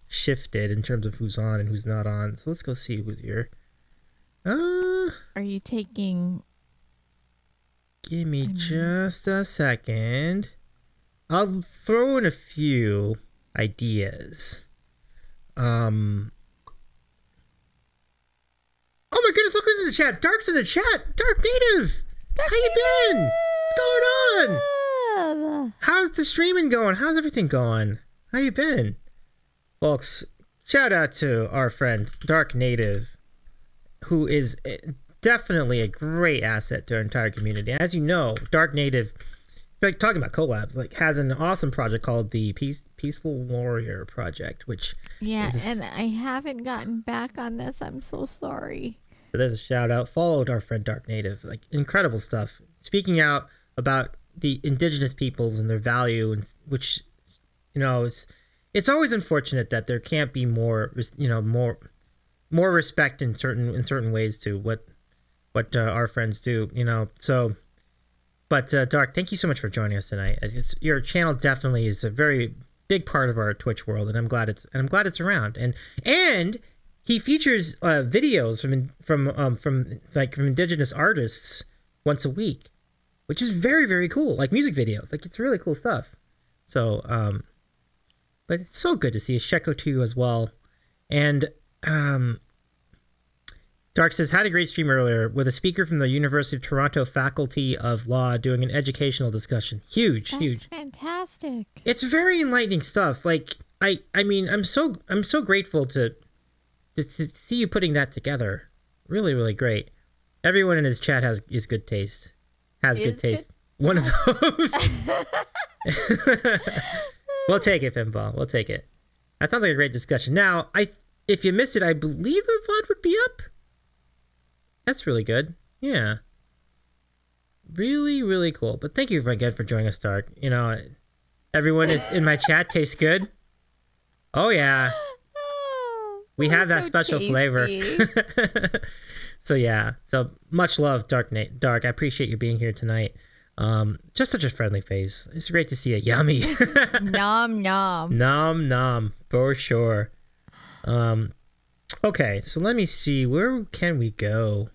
shifted in terms of who's on and who's not on. So let's go see who's here. Are you taking... Give me just a second. I'll throw in a few ideas. Oh my goodness, look who's in the chat. Dark's in the chat. Dark Native. How you been? What's going on? How's the streaming going? How's everything going? How you been? Folks, shout out to our friend Dark Native, who is definitely a great asset to our entire community. As you know, Dark Native, like talking about collabs, like has an awesome project called the Peaceful Warrior Project, which and I haven't gotten back on this. I'm so sorry. So there's a shout out. Followed our friend Dark Native, like incredible stuff. Speaking out about the indigenous peoples and their value, and which, it's always unfortunate that there can't be more respect in certain ways to what our friends do, So, but Dark, thank you so much for joining us tonight. Your channel definitely is a very big part of our Twitch world, and I'm glad it's around. And he features videos from indigenous artists once a week, which is very, very cool. Like music videos, like it's really cool stuff. So, but it's so good to see a Sheko to you as well. And Dark says, had a great stream earlier with a speaker from the University of Toronto Faculty of Law doing an educational discussion. Huge. Fantastic. It's very enlightening stuff. Like, I mean, I'm so grateful to see you putting that together. Really, really great. Everyone in his chat has good taste. One of those. We'll take it, Pinball. We'll take it. That sounds like a great discussion. Now, if you missed it, I believe a VOD would be up. That's really good. Yeah. Really, really cool. But thank you again for joining us, Dark. You know, everyone in my chat tastes good. Oh, yeah. We have that special flavor. So, yeah. So, much love, Dark. I appreciate you being here tonight. Just such a friendly face. It's great to see you. Yummy. Nom, nom. Nom, nom. For sure. Okay, so let me see. Where can we go?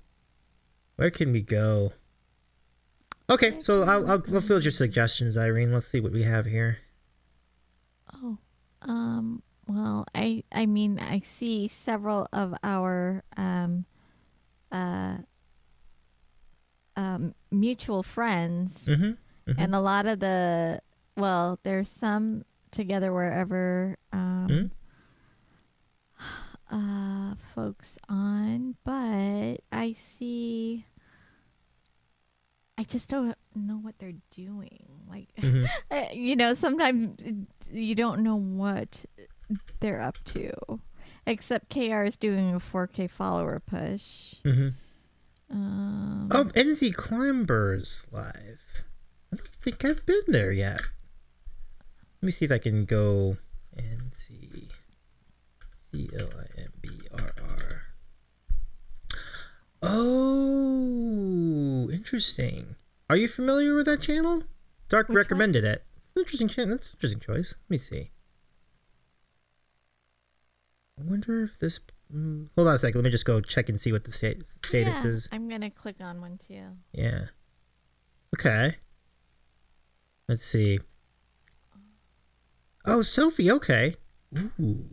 Where can we go? Okay, so I'll field your suggestions, Irene. Let's see what we have here. Oh, well, I mean, I see several of our mutual friends, and a lot of there's some together wherever folks on, but I just don't know what they're doing. Like, you know, sometimes you don't know what they're up to, except KR is doing a 4K follower push. Oh, NZ Climbers live. I don't think I've been there yet. Let me see if I can go NZ CLIMBRR. Oh, interesting. Are you familiar with that channel? Dark recommended it. It's an interesting channel. That's an interesting choice. Let me see. I wonder if this... hold on a second. Let me just go check and see what the status is. I'm going to click on one too. Yeah. Okay. Let's see. Oh, Sophie. Okay. Ooh.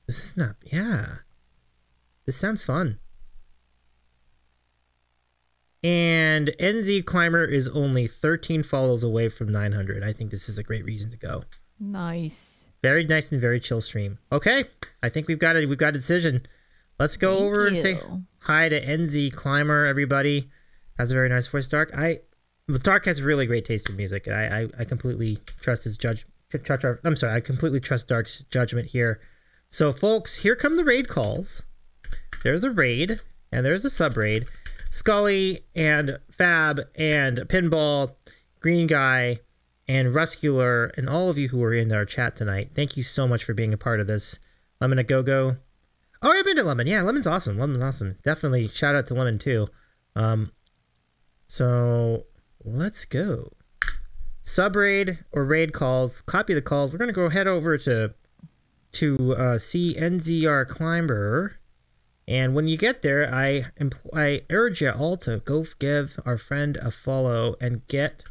This is not... Yeah. This sounds fun. And NZ Climber is only 13 follows away from 900. I think this is a great reason to go. Nice. Very nice and very chill stream. Okay. I think we've got a decision. Let's go over and say hi to NZ Climber, everybody. Has a very nice voice, Dark. Dark has really great taste in music. I completely trust his I completely trust Dark's judgment here. So, folks, here come the raid calls. There's a raid, and there's a sub-raid. Scully and Fab and Pinball, Green Guy, and Ruscular, and all of you who are in our chat tonight. Thank you so much for being a part of this. Lemon a Go-Go. Oh, I've been to Lemon. Yeah, Lemon's awesome. Lemon's awesome. Definitely shout out to Lemon too. So let's go. Sub-raid or raid calls. Copy the calls. We're going to go head over to see NZR Climber. And when you get there, I urge you all to go give our friend a follow and get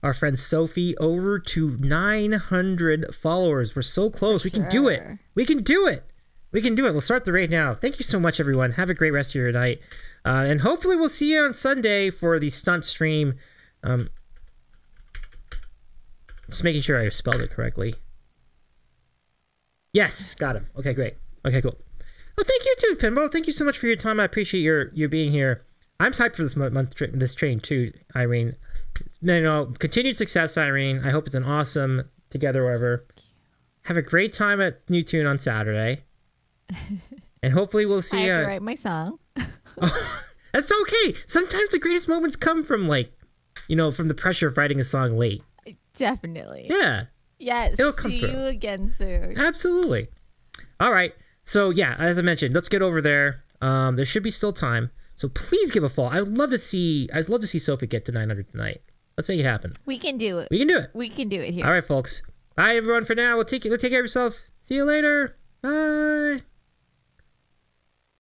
our friend Sophie over to 900 followers. We're so close. We can do it. We can do it. We can do it. We'll start the raid now. Thank you so much, everyone. Have a great rest of your night. And hopefully we'll see you on Sunday for the stunt stream. Just making sure I spelled it correctly. Yes, got him. Okay, great. Okay, cool. Well, thank you too, Pinball. Thank you so much for your time. I appreciate your being here. I'm hyped for this train too, Irene. You know, continued success, Irene. I hope it's an awesome together wherever. Have a great time at New Tune on Saturday. And hopefully we'll see you. I have to write my song. Oh, that's okay. Sometimes the greatest moments come from from the pressure of writing a song late. Definitely. Yeah. Yes. It'll come through. See you again soon. Absolutely. All right. So yeah, as I mentioned, let's get over there. There should be still time. So please give a follow. I'd love to see Sophie get to 900 tonight. Let's make it happen. We can do it. We can do it. We can do it here. All right, folks. Bye, everyone. For now, take care of yourself. See you later. Bye.